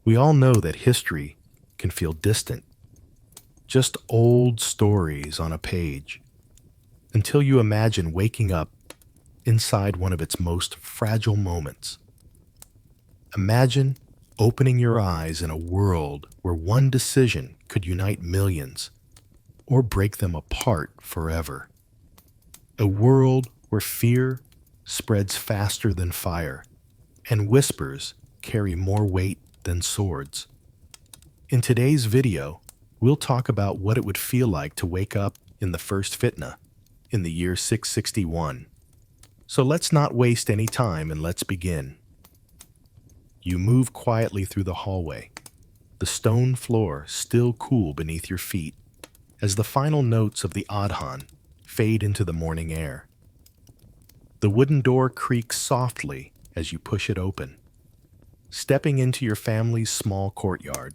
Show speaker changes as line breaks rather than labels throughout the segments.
We all know that history can feel distant, just old stories on a page, until you imagine waking up inside one of its most fragile moments. Imagine opening your eyes in a world where one decision could unite millions or break them apart forever. A world where fear spreads faster than fire and whispers carry more weight than swords. In today's video, we'll talk about what it would feel like to wake up in the First Fitna in the year 661. So let's not waste any time and let's begin. You move quietly through the hallway, the stone floor still cool beneath your feet, as the final notes of the adhan fade into the morning air. The wooden door creaks softly as you push it open, stepping into your family's small courtyard.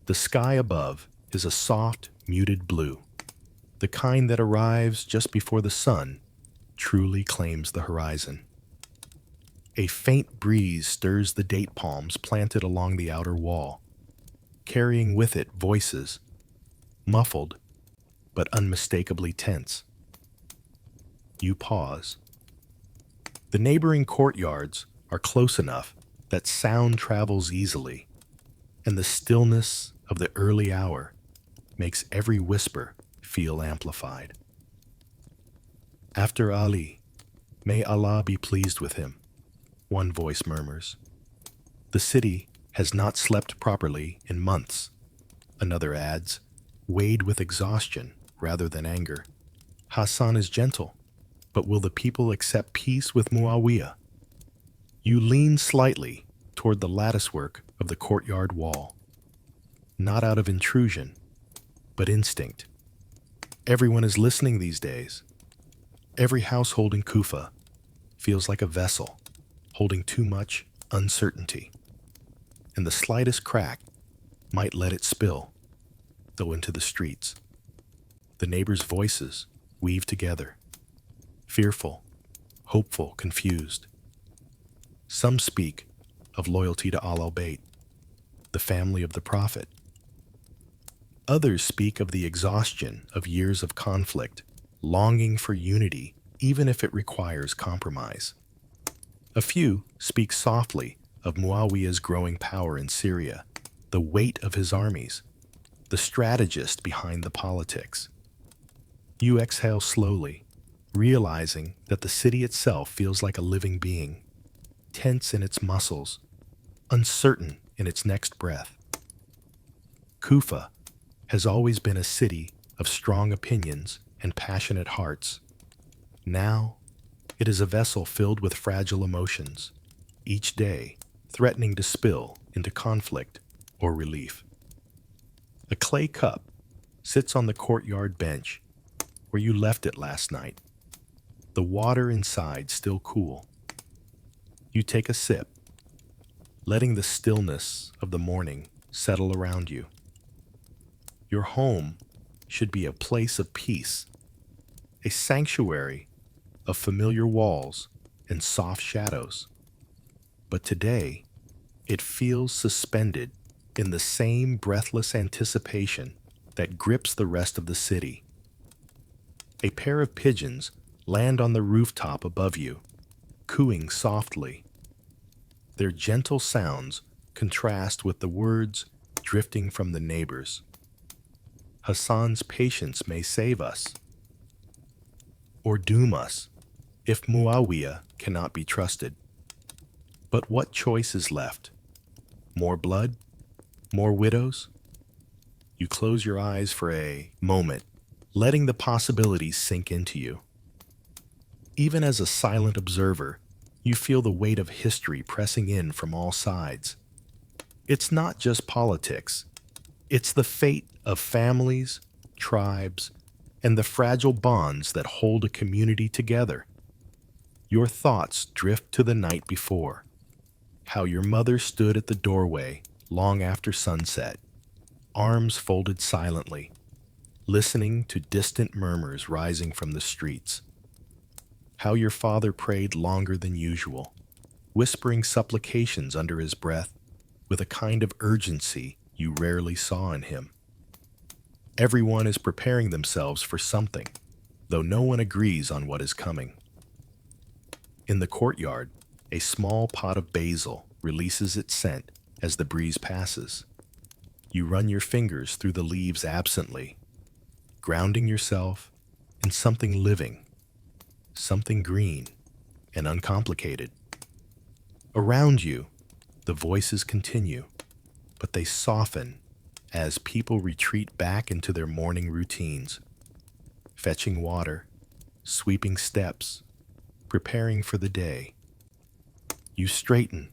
The sky above is a soft, muted blue, the kind that arrives just before the sun truly claims the horizon. A faint breeze stirs the date palms planted along the outer wall, carrying with it voices, muffled but unmistakably tense. You pause. The neighboring courtyards are close enough that sound travels easily, and the stillness of the early hour makes every whisper feel amplified. After Ali, may Allah be pleased with him, one voice murmurs. The city has not slept properly in months, another adds, weighed with exhaustion rather than anger. Hassan is gentle, but will the people accept peace with Muawiyah? You lean slightly toward the latticework of the courtyard wall, not out of intrusion, but instinct. Everyone is listening these days. Every household in Kufa feels like a vessel holding too much uncertainty, and the slightest crack might let it spill, though into the streets. The neighbors' voices weave together, fearful, hopeful, confused. Some speak of loyalty to Al-Bayt, the family of the Prophet. Others speak of the exhaustion of years of conflict, longing for unity even if it requires compromise. A few speak softly of Muawiyah's growing power in Syria, the weight of his armies, the strategist behind the politics. You exhale slowly, realizing that the city itself feels like a living being, tense in its muscles, uncertain in its next breath. Kufa has always been a city of strong opinions and passionate hearts. Now, it is a vessel filled with fragile emotions, each day threatening to spill into conflict or relief. A clay cup sits on the courtyard bench where you left it last night, the water inside still cool. You take a sip, letting the stillness of the morning settle around you. Your home should be a place of peace, a sanctuary of familiar walls and soft shadows. But today, it feels suspended in the same breathless anticipation that grips the rest of the city. A pair of pigeons land on the rooftop above you, cooing softly. Their gentle sounds contrast with the words drifting from the neighbors. Hassan's patience may save us, or doom us, if Muawiyah cannot be trusted. But what choice is left? More blood? More widows? You close your eyes for a moment, letting the possibilities sink into you. Even as a silent observer, you feel the weight of history pressing in from all sides. It's not just politics. It's the fate of families, tribes, and the fragile bonds that hold a community together. Your thoughts drift to the night before, how your mother stood at the doorway long after sunset, arms folded silently, listening to distant murmurs rising from the streets. How your father prayed longer than usual, whispering supplications under his breath, with a kind of urgency you rarely saw in him. Everyone is preparing themselves for something, though no one agrees on what is coming. In the courtyard, a small pot of basil releases its scent as the breeze passes. You run your fingers through the leaves absently, grounding yourself in something living, something green and uncomplicated. Around you, the voices continue, but they soften as people retreat back into their morning routines, fetching water, sweeping steps, preparing for the day. You straighten,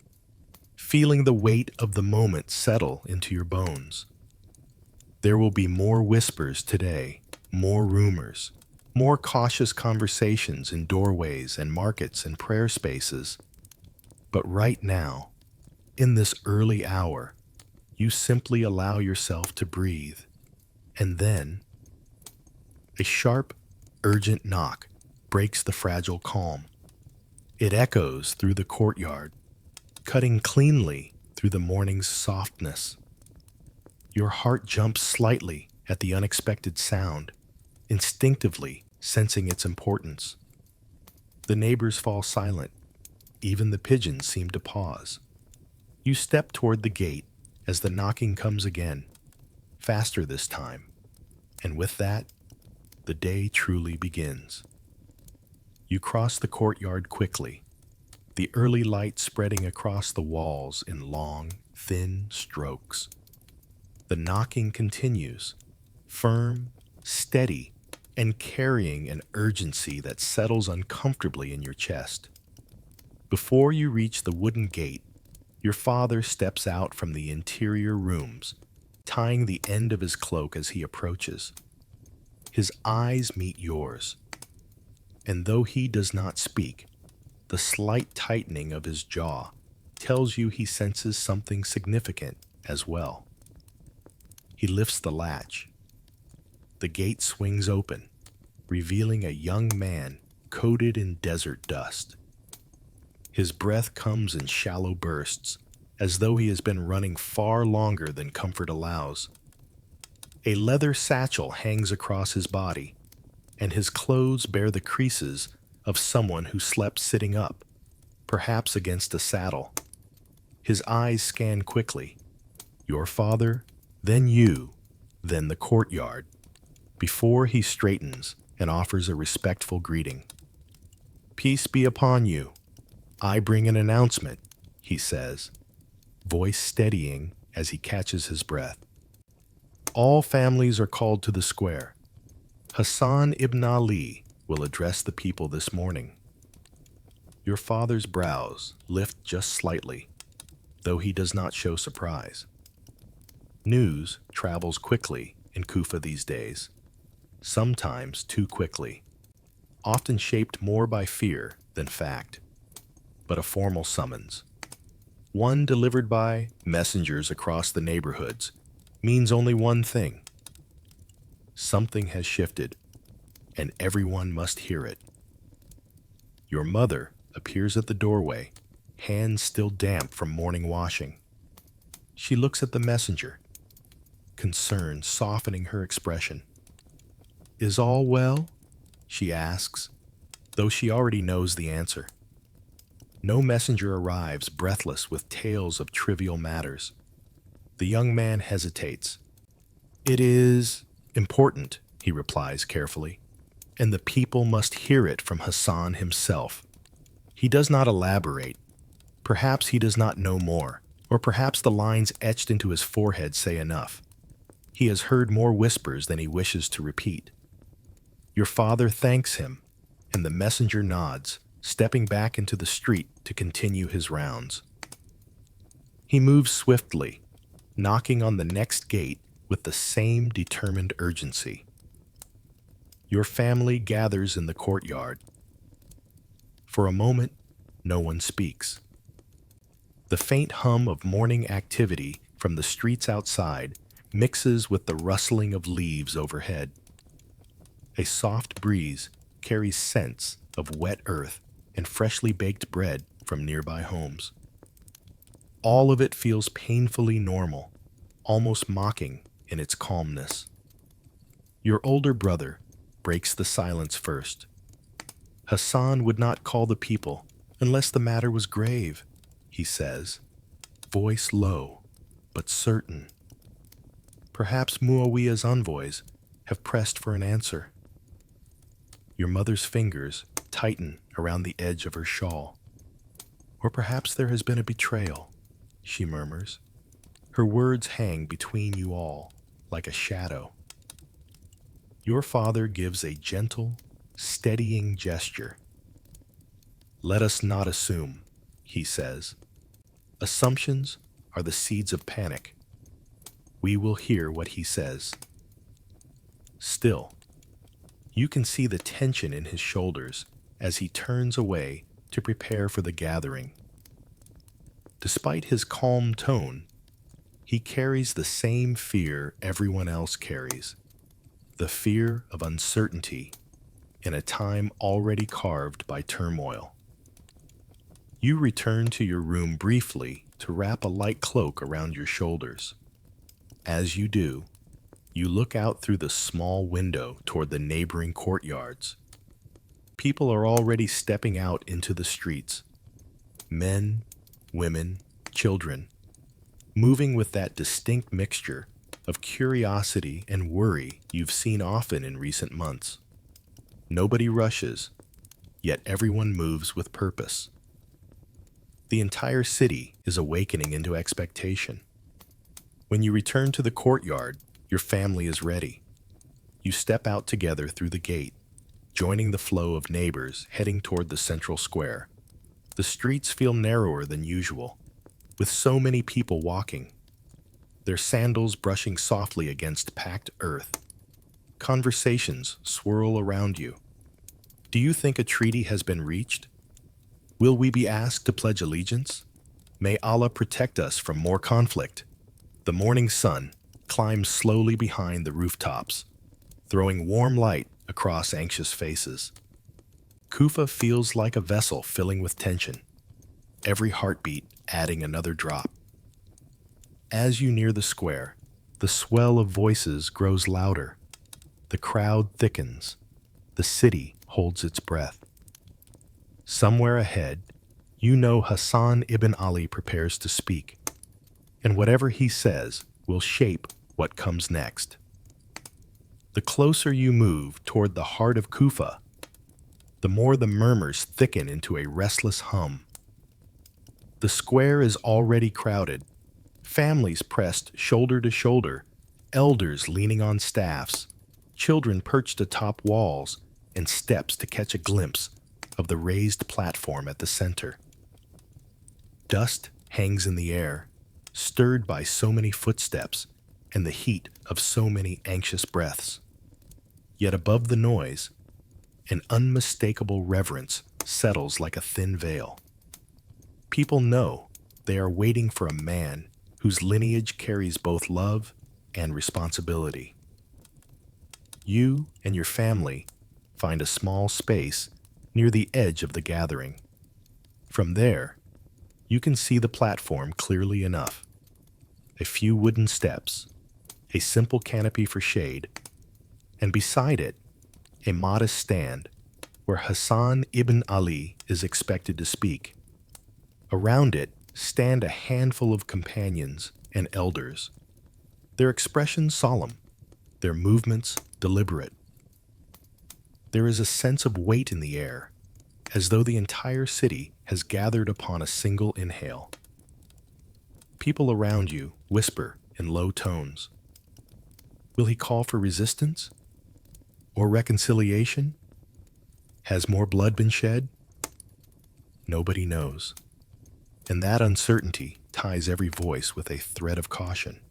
feeling the weight of the moment settle into your bones. There will be more whispers today, more rumors, more cautious conversations in doorways and markets and prayer spaces. But right now, in this early hour, you simply allow yourself to breathe. And then, a sharp, urgent knock breaks the fragile calm. It echoes through the courtyard, cutting cleanly through the morning's softness. Your heart jumps slightly at the unexpected sound, instinctively sensing its importance. The neighbors fall silent. Even the pigeons seem to pause. You step toward the gate as the knocking comes again, faster this time, and with that, the day truly begins. You cross the courtyard quickly, the early light spreading across the walls in long, thin strokes. The knocking continues, firm, steady, and carrying an urgency that settles uncomfortably in your chest. Before you reach the wooden gate, your father steps out from the interior rooms, tying the end of his cloak as he approaches. His eyes meet yours, and though he does not speak, the slight tightening of his jaw tells you he senses something significant as well. He lifts the latch. The gate swings open, revealing a young man coated in desert dust. His breath comes in shallow bursts, as though he has been running far longer than comfort allows. A leather satchel hangs across his body, and his clothes bear the creases of someone who slept sitting up, perhaps against a saddle. His eyes scan quickly. Your father, then you, then the courtyard, before he straightens and offers a respectful greeting. "Peace be upon you. I bring an announcement," he says, voice steadying as he catches his breath. "All families are called to the square. Hassan ibn Ali will address the people this morning." Your father's brows lift just slightly, though he does not show surprise. News travels quickly in Kufa these days, sometimes too quickly, often shaped more by fear than fact. But a formal summons, one delivered by messengers across the neighborhoods, means only one thing. Something has shifted, and everyone must hear it. Your mother appears at the doorway, hands still damp from morning washing. She looks at the messenger, concern softening her expression. "Is all well?" she asks, though she already knows the answer. No messenger arrives breathless with tales of trivial matters. The young man hesitates. "It is important," he replies carefully, "and the people must hear it from Hassan himself." He does not elaborate. Perhaps he does not know more, or perhaps the lines etched into his forehead say enough. He has heard more whispers than he wishes to repeat. Your father thanks him, and the messenger nods, stepping back into the street to continue his rounds. He moves swiftly, knocking on the next gate with the same determined urgency. Your family gathers in the courtyard. For a moment, no one speaks. The faint hum of morning activity from the streets outside mixes with the rustling of leaves overhead. A soft breeze carries scents of wet earth and freshly baked bread from nearby homes. All of it feels painfully normal, almost mocking in its calmness. Your older brother breaks the silence first. Hassan would not call the people unless the matter was grave, he says, voice low but certain. Perhaps Muawiyah's envoys have pressed for an answer. Your mother's fingers tighten around the edge of her shawl. Or perhaps there has been a betrayal, she murmurs. Her words hang between you all like a shadow. Your father gives a gentle, steadying gesture. Let us not assume, he says. Assumptions are the seeds of panic. We will hear what he says. Still, you can see the tension in his shoulders as he turns away to prepare for the gathering. Despite his calm tone, he carries the same fear everyone else carries, the fear of uncertainty in a time already carved by turmoil. You return to your room briefly to wrap a light cloak around your shoulders. As you do, you look out through the small window toward the neighboring courtyards. People are already stepping out into the streets. Men, women, children, moving with that distinct mixture of curiosity and worry you've seen often in recent months. Nobody rushes, yet everyone moves with purpose. The entire city is awakening into expectation. When you return to the courtyard, your family is ready. You step out together through the gate, joining the flow of neighbors heading toward the central square. The streets feel narrower than usual, with so many people walking, their sandals brushing softly against packed earth. Conversations swirl around you. Do you think a treaty has been reached? Will we be asked to pledge allegiance? May Allah protect us from more conflict. The morning sun climbs slowly behind the rooftops, throwing warm light across anxious faces. Kufa feels like a vessel filling with tension, every heartbeat adding another drop. As you near the square, the swell of voices grows louder. The crowd thickens. The city holds its breath. Somewhere ahead, you know Hassan ibn Ali prepares to speak, and whatever he says will shape what comes next. The closer you move toward the heart of Kufa, the more the murmurs thicken into a restless hum. The square is already crowded, families pressed shoulder to shoulder, elders leaning on staffs, children perched atop walls, and steps to catch a glimpse of the raised platform at the center. Dust hangs in the air, stirred by so many footsteps and the heat of so many anxious breaths. Yet above the noise, an unmistakable reverence settles like a thin veil. People know they are waiting for a man whose lineage carries both love and responsibility. You and your family find a small space near the edge of the gathering. From there, you can see the platform clearly enough. A few wooden steps, a simple canopy for shade, and beside it, a modest stand where Hassan ibn Ali is expected to speak. Around it stand a handful of companions and elders, their expressions solemn, their movements deliberate. There is a sense of weight in the air, as though the entire city has gathered upon a single inhale. People around you whisper in low tones. Will he call for resistance? Or reconciliation? Has more blood been shed? Nobody knows. And that uncertainty ties every voice with a thread of caution.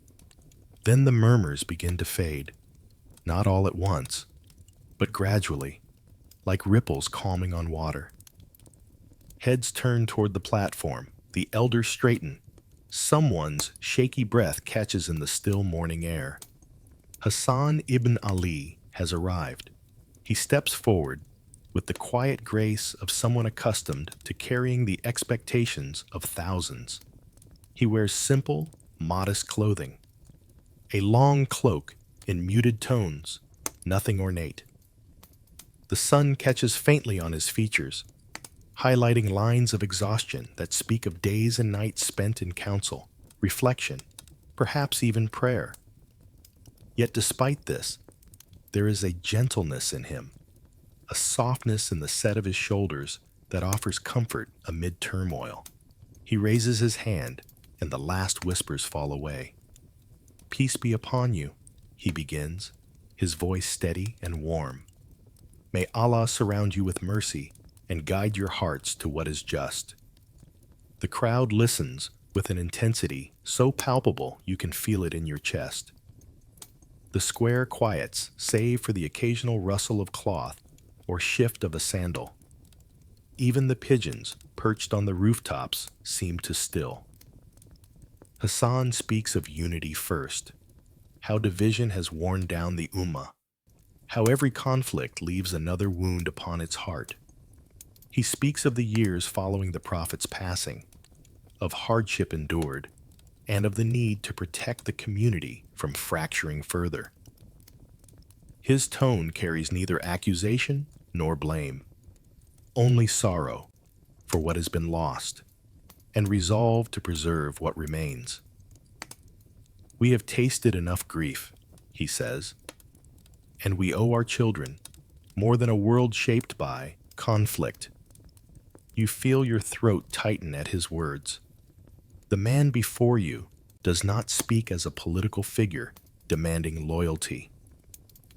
Then the murmurs begin to fade, not all at once, but gradually, like ripples calming on water. Heads turn toward the platform, the elders straighten. Someone's shaky breath catches in the still morning air. Hassan ibn Ali has arrived. He steps forward with the quiet grace of someone accustomed to carrying the expectations of thousands. He wears simple, modest clothing, a long cloak in muted tones, nothing ornate. The sun catches faintly on his features, highlighting lines of exhaustion that speak of days and nights spent in counsel, reflection, perhaps even prayer. Yet despite this, there is a gentleness in him, a softness in the set of his shoulders that offers comfort amid turmoil. He raises his hand, and the last whispers fall away. "Peace be upon you," he begins, his voice steady and warm. "May Allah surround you with mercy and guide your hearts to what is just." The crowd listens with an intensity so palpable you can feel it in your chest. The square quiets, save for the occasional rustle of cloth or shift of a sandal. Even the pigeons, perched on the rooftops, seem to still. Hassan speaks of unity first, how division has worn down the Ummah, how every conflict leaves another wound upon its heart. He speaks of the years following the Prophet's passing, of hardship endured, and of the need to protect the community from fracturing further. His tone carries neither accusation nor blame, only sorrow for what has been lost, and resolve to preserve what remains. "We have tasted enough grief," he says, "and we owe our children more than a world shaped by conflict." You feel your throat tighten at his words. The man before you does not speak as a political figure demanding loyalty.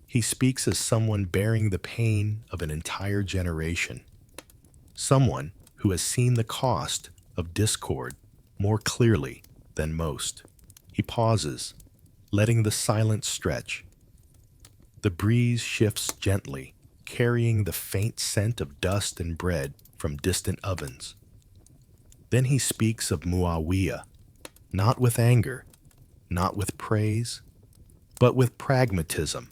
He speaks as someone bearing the pain of an entire generation, someone who has seen the cost of discord more clearly than most. He pauses, letting the silence stretch. The breeze shifts gently, carrying the faint scent of dust and bread from distant ovens. Then he speaks of Muawiyah, not with anger, not with praise, but with pragmatism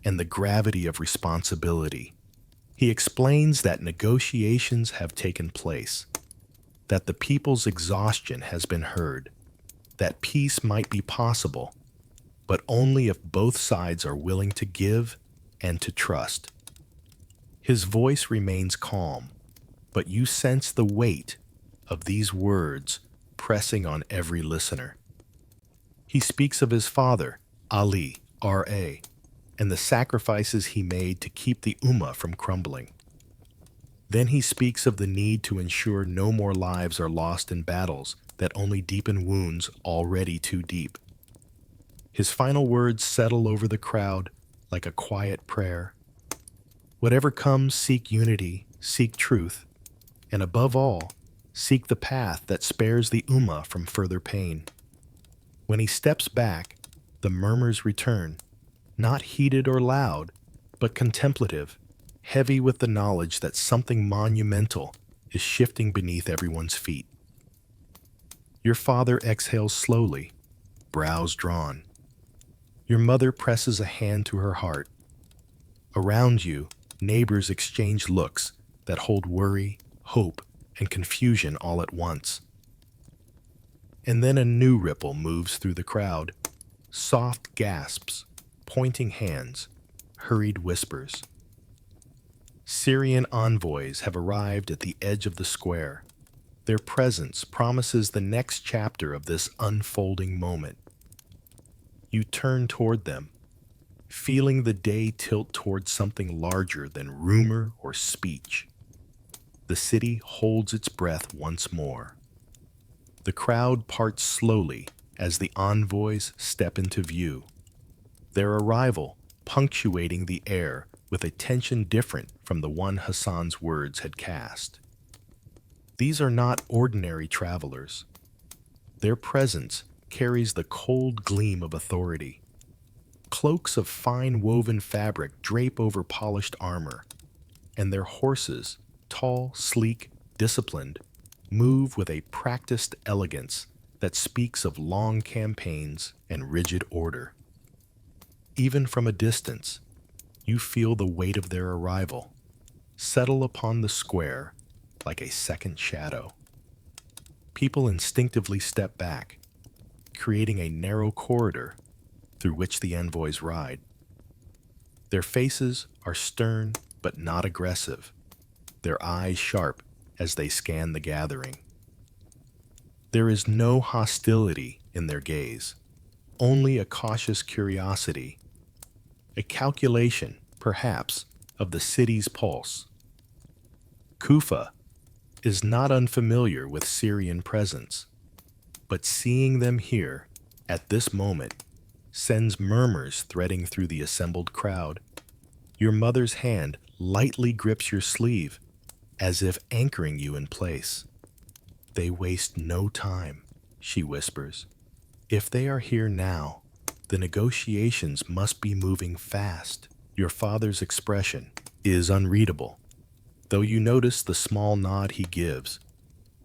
and the gravity of responsibility. He explains that negotiations have taken place, that the people's exhaustion has been heard, that peace might be possible, but only if both sides are willing to give and to trust. His voice remains calm, but you sense the weight of these words pressing on every listener. He speaks of his father, Ali, R.A., and the sacrifices he made to keep the Ummah from crumbling. Then he speaks of the need to ensure no more lives are lost in battles that only deepen wounds already too deep. His final words settle over the crowd like a quiet prayer. Whatever comes, seek unity, seek truth, and above all, seek the path that spares the Ummah from further pain. When he steps back, the murmurs return, not heated or loud, but contemplative, heavy with the knowledge that something monumental is shifting beneath everyone's feet. Your father exhales slowly, brows drawn. Your mother presses a hand to her heart. Around you, neighbors exchange looks that hold worry, hope, and confusion all at once. And then a new ripple moves through the crowd. Soft gasps, pointing hands, hurried whispers. Syrian envoys have arrived at the edge of the square. Their presence promises the next chapter of this unfolding moment. You turn toward them, feeling the day tilt towards something larger than rumor or speech. The city holds its breath once more. The crowd parts slowly as the envoys step into view, their arrival punctuating the air with a tension different from the one Hassan's words had cast. These are not ordinary travelers. Their presence carries the cold gleam of authority. Cloaks of fine woven fabric drape over polished armor, and their horses, tall, sleek, disciplined, move with a practiced elegance that speaks of long campaigns and rigid order. Even from a distance, you feel the weight of their arrival settle upon the square like a second shadow. People instinctively step back, creating a narrow corridor through which the envoys ride. Their faces are stern but not aggressive, their eyes sharp as they scan the gathering. There is no hostility in their gaze, only a cautious curiosity, a calculation, perhaps, of the city's pulse. Kufa is not unfamiliar with Syrian presence, but seeing them here, at this moment, sends murmurs threading through the assembled crowd. Your mother's hand lightly grips your sleeve, as if anchoring you in place. They waste no time, she whispers. If they are here now, the negotiations must be moving fast. Your father's expression is unreadable, though you notice the small nod he gives,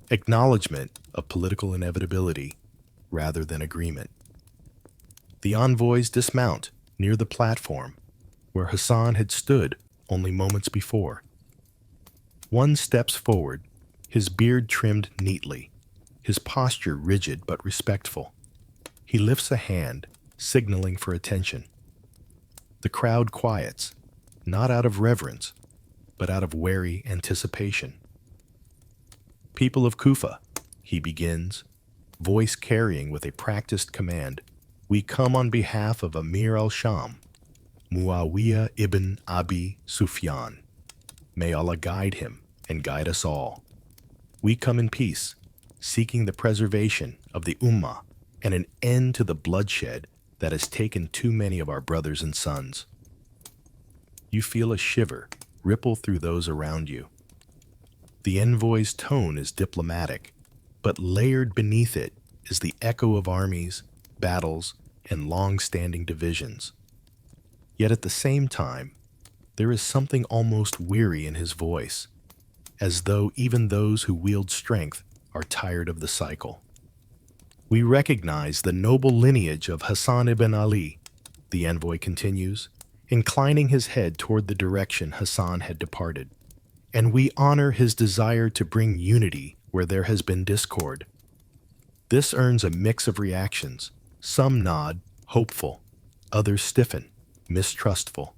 acknowledgement of political inevitability rather than agreement. The envoys dismount near the platform where Hassan had stood only moments before. One steps forward, his beard trimmed neatly, his posture rigid but respectful. He lifts a hand, signaling for attention. The crowd quiets, not out of reverence, but out of wary anticipation. People of Kufa, he begins, voice carrying with a practiced command, we come on behalf of Amir al-Sham, Muawiyah ibn Abi Sufyan. May Allah guide him and guide us all. We come in peace, seeking the preservation of the Ummah and an end to the bloodshed that has taken too many of our brothers and sons. You feel a shiver ripple through those around you. The envoy's tone is diplomatic, but layered beneath it is the echo of armies, battles, and long-standing divisions. Yet at the same time, there is something almost weary in his voice, as though even those who wield strength are tired of the cycle. We recognize the noble lineage of Hassan ibn Ali, the envoy continues, inclining his head toward the direction Hassan had departed, and we honor his desire to bring unity where there has been discord. This earns a mix of reactions. Some nod, hopeful, others stiffen, mistrustful,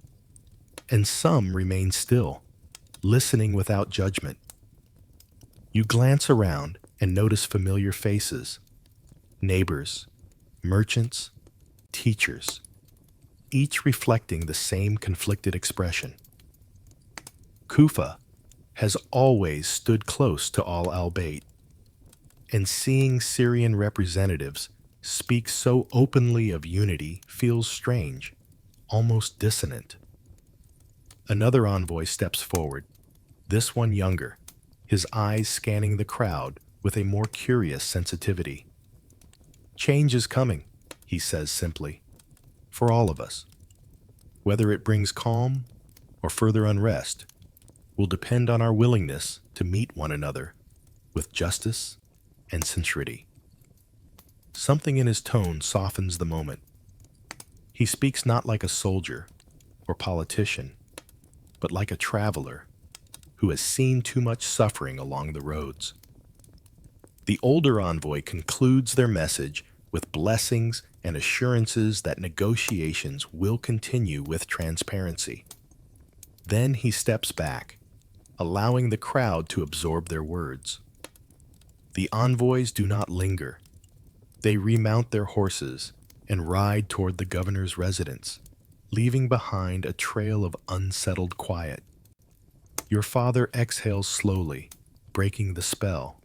and some remain still, listening without judgment. You glance around and notice familiar faces, neighbors, merchants, teachers, each reflecting the same conflicted expression. Kufa has always stood close to al-Bayt, and seeing Syrian representatives speak so openly of unity feels strange, almost dissonant. Another envoy steps forward, this one younger, his eyes scanning the crowd with a more curious sensitivity. Change is coming, he says simply, for all of us. Whether it brings calm or further unrest will depend on our willingness to meet one another with justice and sincerity. Something in his tone softens the moment. He speaks not like a soldier or politician, but like a traveler who has seen too much suffering along the roads. The older envoy concludes their message with blessings and assurances that negotiations will continue with transparency. Then he steps back, allowing the crowd to absorb their words. The envoys do not linger. They remount their horses and ride toward the governor's residence, leaving behind a trail of unsettled quiet. Your father exhales slowly, breaking the spell.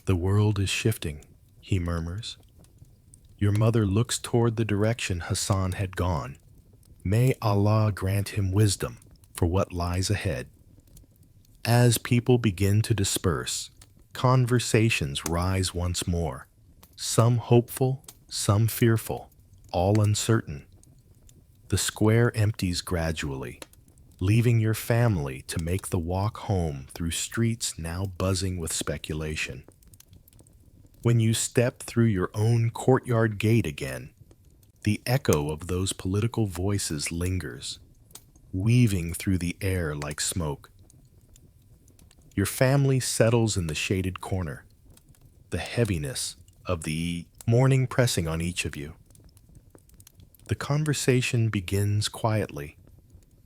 The world is shifting, he murmurs. Your mother looks toward the direction Hassan had gone. May Allah grant him wisdom for what lies ahead. As people begin to disperse, conversations rise once more, some hopeful, some fearful, all uncertain. The square empties gradually, leaving your family to make the walk home through streets now buzzing with speculation. When you step through your own courtyard gate again, the echo of those political voices lingers, weaving through the air like smoke. Your family settles in the shaded corner, the heaviness of the morning pressing on each of you. The conversation begins quietly,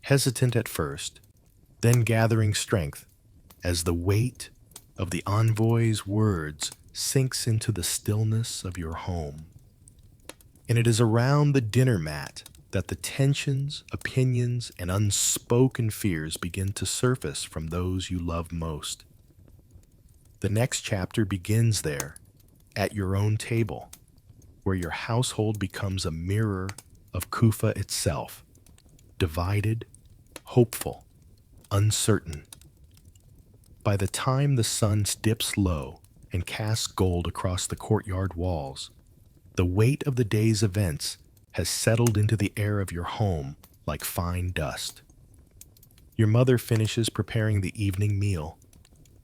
hesitant at first, then gathering strength as the weight of the envoy's words sinks into the stillness of your home. And it is around the dinner mat that the tensions, opinions, and unspoken fears begin to surface from those you love most. The next chapter begins there, at your own table, where your household becomes a mirror of Kufa itself, divided, hopeful, uncertain. By the time the sun dips low and casts gold across the courtyard walls, the weight of the day's events has settled into the air of your home like fine dust. Your mother finishes preparing the evening meal,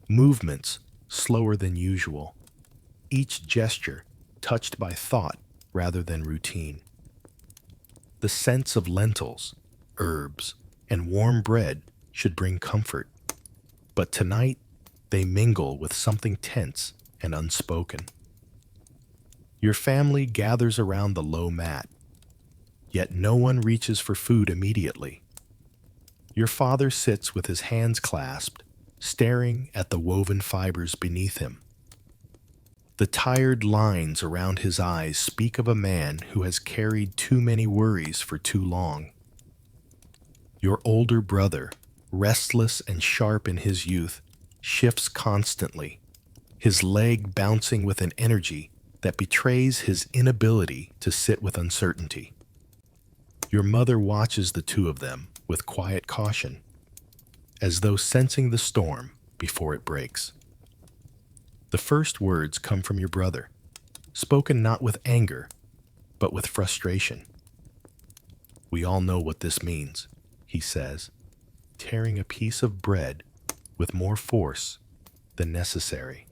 movements slower than usual, each gesture touched by thought rather than routine. The scents of lentils, herbs, and warm bread should bring comfort, but tonight they mingle with something tense and unspoken. Your family gathers around the low mat, yet no one reaches for food immediately. Your father sits with his hands clasped, staring at the woven fibers beneath him. The tired lines around his eyes speak of a man who has carried too many worries for too long. Your older brother, restless and sharp in his youth, shifts constantly, his leg bouncing with an energy that betrays his inability to sit with uncertainty. Your mother watches the two of them with quiet caution, as though sensing the storm before it breaks. The first words come from your brother, spoken not with anger, but with frustration. "We all know what this means," he says, tearing a piece of bread with more force than necessary.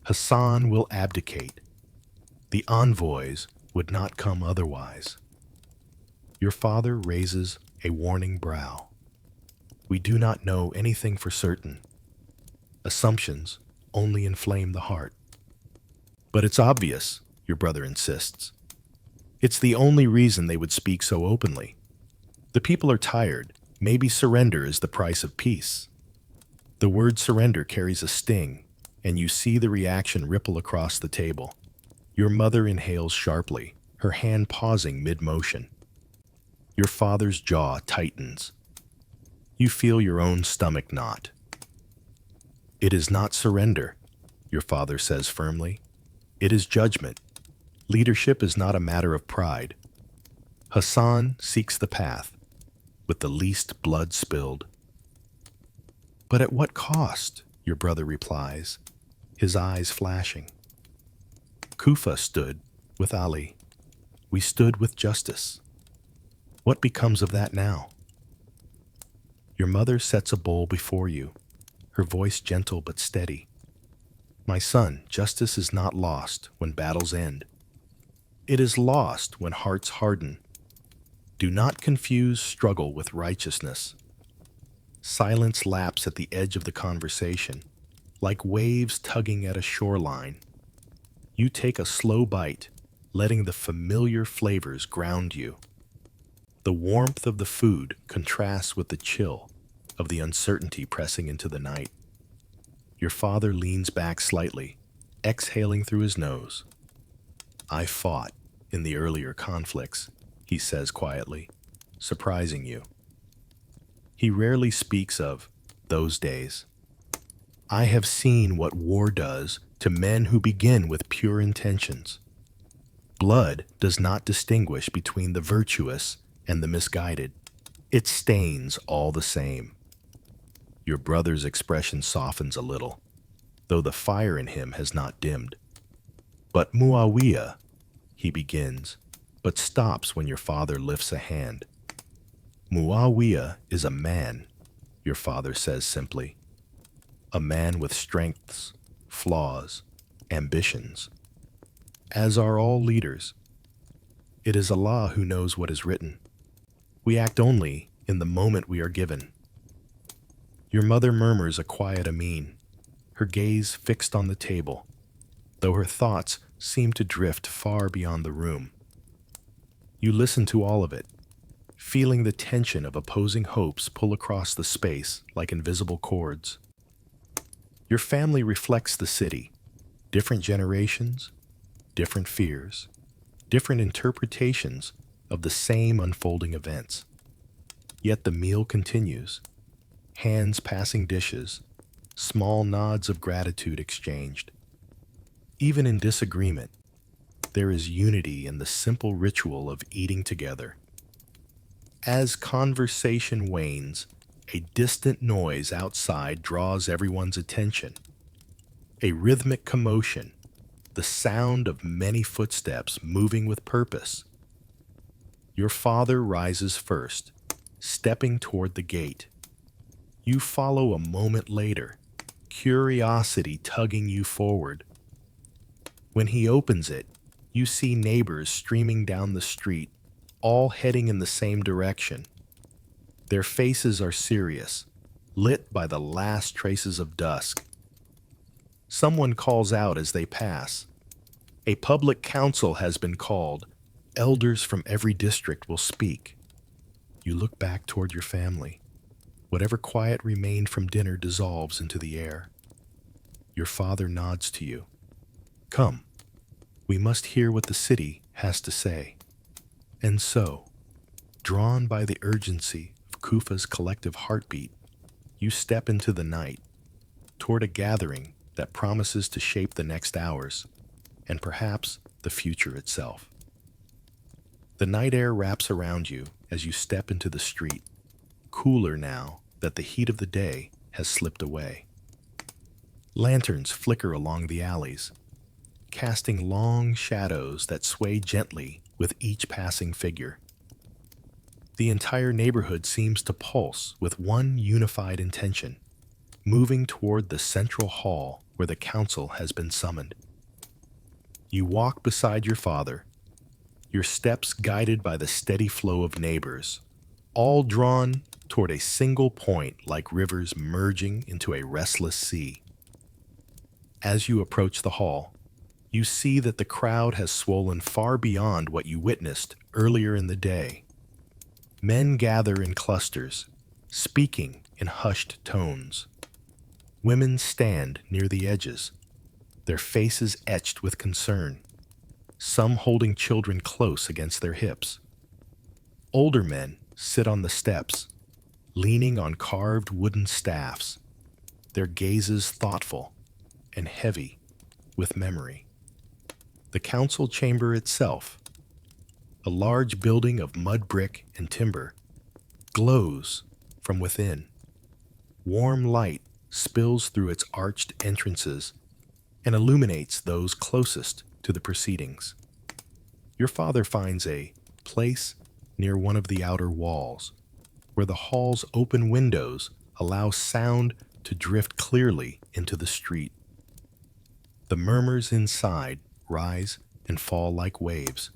"Hassan will abdicate. The envoys would not come otherwise." Your father raises a warning brow. "We do not know anything for certain. Assumptions only inflame the heart." "But it's obvious," your brother insists. "It's the only reason they would speak so openly. The people are tired. Maybe surrender is the price of peace." The word surrender carries a sting, and you see the reaction ripple across the table. Your mother inhales sharply, her hand pausing mid-motion. Your father's jaw tightens. You feel your own stomach knot. "It is not surrender," your father says firmly. "It is judgment. Leadership is not a matter of pride. Hassan seeks the path with the least blood spilled." "But at what cost?" your brother replies, his eyes flashing. "Kufa stood with Ali. We stood with justice. What becomes of that now?" Your mother sets a bowl before you, her voice gentle but steady. "My son, justice is not lost when battles end. It is lost when hearts harden. Do not confuse struggle with righteousness." Silence laps at the edge of the conversation, like waves tugging at a shoreline. You take a slow bite, letting the familiar flavors ground you. The warmth of the food contrasts with the chill of the uncertainty pressing into the night. Your father leans back slightly, exhaling through his nose. "I fought in the earlier conflicts," he says quietly, surprising you. He rarely speaks of those days. "I have seen what war does to men who begin with pure intentions. Blood does not distinguish between the virtuous and the misguided. It stains all the same." Your brother's expression softens a little, though the fire in him has not dimmed. "But Muawiyah," he begins, but stops when your father lifts a hand. "Muawiyah is a man," your father says simply. "A man with strengths, flaws, ambitions. As are all leaders. It is Allah who knows what is written. We act only in the moment we are given." Your mother murmurs a quiet ameen, her gaze fixed on the table. though her thoughts seem to drift far beyond the room. You listen to all of it, feeling the tension of opposing hopes pull across the space like invisible cords. Your family reflects the city, different generations, different fears, different interpretations of the same unfolding events. Yet the meal continues, hands passing dishes, small nods of gratitude exchanged. Even in disagreement, there is unity in the simple ritual of eating together. As conversation wanes, a distant noise outside draws everyone's attention. A rhythmic commotion, the sound of many footsteps moving with purpose. Your father rises first, stepping toward the gate. You follow a moment later, curiosity tugging you forward. When he opens it, you see neighbors streaming down the street, all heading in the same direction. Their faces are serious, lit by the last traces of dusk. Someone calls out as they pass. A public council has been called. Elders from every district will speak. You look back toward your family. Whatever quiet remained from dinner dissolves into the air. Your father nods to you. Come, we must hear what the city has to say. And so, drawn by the urgency of Kufa's collective heartbeat, you step into the night, toward a gathering that promises to shape the next hours, and perhaps the future itself. The night air wraps around you as you step into the street, cooler now that the heat of the day has slipped away. Lanterns flicker along the alleys, casting long shadows that sway gently with each passing figure. The entire neighborhood seems to pulse with one unified intention, moving toward the central hall where the council has been summoned. You walk beside your father, your steps guided by the steady flow of neighbors, all drawn toward a single point like rivers merging into a restless sea. As you approach the hall, you see that the crowd has swollen far beyond what you witnessed earlier in the day. Men gather in clusters, speaking in hushed tones. Women stand near the edges, their faces etched with concern, some holding children close against their hips. Older men sit on the steps, leaning on carved wooden staffs, their gazes thoughtful and heavy with memory. The council chamber itself, a large building of mud brick and timber, glows from within. Warm light spills through its arched entrances and illuminates those closest to the proceedings. Your father finds a place near one of the outer walls, where the hall's open windows allow sound to drift clearly into the street. The murmurs inside rise and fall like waves,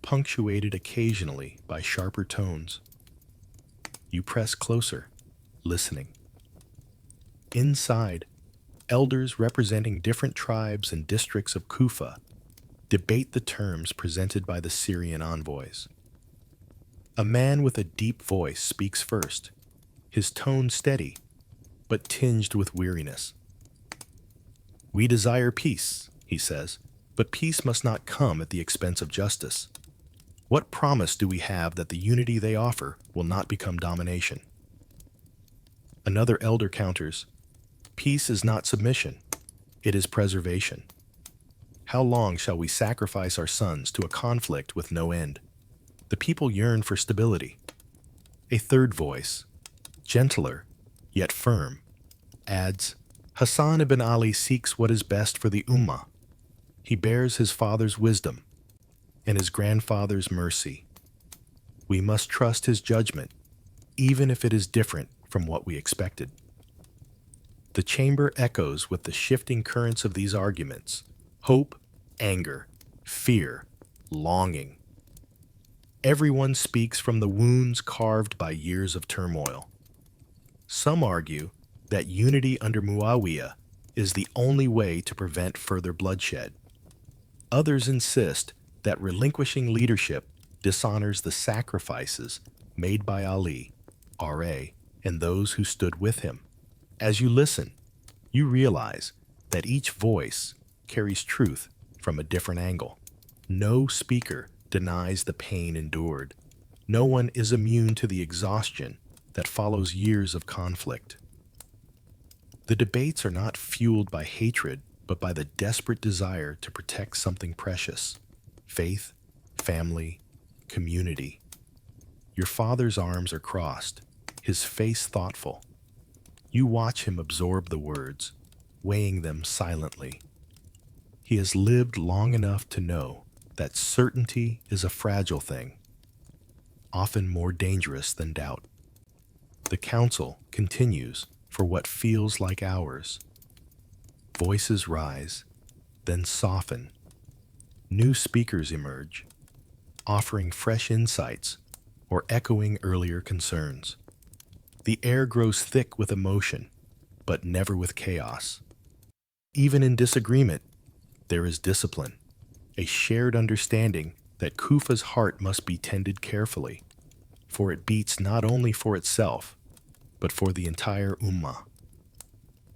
punctuated occasionally by sharper tones. You press closer, listening. Inside, elders representing different tribes and districts of Kufa debate the terms presented by the Syrian envoys. A man with a deep voice speaks first, his tone steady, but tinged with weariness. "We desire peace," he says, "but peace must not come at the expense of justice. What promise do we have that the unity they offer will not become domination?" Another elder counters, "Peace is not submission, it is preservation. How long shall we sacrifice our sons to a conflict with no end? The people yearn for stability." A third voice, gentler yet firm, adds, "Hassan ibn Ali seeks what is best for the Ummah. He bears his father's wisdom and his grandfather's mercy. We must trust his judgment, even if it is different from what we expected." The chamber echoes with the shifting currents of these arguments: hope, anger, fear, longing. Everyone speaks from the wounds carved by years of turmoil. Some argue that unity under Muawiyah is the only way to prevent further bloodshed. Others insist that relinquishing leadership dishonors the sacrifices made by Ali, R.A., and those who stood with him. As you listen, you realize that each voice carries truth from a different angle. No speaker denies the pain endured. No one is immune to the exhaustion that follows years of conflict. The debates are not fueled by hatred, but by the desperate desire to protect something precious: faith, family, community. Your father's arms are crossed, his face thoughtful. You watch him absorb the words, weighing them silently. He has lived long enough to know that certainty is a fragile thing, often more dangerous than doubt. The council continues for what feels like hours. Voices rise, then soften. New speakers emerge, offering fresh insights or echoing earlier concerns. The air grows thick with emotion, but never with chaos. Even in disagreement, there is discipline, a shared understanding that Kufa's heart must be tended carefully, for it beats not only for itself, but for the entire Ummah.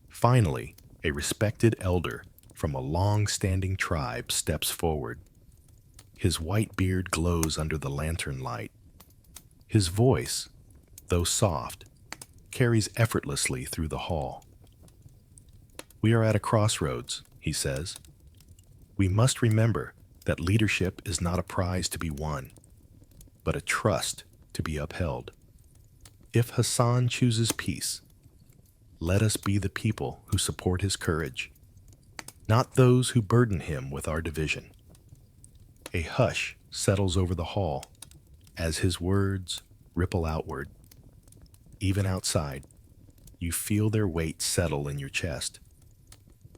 Finally, a respected elder from a long-standing tribe steps forward. His white beard glows under the lantern light. His voice, though soft, carries effortlessly through the hall. "We are at a crossroads," he says. "We must remember that leadership is not a prize to be won, but a trust to be upheld. If Hassan chooses peace, let us be the people who support his courage, not those who burden him with our division." A hush settles over the hall as his words ripple outward. Even outside, you feel their weight settle in your chest.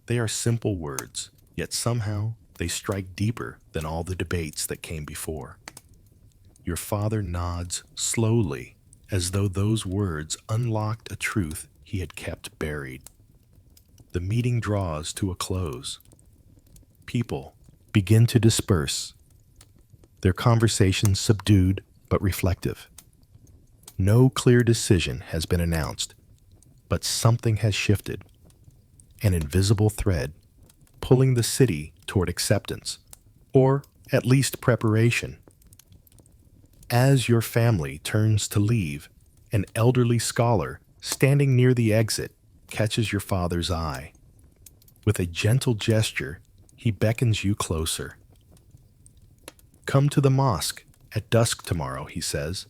They are simple words, yet somehow they strike deeper than all the debates that came before. Your father nods slowly, as though those words unlocked a truth he had kept buried. The meeting draws to a close. People begin to disperse, their conversations subdued but reflective. No clear decision has been announced, but something has shifted, an invisible thread pulling the city toward acceptance, or at least preparation. As your family turns to leave, an elderly scholar standing near the exit catches your father's eye. With a gentle gesture, he beckons you closer. "Come to the mosque at dusk tomorrow," he says,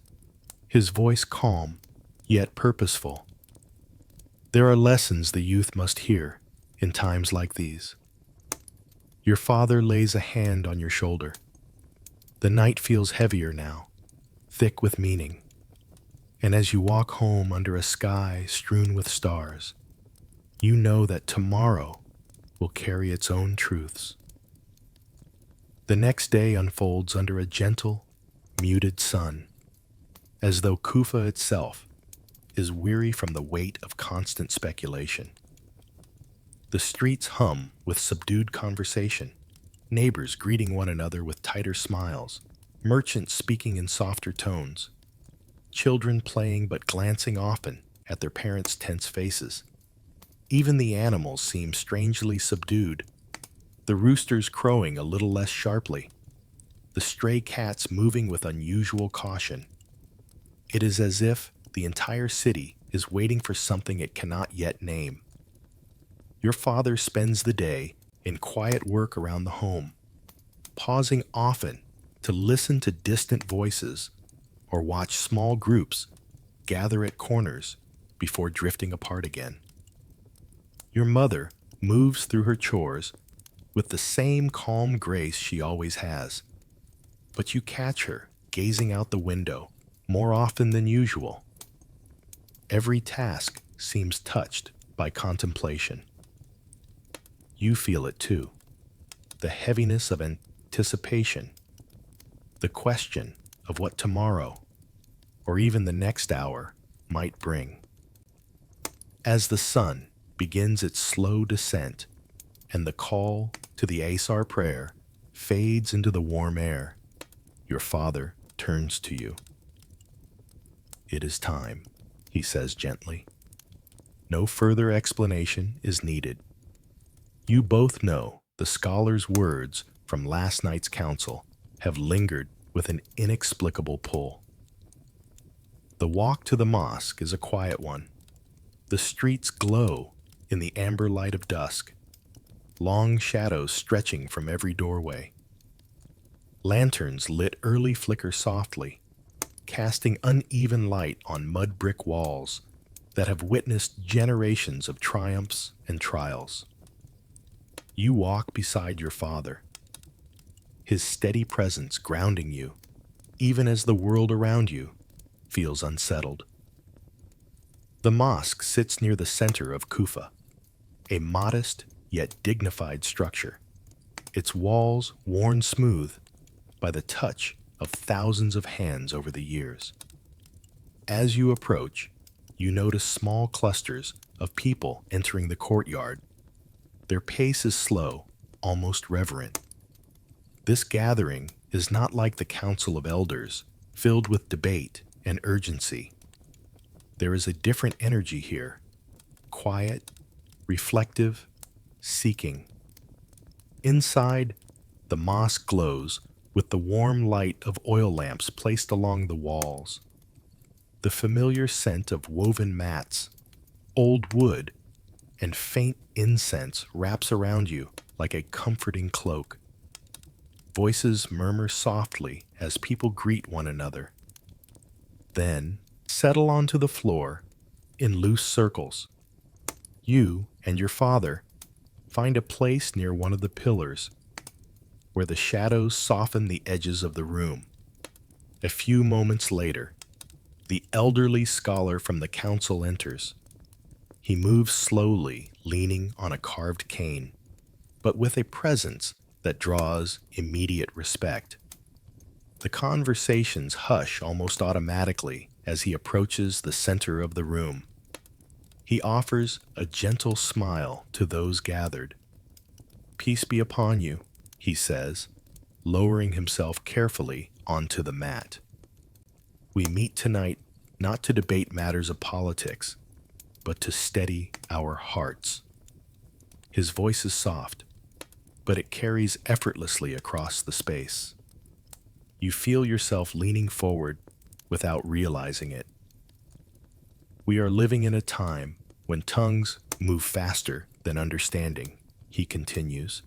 his voice calm, yet purposeful. "There are lessons the youth must hear in times like these." Your father lays a hand on your shoulder. The night feels heavier now, thick with meaning. And as you walk home under a sky strewn with stars, you know that tomorrow will carry its own truths. The next day unfolds under a gentle, muted sun, as though Kufa itself is weary from the weight of constant speculation. The streets hum with subdued conversation, neighbors greeting one another with tighter smiles, merchants speaking in softer tones, children playing but glancing often at their parents' tense faces. Even the animals seem strangely subdued, the roosters crowing a little less sharply, the stray cats moving with unusual caution. It is as if the entire city is waiting for something it cannot yet name. Your father spends the day in quiet work around the home, pausing often to listen to distant voices or watch small groups gather at corners before drifting apart again. Your mother moves through her chores with the same calm grace she always has, but you catch her gazing out the window more often than usual. Every task seems touched by contemplation. You feel it too, the heaviness of anticipation, the question of what tomorrow, or even the next hour, might bring. As the sun begins its slow descent and the call to the Asar prayer fades into the warm air. Your father turns to you. "It is time," he says gently. No further explanation is needed. You both know the scholar's words from last night's council have lingered with an inexplicable pull. The walk to the mosque is a quiet one. The streets glow in the amber light of dusk, long shadows stretching from every doorway. Lanterns lit early flicker softly, casting uneven light on mud brick walls that have witnessed generations of triumphs and trials. You walk beside your father, his steady presence grounding you, even as the world around you feels unsettled. The mosque sits near the center of Kufa, a modest yet dignified structure, its walls worn smooth by the touch of thousands of hands over the years. As you approach, you notice small clusters of people entering the courtyard. Their pace is slow, almost reverent. This gathering is not like the Council of Elders, filled with debate and urgency. There is a different energy here, quiet, reflective, seeking. Inside, the mosque glows with the warm light of oil lamps placed along the walls. The familiar scent of woven mats, old wood, and faint incense wraps around you like a comforting cloak. Voices murmur softly as people greet one another, then settle onto the floor in loose circles. You and your father find a place near one of the pillars where the shadows soften the edges of the room. A few moments later, the elderly scholar from the council enters. He moves slowly, leaning on a carved cane, but with a presence that draws immediate respect. The conversations hush almost automatically as he approaches the center of the room. He offers a gentle smile to those gathered. "Peace be upon you," he says, lowering himself carefully onto the mat. "We meet tonight not to debate matters of politics, but to steady our hearts." His voice is soft, but it carries effortlessly across the space. You feel yourself leaning forward without realizing it. "We are living in a time when tongues move faster than understanding," he continues,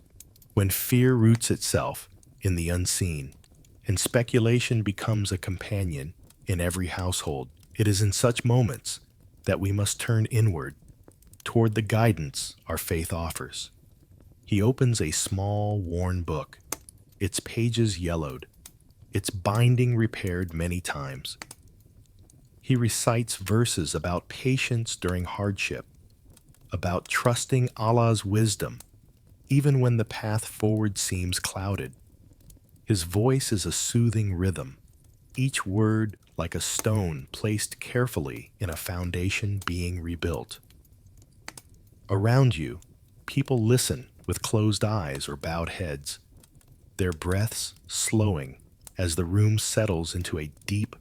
"when fear roots itself in the unseen, and speculation becomes a companion in every household. It is in such moments that we must turn inward, toward the guidance our faith offers." He opens a small, worn book, its pages yellowed, its binding repaired many times. He recites verses about patience during hardship, about trusting Allah's wisdom, even when the path forward seems clouded. His voice is a soothing rhythm, each word like a stone placed carefully in a foundation being rebuilt. Around you, people listen with closed eyes or bowed heads, their breaths slowing as the room settles into a deep,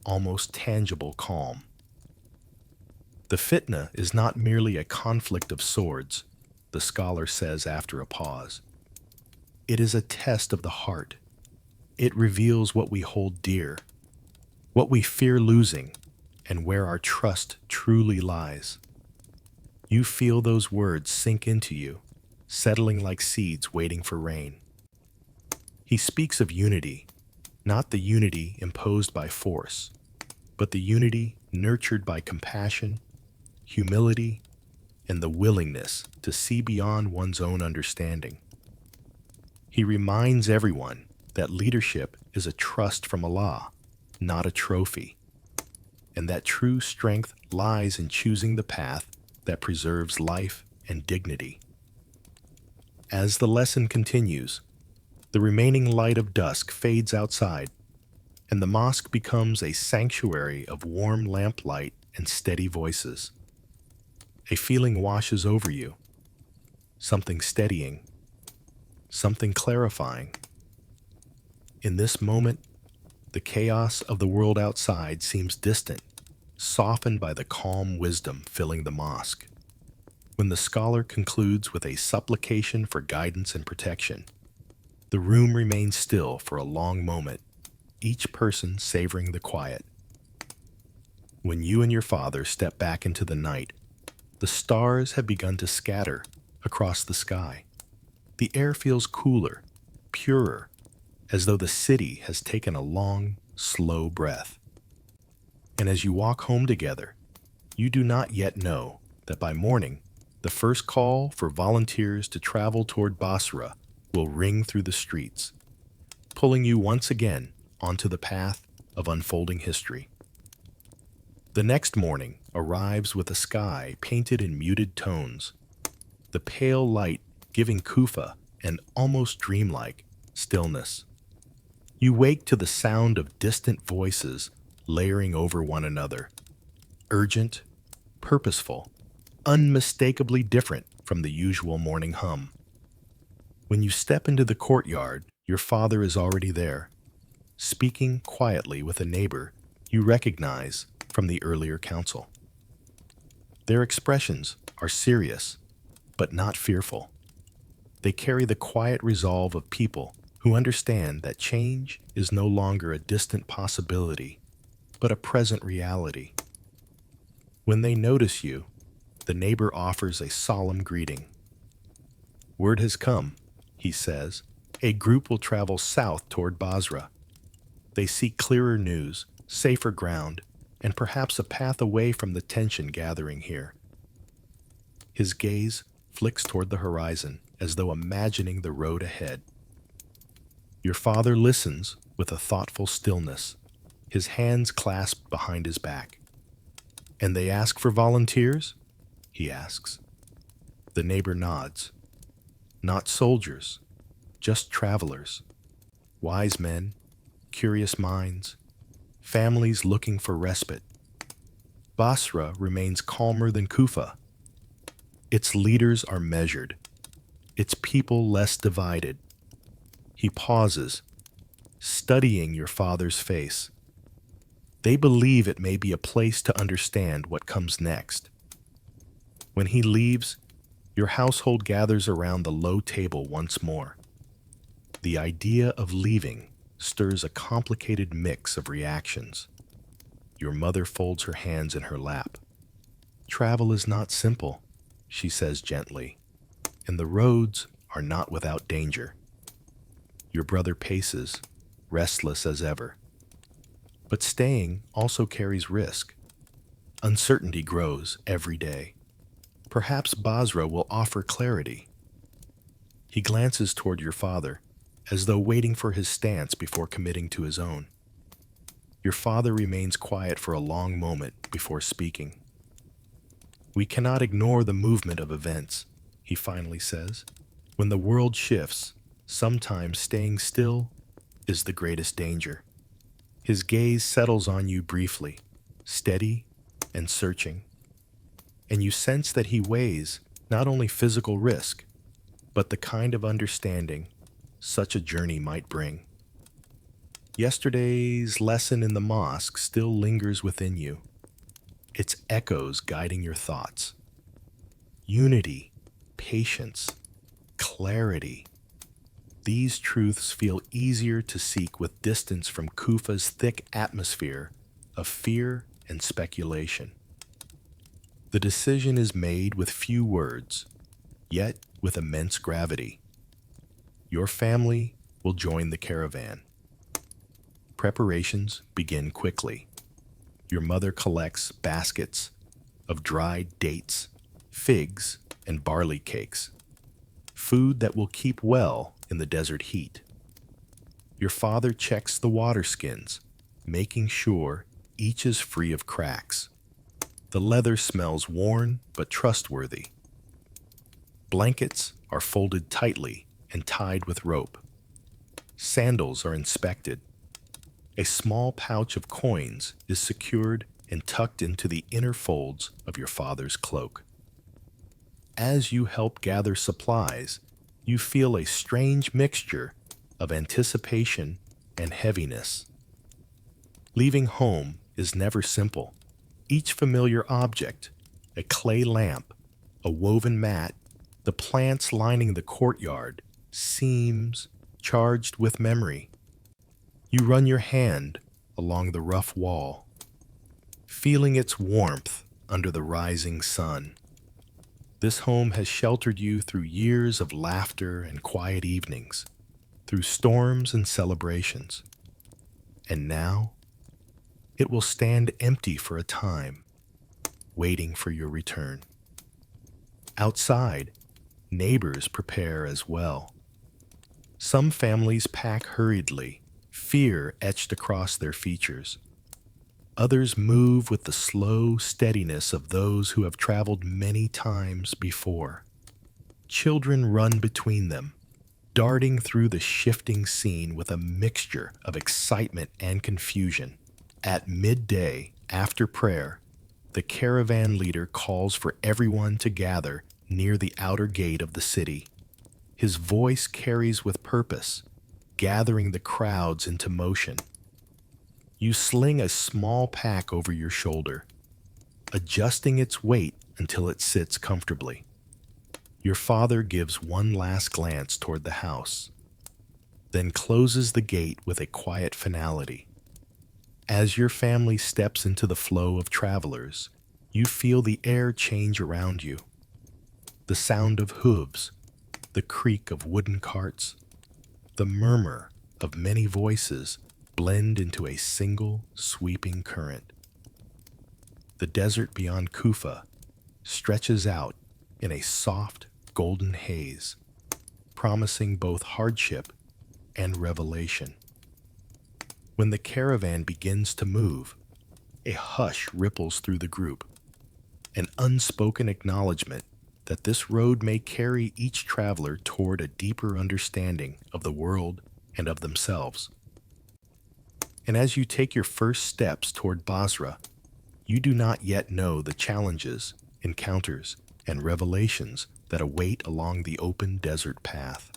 almost tangible calm. The Fitna is not merely a conflict of swords, the scholar says after a pause. It is a test of the heart. It reveals what we hold dear, what we fear losing, and where our trust truly lies. You feel those words sink into you, settling like seeds waiting for rain. He speaks of unity, not the unity imposed by force, but the unity nurtured by compassion, humility, and the willingness to see beyond one's own understanding. He reminds everyone that leadership is a trust from Allah, not a trophy, and that true strength lies in choosing the path that preserves life and dignity. As the lesson continues, the remaining light of dusk fades outside, and the mosque becomes a sanctuary of warm lamplight and steady voices. A feeling washes over you, something steadying, something clarifying. In this moment, the chaos of the world outside seems distant, softened by the calm wisdom filling the mosque. When the scholar concludes with a supplication for guidance and protection, the room remains still for a long moment, each person savoring the quiet. When you and your father step back into the night, the stars have begun to scatter across the sky. The air feels cooler, purer, as though the city has taken a long, slow breath. And as you walk home together, you do not yet know that by morning, the first call for volunteers to travel toward Basra will ring through the streets, pulling you once again onto the path of unfolding history. The next morning arrives with a sky painted in muted tones, the pale light giving Kufa an almost dreamlike stillness. You wake to the sound of distant voices layering over one another, urgent, purposeful, unmistakably different from the usual morning hum. When you step into the courtyard, your father is already there, speaking quietly with a neighbor you recognize from the earlier council. Their expressions are serious, but not fearful. They carry the quiet resolve of people who understand that change is no longer a distant possibility, but a present reality. When they notice you, the neighbor offers a solemn greeting. "Word has come," he says. "A group will travel south toward Basra. They seek clearer news, safer ground, and perhaps a path away from the tension gathering here." His gaze flicks toward the horizon as though imagining the road ahead. Your father listens with a thoughtful stillness, his hands clasped behind his back. "And they ask for volunteers?" he asks. The neighbor nods. "Not soldiers, just travelers. Wise men, curious minds, families looking for respite." Basra remains calmer than Kufa. Its leaders are measured, its people less divided. He pauses, studying your father's face. They believe it may be a place to understand what comes next. When he leaves, your household gathers around the low table once more. The idea of leaving stirs a complicated mix of reactions. Your mother folds her hands in her lap. "Travel is not simple," she says gently, "and the roads are not without danger." Your brother paces, restless as ever. But staying also carries risk. Uncertainty grows every day. Perhaps Basra will offer clarity. He glances toward your father, as though waiting for his stance before committing to his own. Your father remains quiet for a long moment before speaking. "We cannot ignore the movement of events," he finally says. "When the world shifts, sometimes staying still is the greatest danger." His gaze settles on you briefly, steady and searching, and you sense that he weighs not only physical risk, but the kind of understanding such a journey might bring. Yesterday's lesson in the mosque still lingers within you, its echoes guiding your thoughts. Unity, patience, clarity. These truths feel easier to seek with distance from Kufa's thick atmosphere of fear and speculation. The decision is made with few words, yet with immense gravity. Your family will join the caravan. Preparations begin quickly. Your mother collects baskets of dried dates, figs, and barley cakes, food that will keep well in the desert heat. Your father checks the water skins, making sure each is free of cracks. The leather smells worn but trustworthy. Blankets are folded tightly and tied with rope. Sandals are inspected. A small pouch of coins is secured and tucked into the inner folds of your father's cloak. As you help gather supplies, you feel a strange mixture of anticipation and heaviness. Leaving home is never simple. Each familiar object, a clay lamp, a woven mat, the plants lining the courtyard, seems charged with memory. You run your hand along the rough wall, feeling its warmth under the rising sun. This home has sheltered you through years of laughter and quiet evenings, through storms and celebrations. And now, it will stand empty for a time, waiting for your return. Outside, neighbors prepare as well. Some families pack hurriedly, fear etched across their features. Others move with the slow steadiness of those who have traveled many times before. Children run between them, darting through the shifting scene with a mixture of excitement and confusion. At midday, after prayer, the caravan leader calls for everyone to gather near the outer gate of the city. His voice carries with purpose, gathering the crowds into motion. You sling a small pack over your shoulder, adjusting its weight until it sits comfortably. Your father gives one last glance toward the house, then closes the gate with a quiet finality. As your family steps into the flow of travelers, you feel the air change around you. The sound of hooves, the creak of wooden carts, the murmur of many voices blend into a single sweeping current. The desert beyond Kufa stretches out in a soft golden haze, promising both hardship and revelation. When the caravan begins to move, a hush ripples through the group, an unspoken acknowledgement that this road may carry each traveler toward a deeper understanding of the world and of themselves. And as you take your first steps toward Basra, you do not yet know the challenges, encounters, and revelations that await along the open desert path.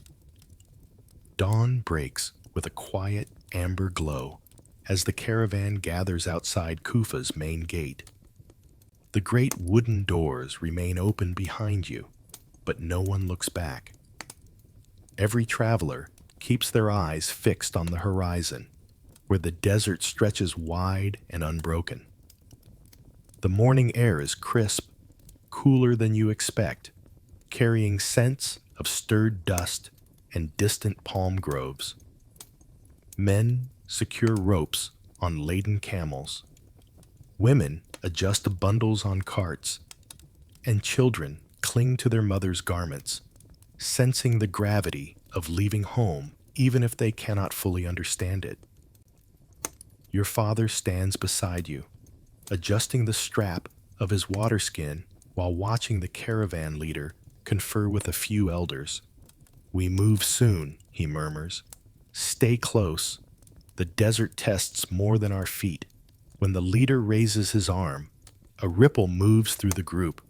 Dawn breaks with a quiet amber glow as the caravan gathers outside Kufa's main gate. The great wooden doors remain open behind you, but no one looks back. Every traveler keeps their eyes fixed on the horizon, where the desert stretches wide and unbroken. The morning air is crisp, cooler than you expect, carrying scents of stirred dust and distant palm groves. Men secure ropes on laden camels. Women adjust bundles on carts, and children cling to their mothers' garments, sensing the gravity of leaving home even if they cannot fully understand it. Your father stands beside you, adjusting the strap of his waterskin while watching the caravan leader confer with a few elders. "We move soon," he murmurs. "Stay close. The desert tests more than our feet." When the leader raises his arm, a ripple moves through the group.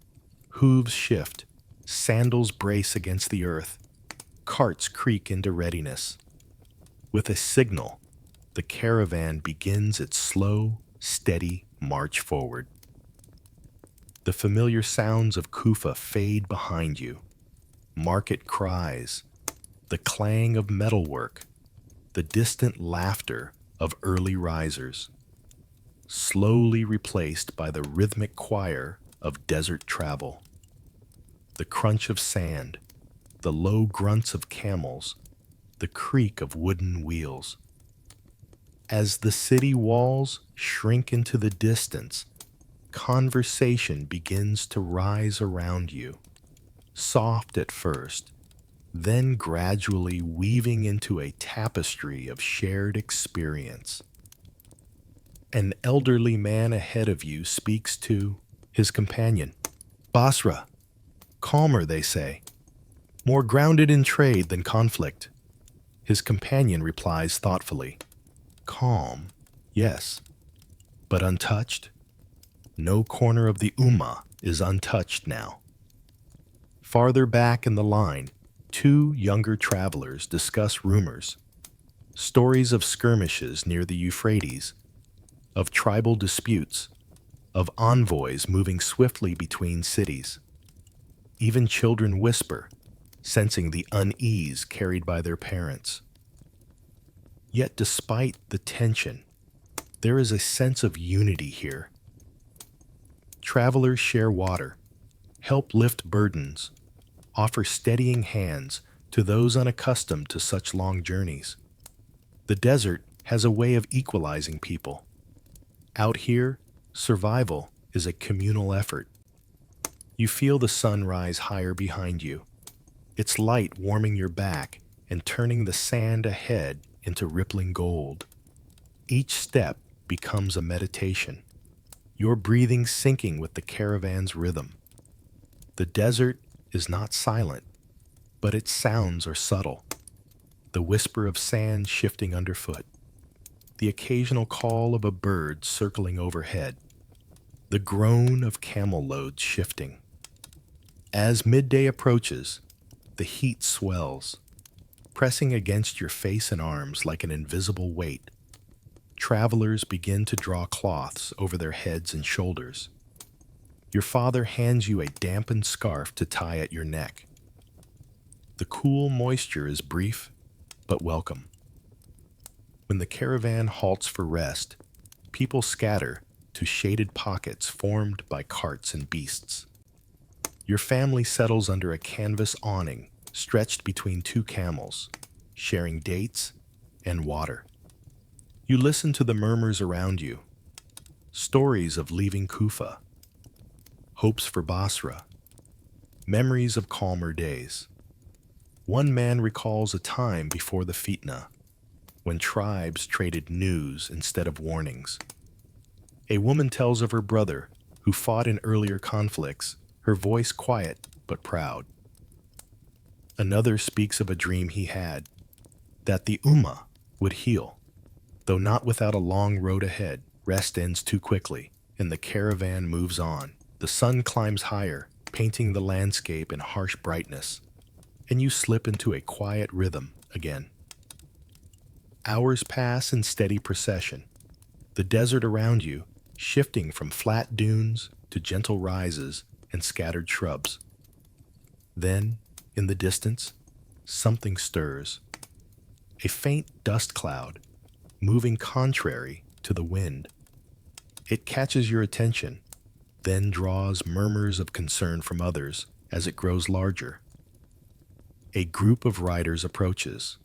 Hooves shift, sandals brace against the earth, carts creak into readiness. With a signal, the caravan begins its slow, steady march forward. The familiar sounds of Kufa fade behind you. Market cries, the clang of metalwork, the distant laughter of early risers, slowly replaced by the rhythmic choir of desert travel. The crunch of sand, the low grunts of camels, the creak of wooden wheels. As the city walls shrink into the distance, conversation begins to rise around you, soft at first, then gradually weaving into a tapestry of shared experience. An elderly man ahead of you speaks to his companion. "Basra, calmer, they say, more grounded in trade than conflict." His companion replies thoughtfully, "Calm, yes, but untouched? No corner of the Ummah is untouched now." Farther back in the line, two younger travelers discuss rumors. Stories of skirmishes near the Euphrates, of tribal disputes, of envoys moving swiftly between cities. Even children whisper, sensing the unease carried by their parents. Yet despite the tension, there is a sense of unity here. Travelers share water, help lift burdens, offer steadying hands to those unaccustomed to such long journeys. The desert has a way of equalizing people. Out here, survival is a communal effort. You feel the sun rise higher behind you, its light warming your back and turning the sand ahead into rippling gold. Each step becomes a meditation, your breathing syncing with the caravan's rhythm. The desert is not silent, but its sounds are subtle. The whisper of sand shifting underfoot, the occasional call of a bird circling overhead, the groan of camel loads shifting. As midday approaches, the heat swells, pressing against your face and arms like an invisible weight. Travelers begin to draw cloths over their heads and shoulders. Your father hands you a dampened scarf to tie at your neck. The cool moisture is brief but welcome. When the caravan halts for rest, people scatter to shaded pockets formed by carts and beasts. Your family settles under a canvas awning stretched between two camels, sharing dates and water. You listen to the murmurs around you, stories of leaving Kufa, hopes for Basra, memories of calmer days. One man recalls a time before the Fitna, when tribes traded news instead of warnings. A woman tells of her brother, who fought in earlier conflicts, her voice quiet but proud. Another speaks of a dream he had, that the Ummah would heal. Though not without a long road ahead, rest ends too quickly, and the caravan moves on. The sun climbs higher, painting the landscape in harsh brightness, and you slip into a quiet rhythm again. Hours pass in steady procession, the desert around you shifting from flat dunes to gentle rises and scattered shrubs. Then, in the distance, something stirs. A faint dust cloud, moving contrary to the wind. It catches your attention, then draws murmurs of concern from others as it grows larger. A group of riders approaches.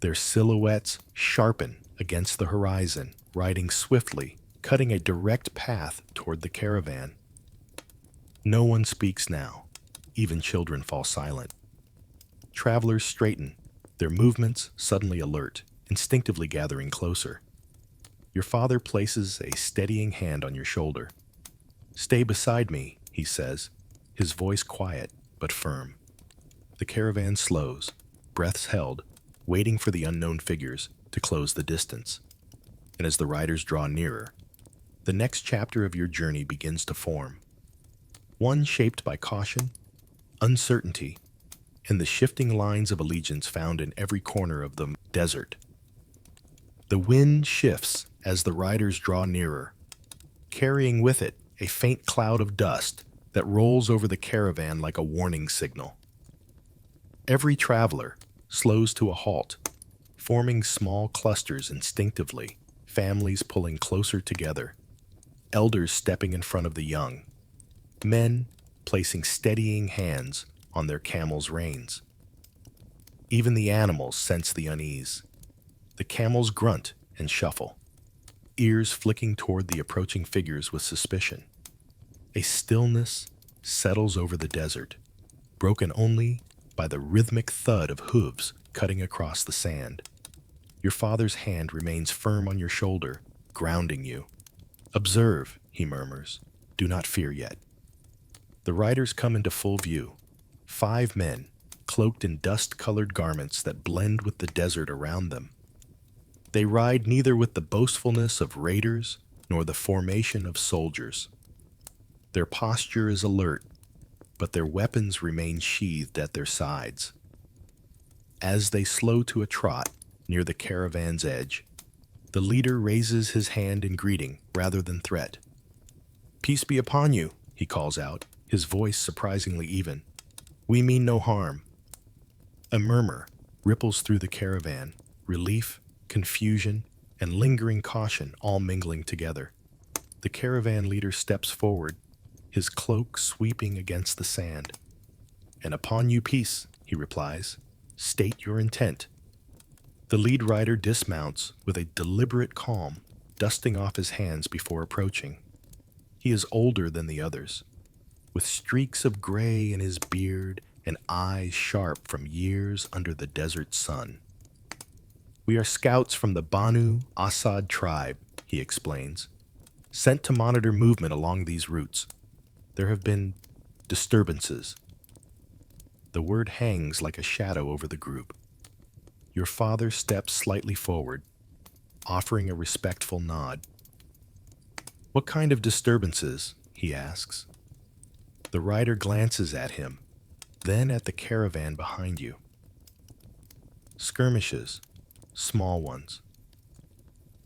Their silhouettes sharpen against the horizon, riding swiftly, cutting a direct path toward the caravan. No one speaks now. Even children fall silent. Travelers straighten, their movements suddenly alert, instinctively gathering closer. Your father places a steadying hand on your shoulder. "Stay beside me," he says, his voice quiet but firm. The caravan slows, breaths held, waiting for the unknown figures to close the distance. And as the riders draw nearer, the next chapter of your journey begins to form. One shaped by caution, uncertainty, and the shifting lines of allegiance found in every corner of the desert. The wind shifts as the riders draw nearer, carrying with it a faint cloud of dust that rolls over the caravan like a warning signal. Every traveler slows to a halt, forming small clusters instinctively, families pulling closer together, elders stepping in front of the young, men placing steadying hands on their camels' reins. Even the animals sense the unease. The camels grunt and shuffle, ears flicking toward the approaching figures with suspicion. A stillness settles over the desert, broken only by the rhythmic thud of hooves cutting across the sand. Your father's hand remains firm on your shoulder, grounding you. "Observe," he murmurs. "Do not fear yet." The riders come into full view. 5 men, cloaked in dust-colored garments that blend with the desert around them. They ride neither with the boastfulness of raiders nor the formation of soldiers. Their posture is alert, but their weapons remain sheathed at their sides. As they slow to a trot, near the caravan's edge. The leader raises his hand in greeting rather than threat. "Peace be upon you," he calls out, his voice surprisingly even. "We mean no harm." A murmur ripples through the caravan, relief, confusion, and lingering caution all mingling together. The caravan leader steps forward, his cloak sweeping against the sand. "And upon you peace," he replies. "State your intent." The lead rider dismounts with a deliberate calm, dusting off his hands before approaching. He is older than the others, with streaks of gray in his beard and eyes sharp from years under the desert sun. "We are scouts from the Banu Assad tribe," he explains, "sent to monitor movement along these routes. There have been disturbances." The word hangs like a shadow over the group. Your father steps slightly forward, offering a respectful nod. "What kind of disturbances?" he asks. The rider glances at him, then at the caravan behind you. "Skirmishes, small ones.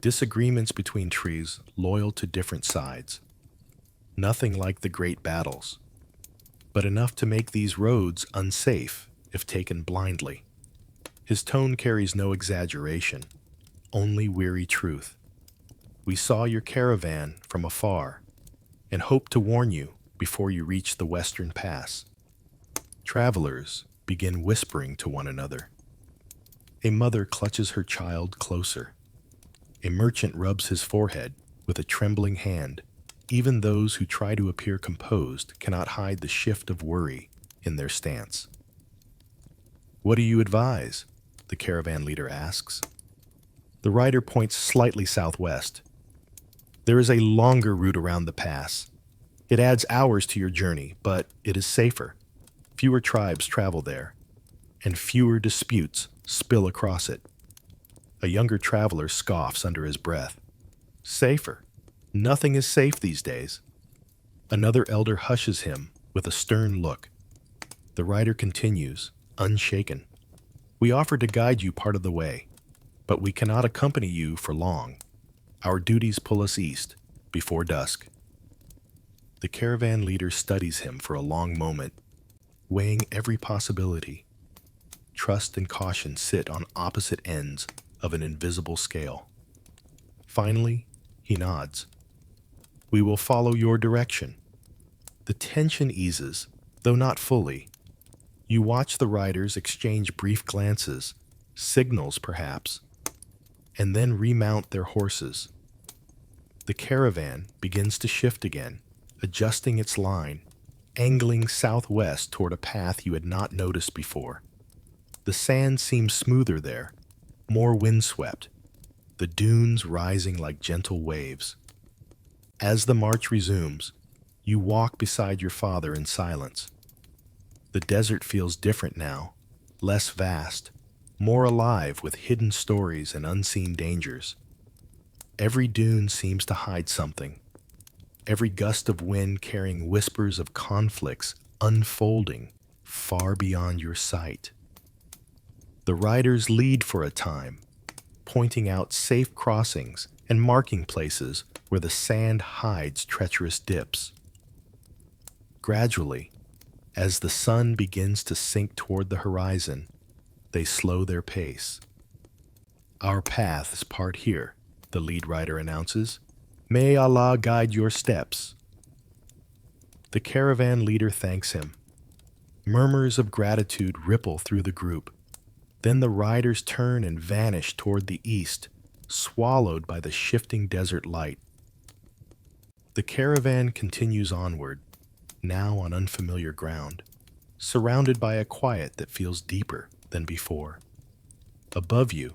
Disagreements between tribes loyal to different sides. Nothing like the great battles, but enough to make these roads unsafe if taken blindly." His tone carries no exaggeration, only weary truth. "We saw your caravan from afar and hoped to warn you before you reach the western pass." Travelers begin whispering to one another. A mother clutches her child closer. A merchant rubs his forehead with a trembling hand. Even those who try to appear composed cannot hide the shift of worry in their stance. "What do you advise?" the caravan leader asks. The rider points slightly southwest. "There is a longer route around the pass. It adds hours to your journey, but it is safer. Fewer tribes travel there, and fewer disputes spill across it." A younger traveler scoffs under his breath. "Safer? Nothing is safe these days." Another elder hushes him with a stern look. The rider continues, unshaken. "We offer to guide you part of the way, but we cannot accompany you for long. Our duties pull us east, before dusk." The caravan leader studies him for a long moment, weighing every possibility. Trust and caution sit on opposite ends of an invisible scale. Finally, he nods. "We will follow your direction." The tension eases, though not fully. You watch the riders exchange brief glances, signals perhaps, and then remount their horses. The caravan begins to shift again, adjusting its line, angling southwest toward a path you had not noticed before. The sand seems smoother there, more windswept, the dunes rising like gentle waves. As the march resumes, you walk beside your father in silence. The desert feels different now, less vast, more alive with hidden stories and unseen dangers. Every dune seems to hide something, every gust of wind carrying whispers of conflicts unfolding far beyond your sight. The riders lead for a time, pointing out safe crossings and marking places where the sand hides treacherous dips. Gradually, as the sun begins to sink toward the horizon, they slow their pace. "Our paths part here," the lead rider announces. "May Allah guide your steps." The caravan leader thanks him. Murmurs of gratitude ripple through the group. Then the riders turn and vanish toward the east, swallowed by the shifting desert light. The caravan continues onward, now on unfamiliar ground, surrounded by a quiet that feels deeper than before. Above you,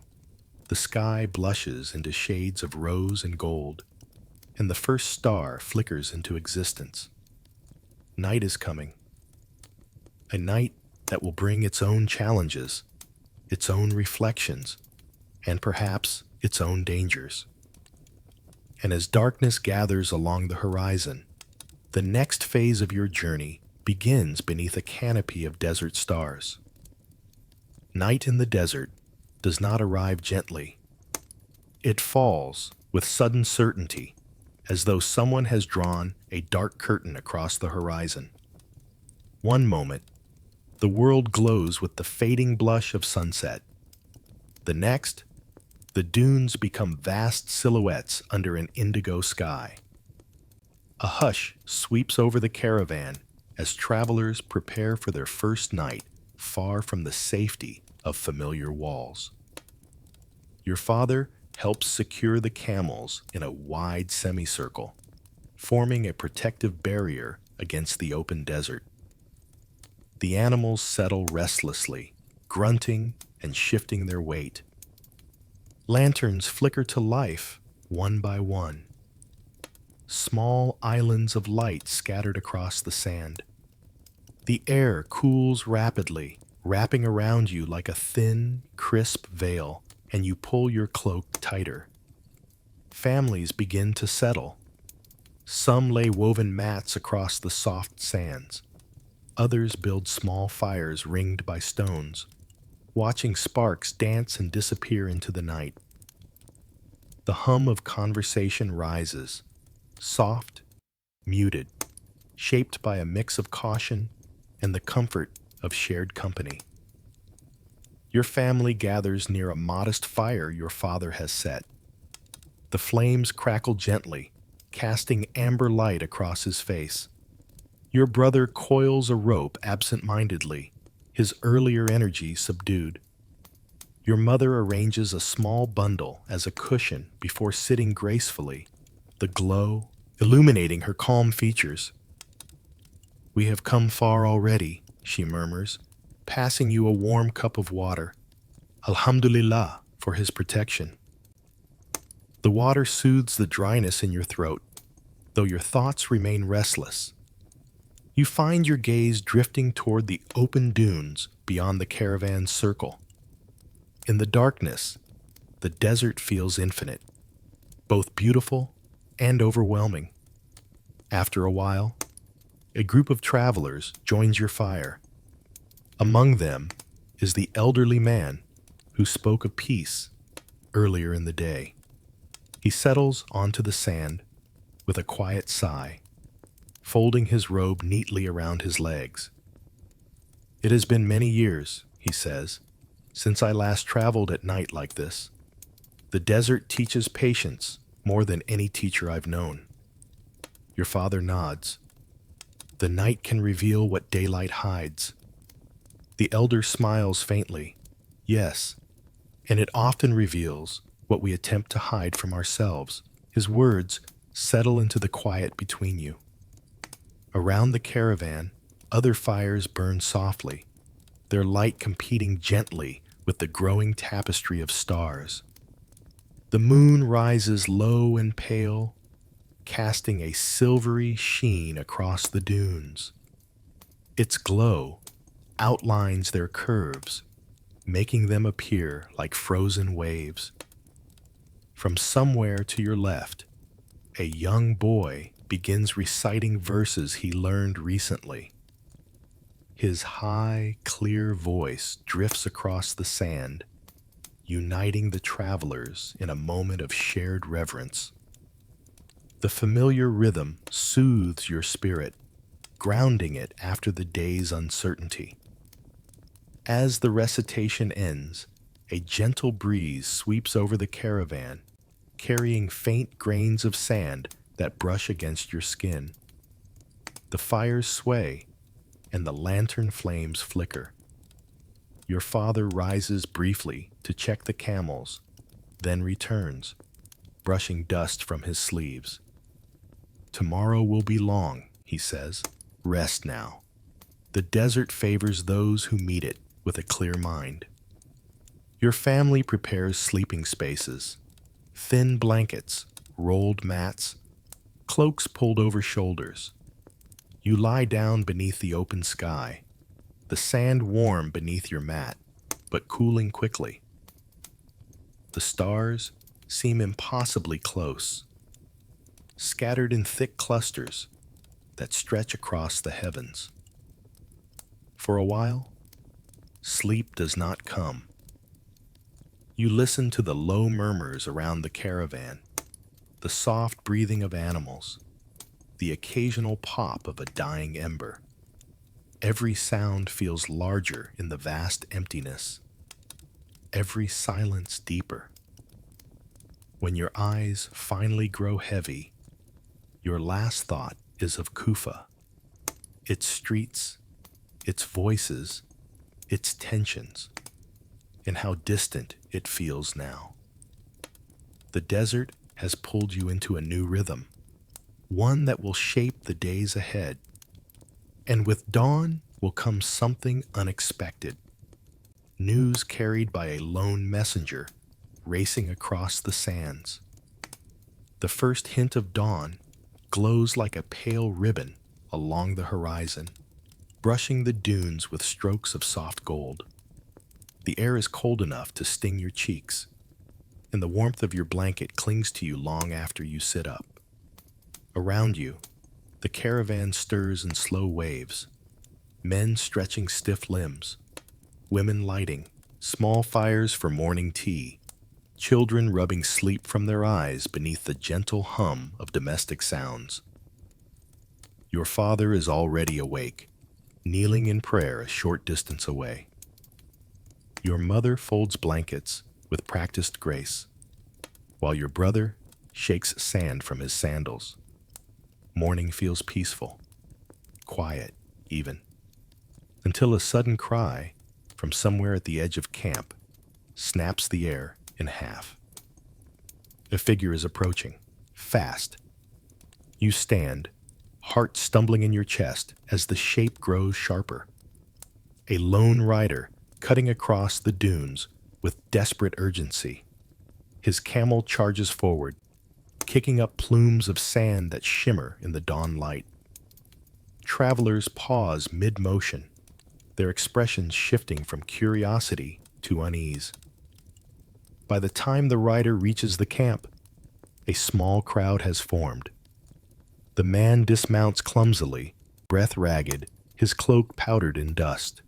the sky blushes into shades of rose and gold, and the first star flickers into existence. Night is coming. A night that will bring its own challenges, its own reflections, and perhaps its own dangers. And as darkness gathers along the horizon, the next phase of your journey begins beneath a canopy of desert stars. Night in the desert does not arrive gently. It falls with sudden certainty, as though someone has drawn a dark curtain across the horizon. One moment, the world glows with the fading blush of sunset. The next, the dunes become vast silhouettes under an indigo sky. A hush sweeps over the caravan as travelers prepare for their first night far from the safety of familiar walls. Your father helps secure the camels in a wide semicircle, forming a protective barrier against the open desert. The animals settle restlessly, grunting and shifting their weight. Lanterns flicker to life one by one. Small islands of light scattered across the sand. The air cools rapidly, wrapping around you like a thin, crisp veil, and you pull your cloak tighter. Families begin to settle. Some lay woven mats across the soft sands. Others build small fires ringed by stones, watching sparks dance and disappear into the night. The hum of conversation rises, soft, muted, shaped by a mix of caution and the comfort of shared company. Your family gathers near a modest fire your father has set. The flames crackle gently, casting amber light across his face. Your brother coils a rope absent-mindedly, his earlier energy subdued. Your mother arranges a small bundle as a cushion before sitting gracefully, the glow illuminating her calm features. "We have come far already," she murmurs, passing you a warm cup of water. "Alhamdulillah for his protection." The water soothes the dryness in your throat, though your thoughts remain restless. You find your gaze drifting toward the open dunes beyond the caravan's circle. In the darkness, the desert feels infinite, both beautiful and overwhelming. After a while, a group of travelers joins your fire. Among them is the elderly man who spoke of peace earlier in the day. He settles onto the sand with a quiet sigh, folding his robe neatly around his legs. "It has been many years," he says, "since I last traveled at night like this. The desert teaches patience more than any teacher I've known." Your father nods. "The night can reveal what daylight hides." The elder smiles faintly. "Yes, and it often reveals what we attempt to hide from ourselves." His words settle into the quiet between you. Around the caravan, other fires burn softly, their light competing gently with the growing tapestry of stars. The moon rises low and pale, casting a silvery sheen across the dunes. Its glow outlines their curves, making them appear like frozen waves. From somewhere to your left, a young boy begins reciting verses he learned recently. His high, clear voice drifts across the sand, uniting the travelers in a moment of shared reverence. The familiar rhythm soothes your spirit, grounding it after the day's uncertainty. As the recitation ends, a gentle breeze sweeps over the caravan, carrying faint grains of sand that brush against your skin. The fires sway, and the lantern flames flicker. Your father rises briefly to check the camels, then returns, brushing dust from his sleeves. "Tomorrow will be long," he says. "Rest now." The desert favors those who meet it with a clear mind. Your family prepares sleeping spaces, thin blankets, rolled mats, cloaks pulled over shoulders. You lie down beneath the open sky, the sand warm beneath your mat, but cooling quickly. The stars seem impossibly close, scattered in thick clusters that stretch across the heavens. For a while, sleep does not come. You listen to the low murmurs around the caravan, the soft breathing of animals, the occasional pop of a dying ember. Every sound feels larger in the vast emptiness, every silence deeper. When your eyes finally grow heavy, your last thought is of Kufa, its streets, its voices, its tensions, and how distant it feels now. The desert has pulled you into a new rhythm, one that will shape the days ahead. And with dawn will come something unexpected. News carried by a lone messenger racing across the sands. The first hint of dawn glows like a pale ribbon along the horizon, brushing the dunes with strokes of soft gold. The air is cold enough to sting your cheeks, and the warmth of your blanket clings to you long after you sit up. Around you, the caravan stirs in slow waves, men stretching stiff limbs, women lighting small fires for morning tea, children rubbing sleep from their eyes beneath the gentle hum of domestic sounds. Your father is already awake, kneeling in prayer a short distance away. Your mother folds blankets with practiced grace, while your brother shakes sand from his sandals. Morning feels peaceful, quiet even, until a sudden cry from somewhere at the edge of camp snaps the air in half. A figure is approaching, fast. You stand, heart stumbling in your chest as the shape grows sharper. A lone rider cutting across the dunes with desperate urgency. His camel charges forward, kicking up plumes of sand that shimmer in the dawn light. Travelers pause mid-motion, their expressions shifting from curiosity to unease. By the time the rider reaches the camp, a small crowd has formed. The man dismounts clumsily, breath ragged, his cloak powdered in dust.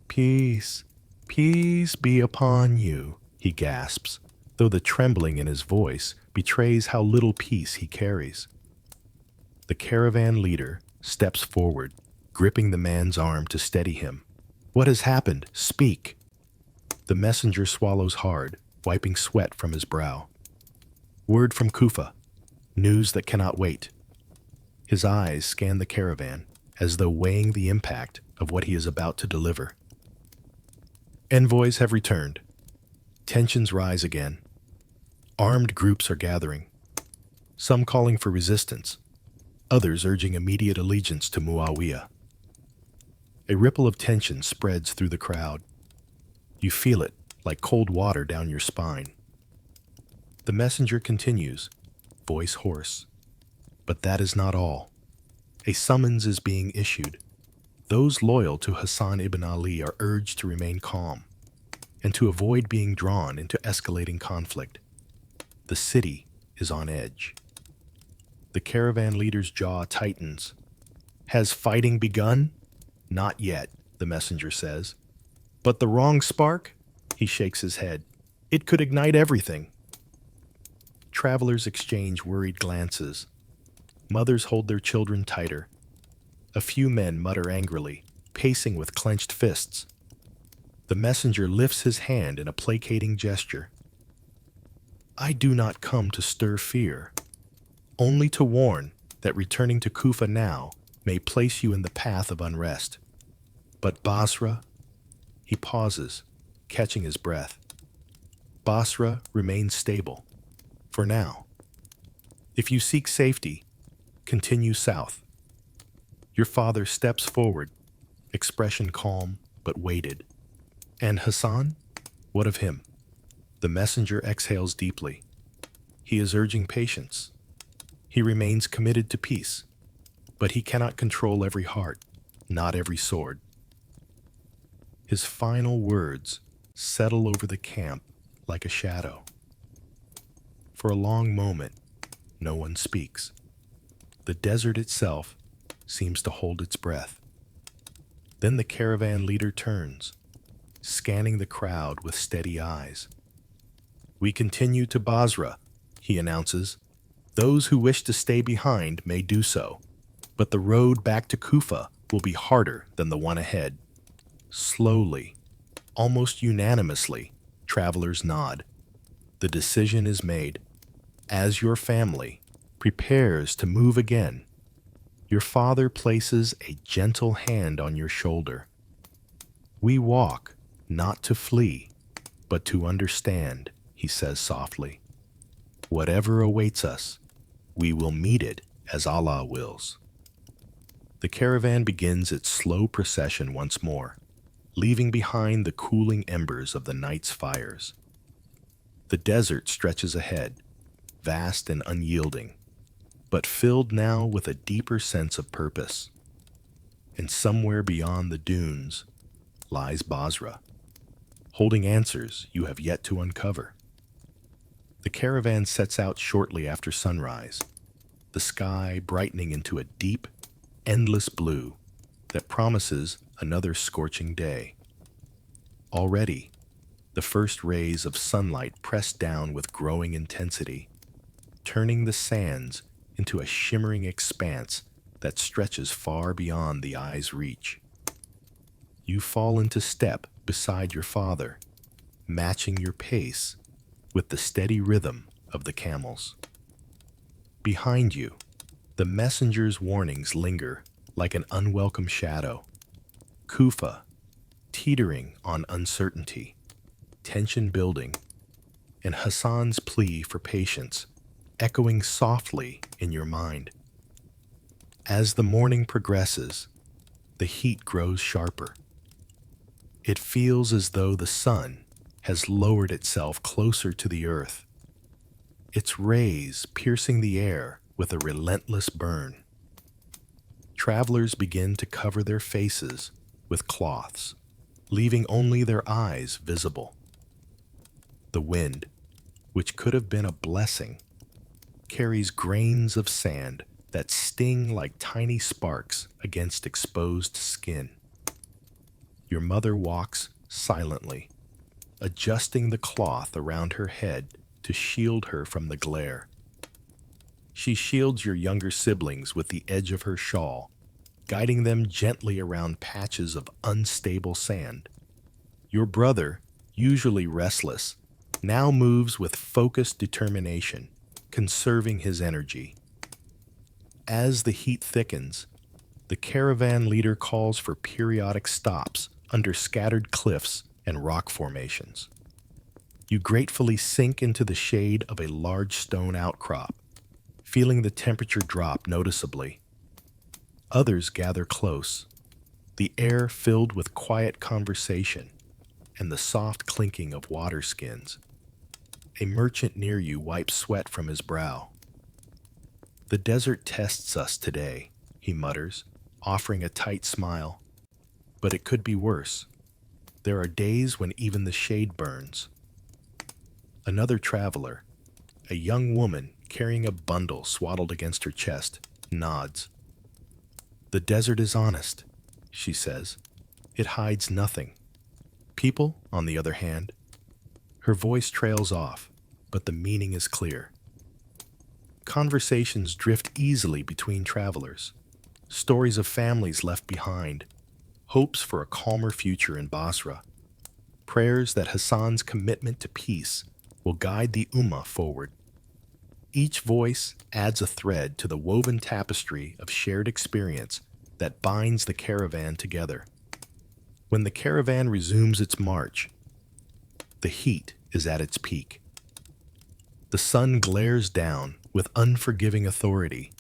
"Peace, peace be upon you," he gasps, though the trembling in his voice betrays how little peace he carries. The caravan leader steps forward, gripping the man's arm to steady him. "What has happened? Speak." The messenger swallows hard, wiping sweat from his brow. "Word from Kufa. News that cannot wait." His eyes scan the caravan, as though weighing the impact of what he is about to deliver. Envoys have returned. Tensions rise again. Armed groups are gathering, some calling for resistance, others urging immediate allegiance to Muawiyah. A ripple of tension spreads through the crowd. You feel it like cold water down your spine. The messenger continues, voice hoarse. But that is not all. A summons is being issued. Those loyal to Hassan ibn Ali are urged to remain calm and to avoid being drawn into escalating conflict. The city is on edge. The caravan leader's jaw tightens. "Has fighting begun?" "Not yet," the messenger says. "But the wrong spark?" He shakes his head. "It could ignite everything." Travelers exchange worried glances. Mothers hold their children tighter. A few men mutter angrily, pacing with clenched fists. The messenger lifts his hand in a placating gesture. "I do not come to stir fear, only to warn that returning to Kufa now may place you in the path of unrest. But Basra," he pauses, catching his breath. "Basra remains stable, for now. If you seek safety, continue south." Your father steps forward, expression calm but weighted. "And Hassan? What of him?" The messenger exhales deeply. He is urging patience. He remains committed to peace, but he cannot control every heart, not every sword. His final words settle over the camp like a shadow. For a long moment, no one speaks. The desert itself seems to hold its breath. Then the caravan leader turns, scanning the crowd with steady eyes. We continue to Basra, he announces. Those who wish to stay behind may do so, but the road back to Kufa will be harder than the one ahead. Slowly, almost unanimously, travelers nod. The decision is made. As your family prepares to move again, your father places a gentle hand on your shoulder. We walk, not to flee, but to understand, he says softly. Whatever awaits us, we will meet it as Allah wills. The caravan begins its slow procession once more, leaving behind the cooling embers of the night's fires. The desert stretches ahead, vast and unyielding, but filled now with a deeper sense of purpose. And somewhere beyond the dunes lies Basra, holding answers you have yet to uncover. The caravan sets out shortly after sunrise, the sky brightening into a deep, endless blue that promises another scorching day. Already, the first rays of sunlight press down with growing intensity, turning the sands into a shimmering expanse that stretches far beyond the eye's reach. You fall into step beside your father, matching your pace with the steady rhythm of the camels. Behind you, the messenger's warnings linger like an unwelcome shadow. Kufa, teetering on uncertainty, tension building, and Hassan's plea for patience echoing softly in your mind. As the morning progresses, the heat grows sharper. It feels as though the sun has lowered itself closer to the earth, its rays piercing the air with a relentless burn. Travelers begin to cover their faces with cloths, leaving only their eyes visible. The wind, which could have been a blessing, carries grains of sand that sting like tiny sparks against exposed skin. Your mother walks silently, adjusting the cloth around her head to shield her from the glare. She shields your younger siblings with the edge of her shawl, guiding them gently around patches of unstable sand. Your brother, usually restless, now moves with focused determination, conserving his energy. As the heat thickens, the caravan leader calls for periodic stops under scattered cliffs and rock formations. You gratefully sink into the shade of a large stone outcrop, feeling the temperature drop noticeably. Others gather close, the air filled with quiet conversation and the soft clinking of water skins. A merchant near you wipes sweat from his brow. The desert tests us today, he mutters, offering a tight smile. But it could be worse. There are days when even the shade burns. Another traveler, a young woman carrying a bundle swaddled against her chest, nods. The desert is honest, she says. It hides nothing. People, on the other hand, her voice trails off, but the meaning is clear. Conversations drift easily between travelers. Stories of families left behind, hopes for a calmer future in Basra, prayers that Hassan's commitment to peace will guide the Ummah forward. Each voice adds a thread to the woven tapestry of shared experience that binds the caravan together. When the caravan resumes its march, the heat is at its peak. The sun glares down with unforgiving authority,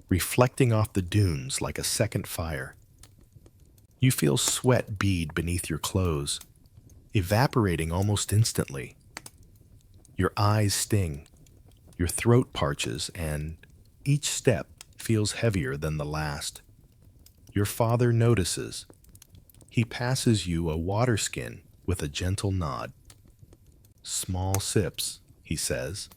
reflecting off the dunes like a second fire. You feel sweat bead beneath your clothes, evaporating almost instantly. Your eyes sting, your throat parches, and each step feels heavier than the last. Your father notices. He passes you a water skin with a gentle nod. Small sips, he says.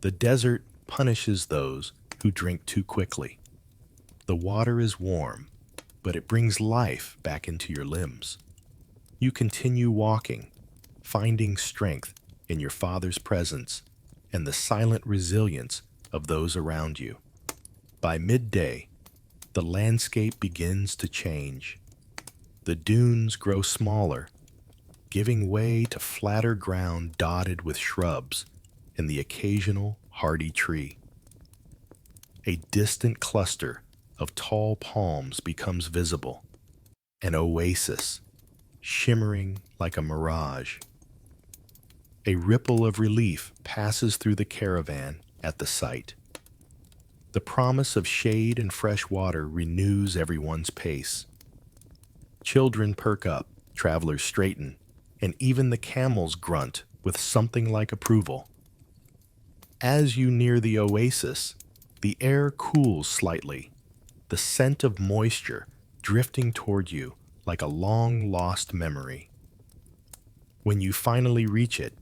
The desert punishes those who drink too quickly. The water is warm, but it brings life back into your limbs. You continue walking, finding strength in your Father's presence and the silent resilience of those around you. By midday, the landscape begins to change. The dunes grow smaller, giving way to flatter ground dotted with shrubs and the occasional hardy tree. A distant cluster of tall palms becomes visible, an oasis, shimmering like a mirage. A ripple of relief passes through the caravan at the sight. The promise of shade and fresh water renews everyone's pace. Children perk up, travelers straighten, and even the camels grunt with something like approval. As you near the oasis, the air cools slightly, the scent of moisture drifting toward you like a long-lost memory. When you finally reach it,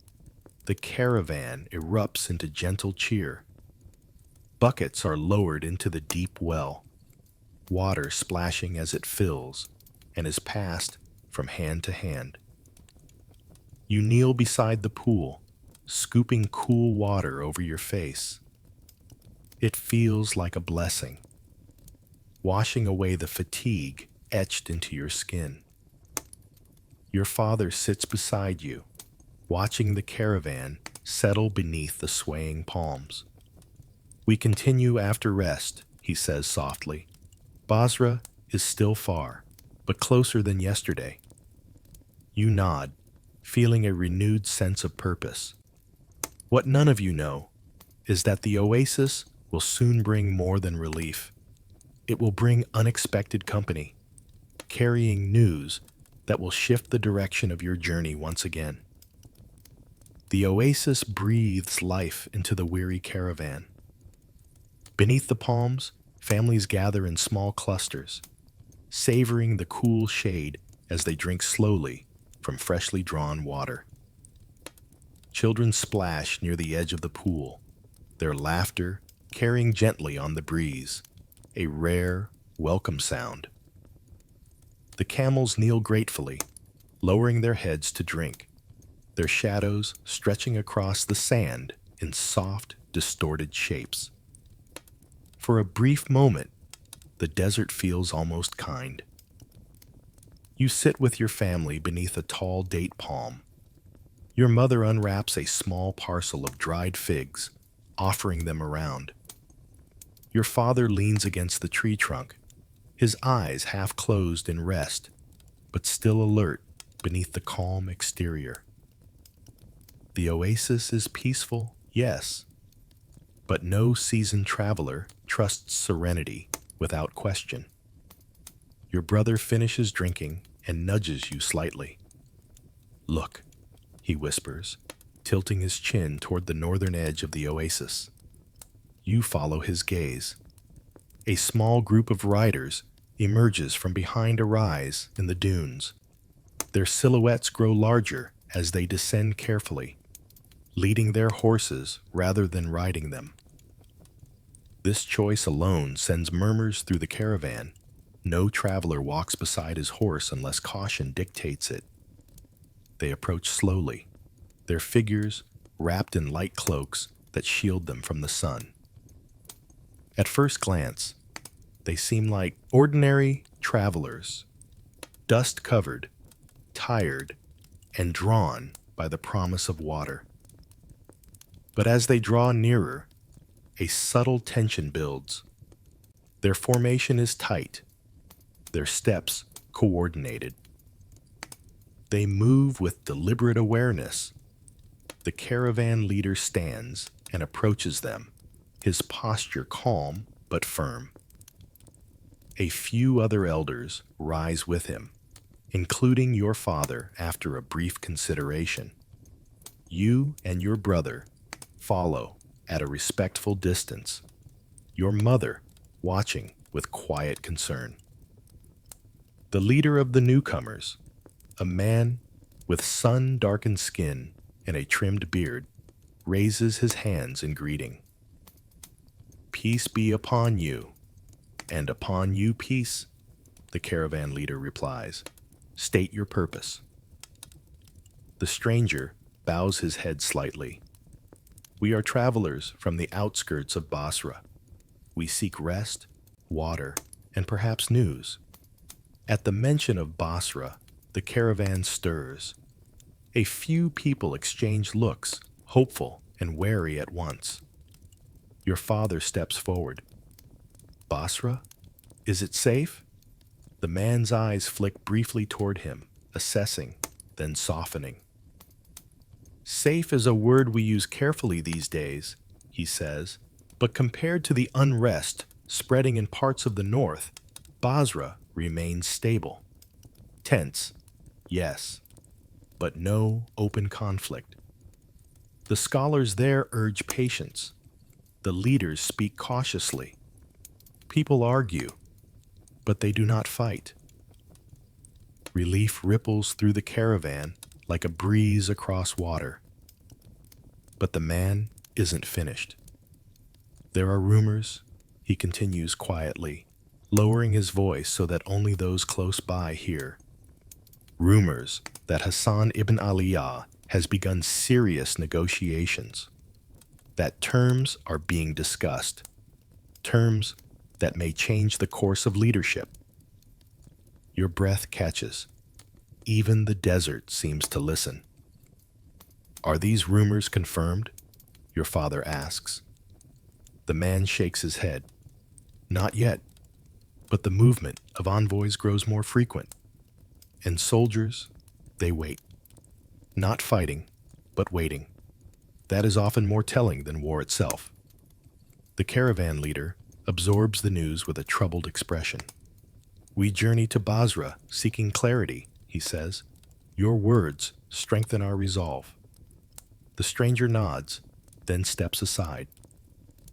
the caravan erupts into gentle cheer. Buckets are lowered into the deep well, water splashing as it fills and is passed from hand to hand. You kneel beside the pool, scooping cool water over your face. It feels like a blessing, washing away the fatigue etched into your skin. Your father sits beside you, watching the caravan settle beneath the swaying palms. "We continue after rest," he says softly. "Basra is still far, but closer than yesterday." You nod, feeling a renewed sense of purpose. What none of you know is that the oasis will soon bring more than relief. It will bring unexpected company, carrying news that will shift the direction of your journey once again. The oasis breathes life into the weary caravan. Beneath the palms, families gather in small clusters, savoring the cool shade as they drink slowly from freshly drawn water. Children splash near the edge of the pool, their laughter carrying gently on the breeze, a rare, welcome sound. The camels kneel gratefully, lowering their heads to drink, their shadows stretching across the sand in soft, distorted shapes. For a brief moment, the desert feels almost kind. You sit with your family beneath a tall date palm. Your mother unwraps a small parcel of dried figs, offering them around. Your father leans against the tree trunk, his eyes half closed in rest, but still alert beneath the calm exterior. The oasis is peaceful, yes, but no seasoned traveler trusts serenity without question. Your brother finishes drinking and nudges you slightly. "Look," he whispers, tilting his chin toward the northern edge of the oasis. You follow his gaze. A small group of riders emerges from behind a rise in the dunes. Their silhouettes grow larger as they descend carefully, leading their horses rather than riding them. This choice alone sends murmurs through the caravan. No traveler walks beside his horse unless caution dictates it. They approach slowly, their figures wrapped in light cloaks that shield them from the sun. At first glance, they seem like ordinary travelers, dust-covered, tired, and drawn by the promise of water. But as they draw nearer, a subtle tension builds. Their formation is tight, their steps coordinated. They move with deliberate awareness. The caravan leader stands and approaches them, his posture calm but firm. A few other elders rise with him, including your father after a brief consideration. You and your brother follow at a respectful distance, your mother watching with quiet concern. The leader of the newcomers, a man with sun-darkened skin and a trimmed beard, raises his hands in greeting. "Peace be upon you, and upon you peace," the caravan leader replies. "State your purpose." The stranger bows his head slightly. We are travelers from the outskirts of Basra. We seek rest, water, and perhaps news. At the mention of Basra, the caravan stirs. A few people exchange looks, hopeful and wary at once. Your father steps forward. Basra? Is it safe? The man's eyes flick briefly toward him, assessing, then softening. Safe is a word we use carefully these days, he says, but compared to the unrest spreading in parts of the north, Basra remains stable. Tense, yes, but no open conflict. The scholars there urge patience. The leaders speak cautiously. People argue, but they do not fight. Relief ripples through the caravan like a breeze across water. But the man isn't finished. There are rumors, he continues quietly, lowering his voice so that only those close by hear. Rumors that Hassan ibn Aliyah has begun serious negotiations, that terms are being discussed, terms that may change the course of leadership. Your breath catches. Even the desert seems to listen. Are these rumors confirmed? Your father asks. The man shakes his head. Not yet, but the movement of envoys grows more frequent. And soldiers, they wait. Not fighting, but waiting. That is often more telling than war itself. The caravan leader absorbs the news with a troubled expression. We journey to Basra seeking clarity, he says. Your words strengthen our resolve. The stranger nods, then steps aside.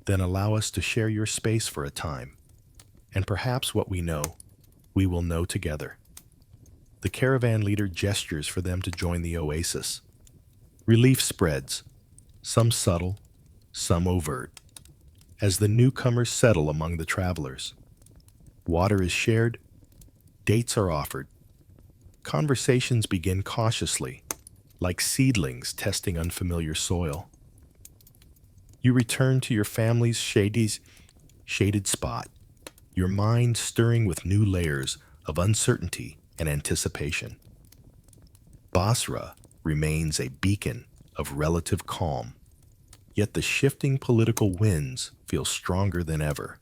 Then allow us to share your space for a time. And perhaps what we know, we will know together. The caravan leader gestures for them to join the oasis. Relief spreads, some subtle, some overt, as the newcomers settle among the travelers. Water is shared, dates are offered. Conversations begin cautiously, like seedlings testing unfamiliar soil. You return to your family's shaded spot, your mind stirring with new layers of uncertainty and anticipation. Basra remains a beacon of relative calm, yet the shifting political winds feel stronger than ever.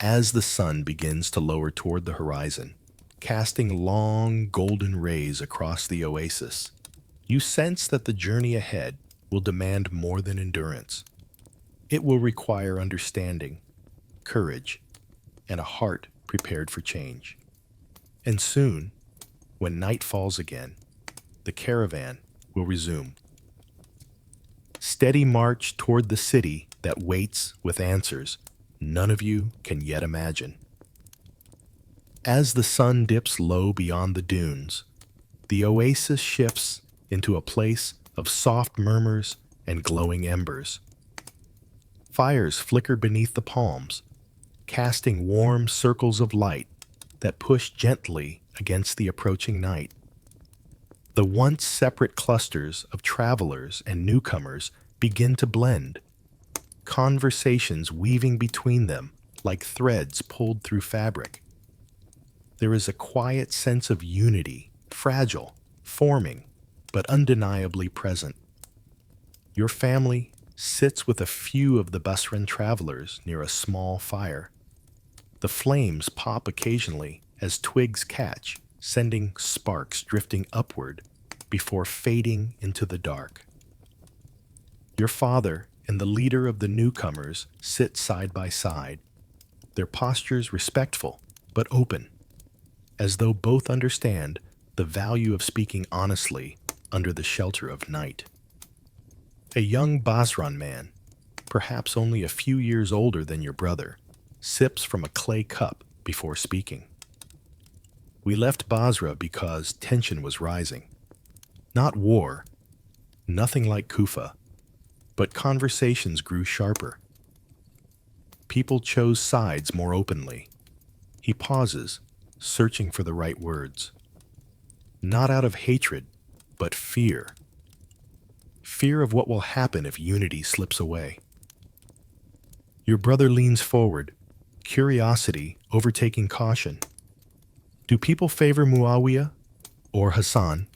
As the sun begins to lower toward the horizon, casting long golden rays across the oasis, you sense that the journey ahead will demand more than endurance. It will require understanding, courage, and a heart prepared for change. And soon, when night falls again, the caravan will resume. Steady march toward the city that waits with answers none of you can yet imagine. As the sun dips low beyond the dunes, the oasis shifts into a place of soft murmurs and glowing embers. Fires flicker beneath the palms, casting warm circles of light that push gently against the approaching night. The once separate clusters of travelers and newcomers begin to blend, conversations weaving between them like threads pulled through fabric. There is a quiet sense of unity, fragile, forming, but undeniably present. Your family sits with a few of the Basran travelers near a small fire. The flames pop occasionally as twigs catch, sending sparks drifting upward before fading into the dark. Your father and the leader of the newcomers sit side by side, their postures respectful but open, as though both understand the value of speaking honestly under the shelter of night. A young Basran man, perhaps only a few years older than your brother, sips from a clay cup before speaking. We left Basra because tension was rising. Not war, nothing like Kufa, but conversations grew sharper. People chose sides more openly. He pauses, searching for the right words. Not out of hatred, but fear. fear of what will happen if unity slips away. Your brother leans forward, curiosity overtaking caution. Do people favor Muawiyah or Hassan?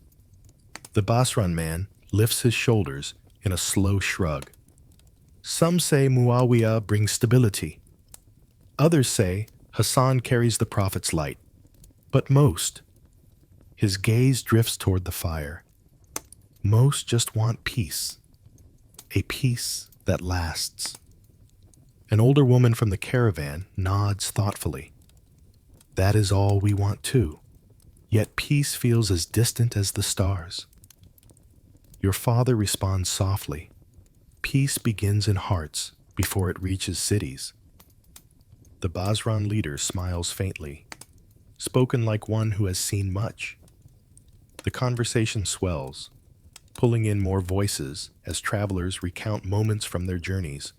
The Basran man lifts his shoulders in a slow shrug. Some say Muawiyah brings stability. Others say Hassan carries the Prophet's light. But most, his gaze drifts toward the fire. Most just want peace. A peace that lasts. An older woman from the caravan nods thoughtfully. That is all we want too. Yet peace feels as distant as the stars. Your father responds softly. Peace begins in hearts before it reaches cities. The Basran leader smiles faintly, spoken like one who has seen much. The conversation swells, pulling in more voices as travelers recount moments from their journeys.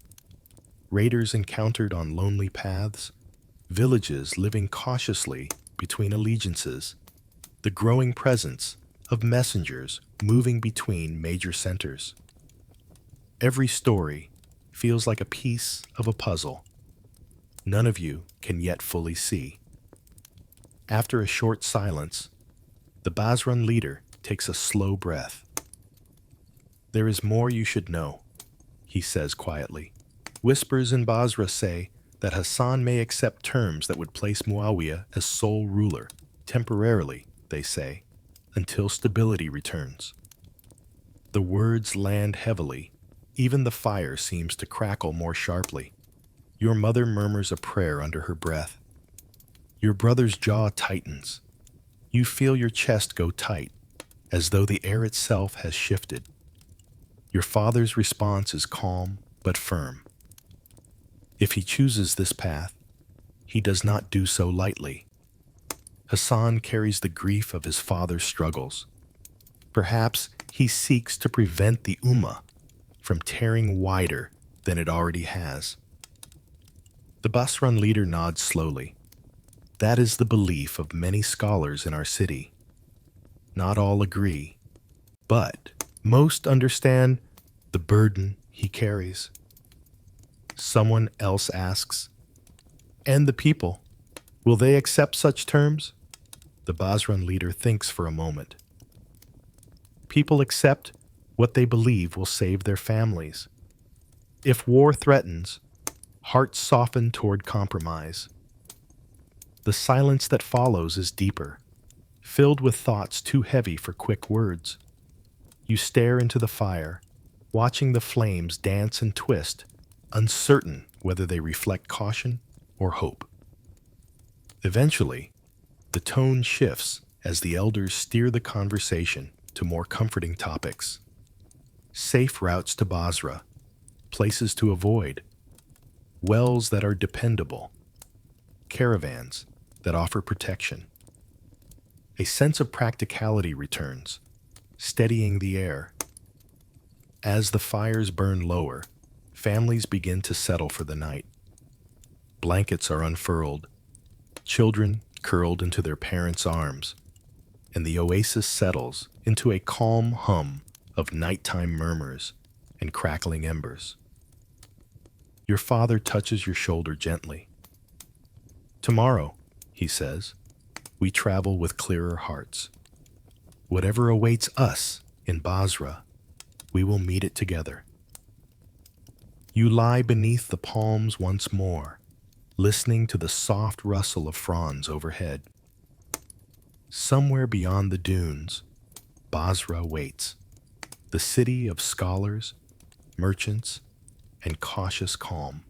Raiders encountered on lonely paths, villages living cautiously between allegiances, the growing presence of messengers moving between major centers. Every story feels like a piece of a puzzle. None of you can yet fully see. After a short silence, the Basran leader takes a slow breath. There is more you should know, he says quietly. Whispers in Basra say that Hassan may accept terms that would place Muawiyah as sole ruler, temporarily, they say, until stability returns. The words land heavily. Even the fire seems to crackle more sharply. Your mother murmurs a prayer under her breath. Your brother's jaw tightens. You feel your chest go tight, as though the air itself has shifted. Your father's response is calm but firm. If he chooses this path, he does not do so lightly. Hassan carries the grief of his father's struggles. Perhaps he seeks to prevent the Ummah from tearing wider than it already has. The Basran leader nods slowly. That is the belief of many scholars in our city. Not all agree, but most understand the burden he carries. Someone else asks, and the people, will they accept such terms? The Basran leader thinks for a moment. People accept what they believe will save their families. If war threatens, hearts soften toward compromise. The silence that follows is deeper, filled with thoughts too heavy for quick words. You stare into the fire, watching the flames dance and twist, uncertain whether they reflect caution or hope. Eventually, the tone shifts as the elders steer the conversation to more comforting topics. Safe routes to Basra, places to avoid, wells that are dependable, caravans that offer protection. A sense of practicality returns, steadying the air. As the fires burn lower, families begin to settle for the night. Blankets are unfurled, children curled into their parents' arms, and the oasis settles into a calm hum of nighttime murmurs and crackling embers. Your father touches your shoulder gently. Tomorrow, he says, we travel with clearer hearts. Whatever awaits us in Basra, we will meet it together. You lie beneath the palms once more, listening to the soft rustle of fronds overhead. Somewhere beyond the dunes, Basra waits, the city of scholars, merchants, and cautious calm.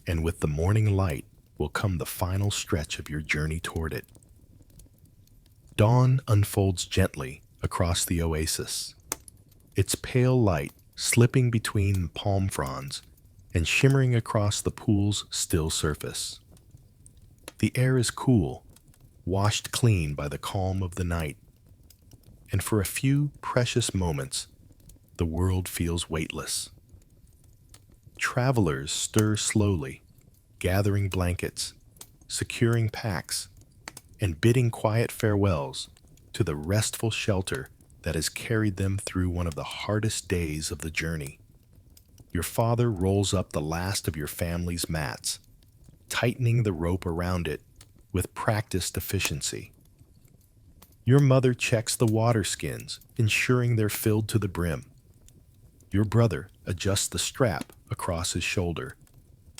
And with the morning light will come the final stretch of your journey toward it. Dawn unfolds gently across the oasis, its pale light slipping between palm fronds and shimmering across the pool's still surface. The air is cool, washed clean by the calm of the night, and for a few precious moments, the world feels weightless. Travelers stir slowly, gathering blankets, securing packs, and bidding quiet farewells to the restful shelter that has carried them through one of the hardest days of the journey. Your father rolls up the last of your family's mats, tightening the rope around it with practiced efficiency. Your mother checks the water skins, ensuring they're filled to the brim. Your brother adjusts the strap across his shoulder,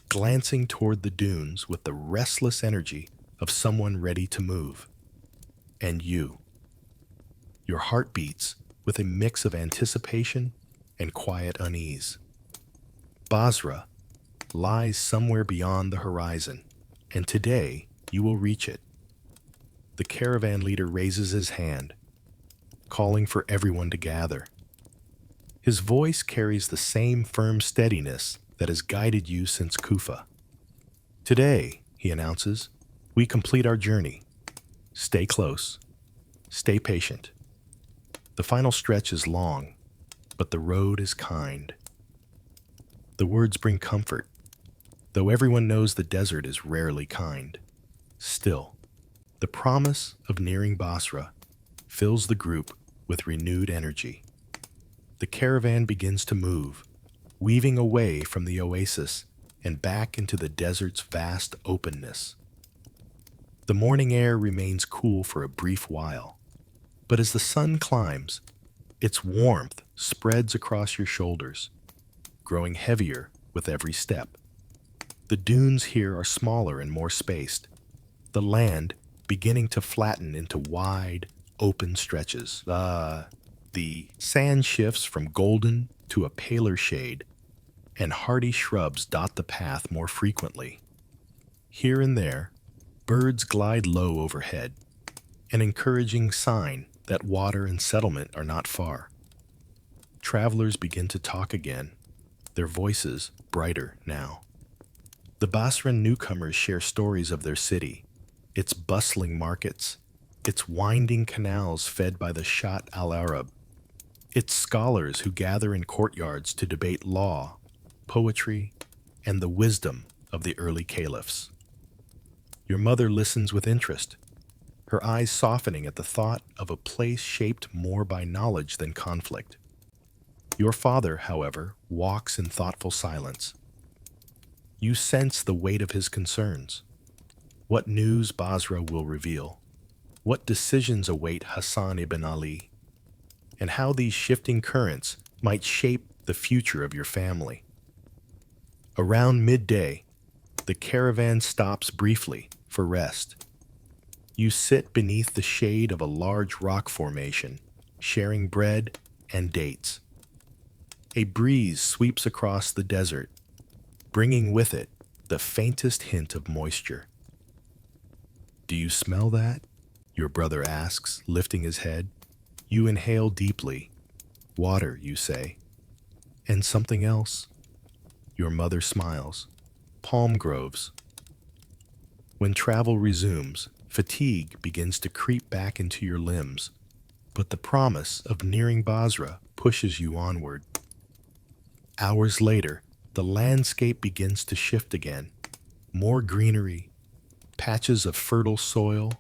glancing toward the dunes with the restless energy of someone ready to move. And your heart beats with a mix of anticipation and quiet unease. Basra lies somewhere beyond the horizon, and today you will reach it. The caravan leader raises his hand, calling for everyone to gather. His voice carries the same firm steadiness that has guided you since Kufa. Today, he announces, we complete our journey. Stay close. Stay patient. The final stretch is long, but the road is kind. The words bring comfort, though everyone knows the desert is rarely kind. Still, the promise of nearing Basra fills the group with renewed energy. The caravan begins to move, weaving away from the oasis and back into the desert's vast openness. The morning air remains cool for a brief while, but as the sun climbs, its warmth spreads across your shoulders, growing heavier with every step. The dunes here are smaller and more spaced, the land beginning to flatten into wide, open stretches. The sand shifts from golden to a paler shade, and hardy shrubs dot the path more frequently. Here and there, birds glide low overhead, an encouraging sign that water and settlement are not far. Travelers begin to talk again, their voices brighter now. The Basran newcomers share stories of their city, its bustling markets, its winding canals fed by the Shat al-Arab, its scholars who gather in courtyards to debate law, poetry, and the wisdom of the early caliphs. Your mother listens with interest, her eyes softening at the thought of a place shaped more by knowledge than conflict. Your father, however, walks in thoughtful silence. You sense the weight of his concerns. What news Basra will reveal, what decisions await Hassan ibn Ali, and how these shifting currents might shape the future of your family. Around midday, the caravan stops briefly for rest. You sit beneath the shade of a large rock formation, sharing bread and dates. A breeze sweeps across the desert, bringing with it the faintest hint of moisture. Do you smell that? Your brother asks, lifting his head. You inhale deeply. Water, you say. And something else? Your mother smiles. Palm groves. When travel resumes, fatigue begins to creep back into your limbs, but the promise of nearing Basra pushes you onward. Hours later, the landscape begins to shift again. More greenery, patches of fertile soil,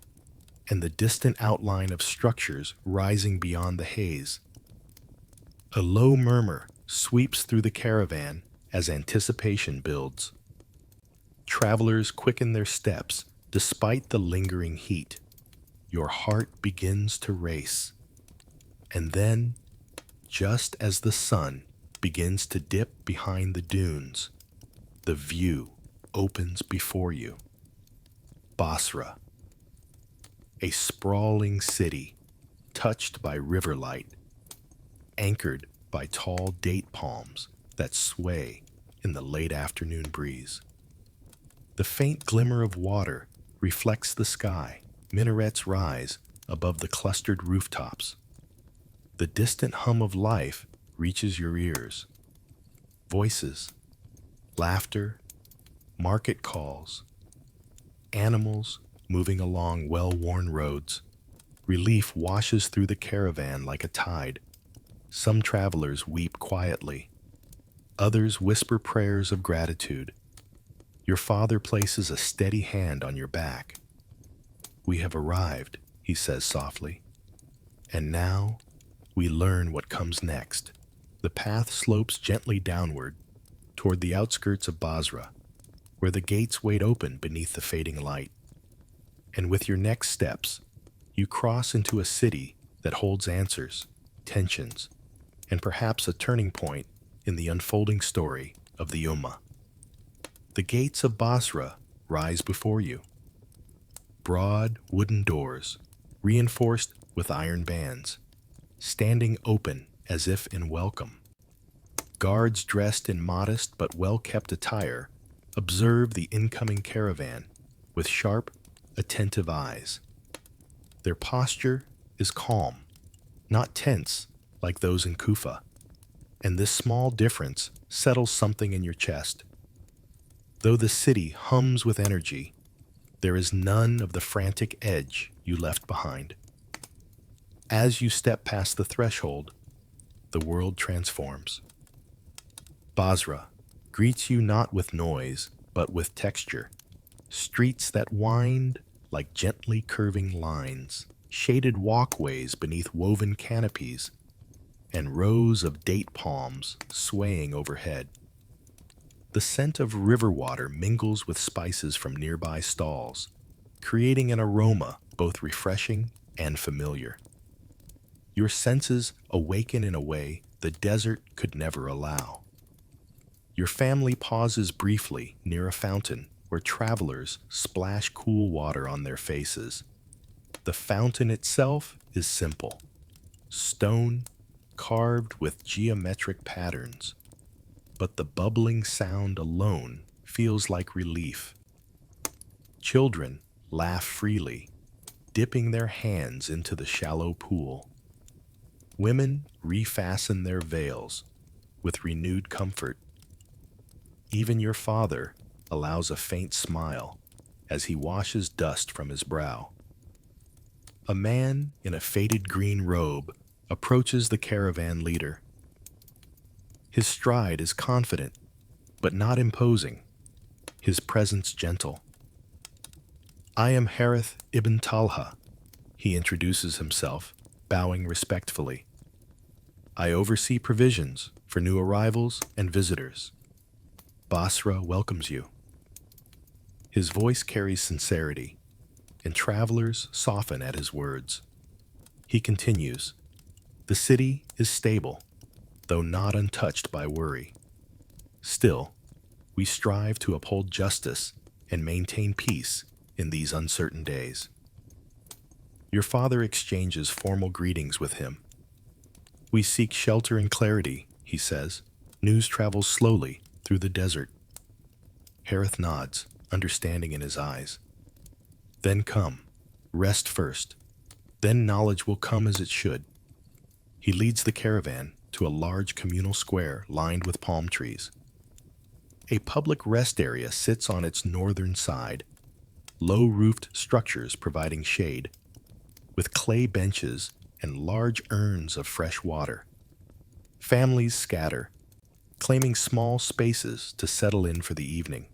and the distant outline of structures rising beyond the haze. A low murmur sweeps through the caravan as anticipation builds. Travelers quicken their steps despite the lingering heat. Your heart begins to race. And then, just as the sun begins to dip behind the dunes, the view opens before you. Basra, a sprawling city touched by river light, anchored by tall date palms that sway in the late afternoon breeze. The faint glimmer of water reflects the sky. Minarets rise above the clustered rooftops. The distant hum of life reaches your ears. Voices, laughter, market calls, animals moving along well-worn roads. Relief washes through the caravan like a tide. Some travelers weep quietly. Others whisper prayers of gratitude. Your father places a steady hand on your back. We have arrived, he says softly. And now we learn what comes next. The path slopes gently downward toward the outskirts of Basra, where the gates wait open beneath the fading light. And with your next steps, you cross into a city that holds answers, tensions, and perhaps a turning point in the unfolding story of the Ummah. The gates of Basra rise before you. Broad wooden doors, reinforced with iron bands, standing open as if in welcome. Guards dressed in modest but well-kept attire observe the incoming caravan with sharp, attentive eyes. Their posture is calm, not tense like those in Kufa, and this small difference settles something in your chest. Though the city hums with energy, there is none of the frantic edge you left behind. As you step past the threshold, the world transforms. Basra greets you not with noise, but with texture. Streets that wind like gently curving lines, shaded walkways beneath woven canopies, and rows of date palms swaying overhead. The scent of river water mingles with spices from nearby stalls, creating an aroma both refreshing and familiar. Your senses awaken in a way the desert could never allow. Your family pauses briefly near a fountain where travelers splash cool water on their faces. The fountain itself is simple: stone carved with geometric patterns, but the bubbling sound alone feels like relief. Children laugh freely, dipping their hands into the shallow pool. Women refasten their veils with renewed comfort. Even your father allows a faint smile as he washes dust from his brow. A man in a faded green robe approaches the caravan leader. His stride is confident, but not imposing, his presence gentle. "I am Harith ibn Talha," he introduces himself, bowing respectfully. "I oversee provisions for new arrivals and visitors. Basra welcomes you." His voice carries sincerity, and travelers soften at his words. He continues, "The city is stable, though not untouched by worry. Still, we strive to uphold justice and maintain peace in these uncertain days." Your father exchanges formal greetings with him. "We seek shelter and clarity," he says. "News travels slowly through the desert." Harith nods, understanding in his eyes. "Then come, rest first. Then knowledge will come as it should." He leads the caravan to a large communal square lined with palm trees. A public rest area sits on its northern side, low-roofed structures providing shade, with clay benches and large urns of fresh water. Families scatter, claiming small spaces to settle in for the evening.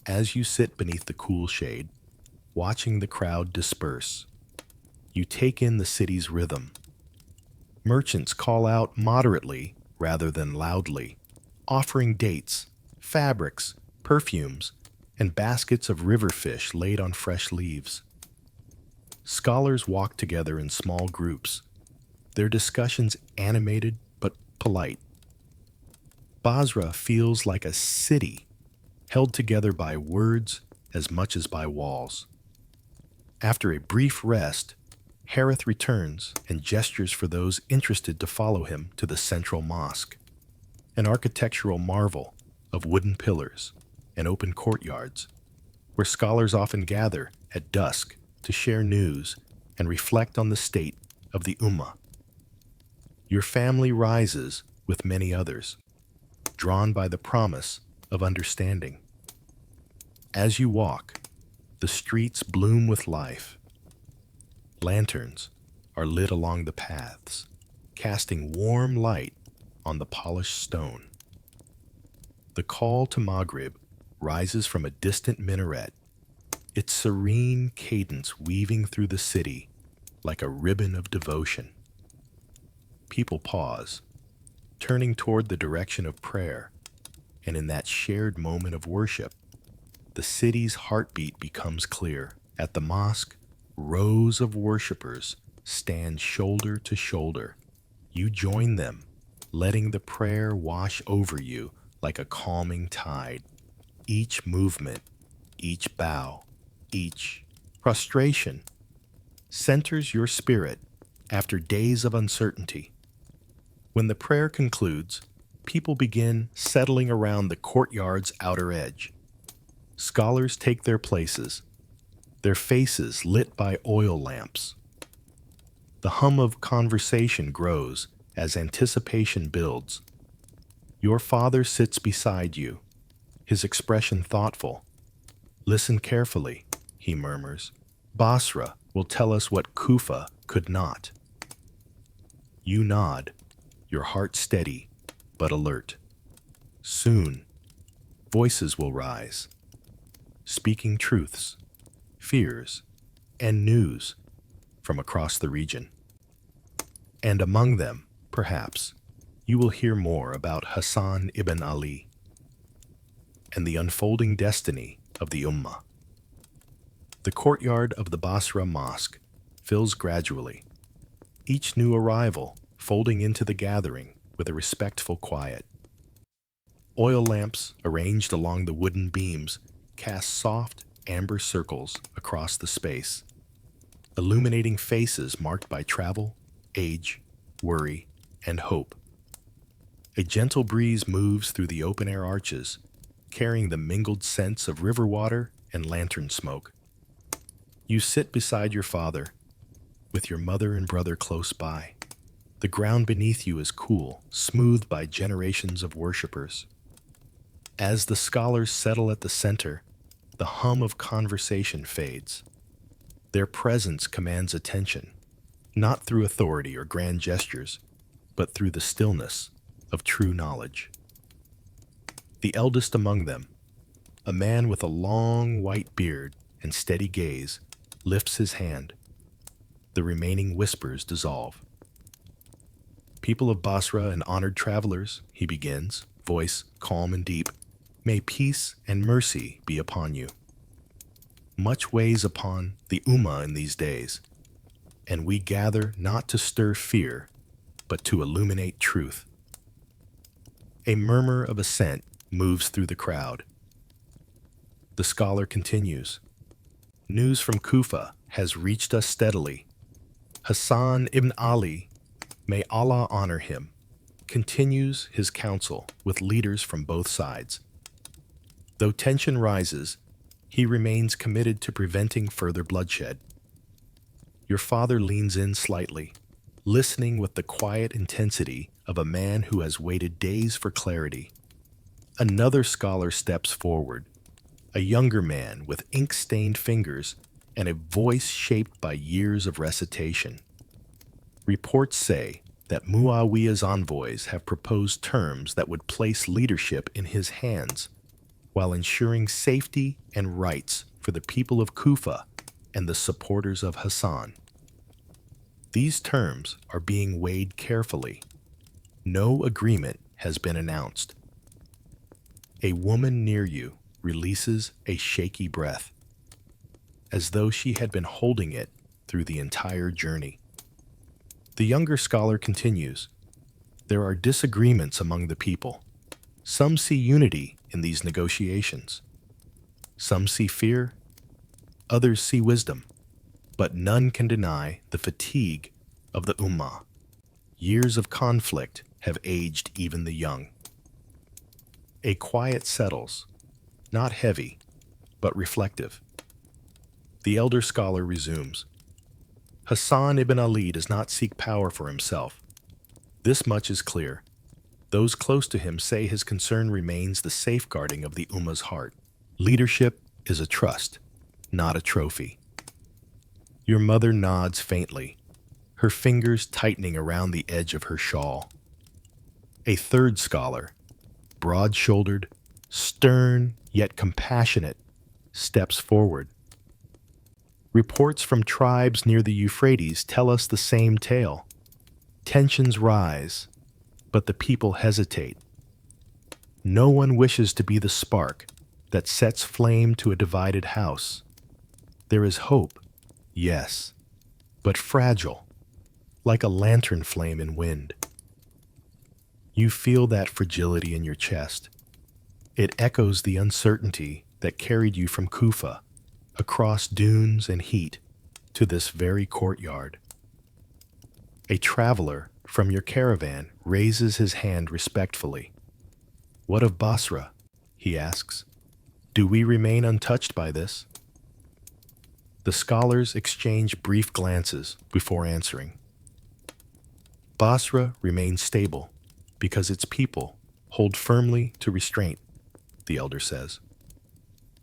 As you sit beneath the cool shade, watching the crowd disperse, you take in the city's rhythm. Merchants call out moderately rather than loudly, offering dates, fabrics, perfumes, and baskets of river fish laid on fresh leaves. Scholars walk together in small groups, their discussions animated but polite. Basra feels like a city held together by words as much as by walls. After a brief rest, Harith returns and gestures for those interested to follow him to the central mosque, an architectural marvel of wooden pillars and open courtyards, where scholars often gather at dusk to share news and reflect on the state of the Ummah. Your family rises with many others, drawn by the promise of understanding. As you walk, the streets bloom with life. Lanterns are lit along the paths, casting warm light on the polished stone. The call to Maghrib rises from a distant minaret, its serene cadence weaving through the city like a ribbon of devotion. People pause, turning toward the direction of prayer, and in that shared moment of worship, the city's heartbeat becomes clear. At the mosque, rows of worshippers stand shoulder to shoulder. You join them, letting the prayer wash over you like a calming tide. Each movement, each bow, each prostration centers your spirit after days of uncertainty. When the prayer concludes, people begin settling around the courtyard's outer edge. Scholars take their places, their faces lit by oil lamps. The hum of conversation grows as anticipation builds. Your father sits beside you, his expression thoughtful. "Listen carefully," he murmurs. "Basra will tell us what Kufa could not." You nod, your heart steady but alert. Soon, voices will rise, speaking truths, fears, and news from across the region. And among them, perhaps, you will hear more about Hassan ibn Ali and the unfolding destiny of the Ummah. The courtyard of the Basra Mosque fills gradually, each new arrival folding into the gathering with a respectful quiet. Oil lamps arranged along the wooden beams cast soft amber circles across the space, illuminating faces marked by travel, age, worry, and hope. A gentle breeze moves through the open-air arches, carrying the mingled scents of river water and lantern smoke. You sit beside your father, with your mother and brother close by. The ground beneath you is cool, smoothed by generations of worshippers. As the scholars settle at the center, the hum of conversation fades. Their presence commands attention, not through authority or grand gestures, but through the stillness of true knowledge. The eldest among them, a man with a long white beard and steady gaze, lifts his hand. The remaining whispers dissolve. "People of Basra and honored travelers," he begins, voice calm and deep, "may peace and mercy be upon you. Much weighs upon the Ummah in these days, and we gather not to stir fear, but to illuminate truth." A murmur of assent moves through the crowd. The scholar continues, "News from Kufa has reached us steadily. Hassan ibn Ali, may Allah honor him, continues his counsel with leaders from both sides. Though tension rises, he remains committed to preventing further bloodshed." Your father leans in slightly, listening with the quiet intensity of a man who has waited days for clarity. Another scholar steps forward, a younger man with ink-stained fingers and a voice shaped by years of recitation. Reports say that Muawiyah's envoys have proposed terms that would place leadership in his hands, while ensuring safety and rights for the people of Kufa and the supporters of Hassan. These terms are being weighed carefully. No agreement has been announced. A woman near you releases a shaky breath, as though she had been holding it through the entire journey. The younger scholar continues, "There are disagreements among the people. Some see unity in these negotiations. Some see fear, others see wisdom, but none can deny the fatigue of the Ummah. Years of conflict have aged even the young." A quiet settles, not heavy, but reflective. The elder scholar resumes, "Hassan ibn Ali does not seek power for himself. This much is clear. Those close to him say his concern remains the safeguarding of the Ummah's heart. Leadership is a trust, not a trophy." Your mother nods faintly, her fingers tightening around the edge of her shawl. A third scholar, broad-shouldered, stern yet compassionate, steps forward. "Reports from tribes near the Euphrates tell us the same tale. Tensions rise, but the people hesitate. No one wishes to be the spark that sets flame to a divided house. There is hope, yes, but fragile, like a lantern flame in wind. You feel that fragility in your chest. It echoes the uncertainty that carried you from Kufa, across dunes and heat, to this very courtyard. A traveler from your caravan raises his hand respectfully. "What of Basra?" he asks. "Do we remain untouched by this?" The scholars exchange brief glances before answering. Basra remains stable because its people hold firmly to restraint, the elder says.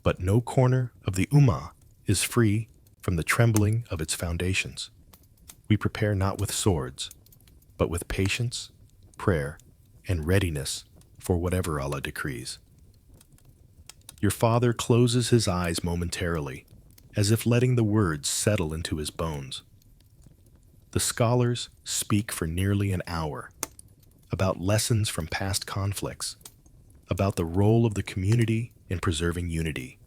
But no corner of the Ummah is free from the trembling of its foundations. We prepare not with swords, but with patience, prayer, and readiness for whatever Allah decrees. Your father closes his eyes momentarily, as if letting the words settle into his bones. The scholars speak for nearly an hour about lessons from past conflicts, about the role of the community in preserving unity,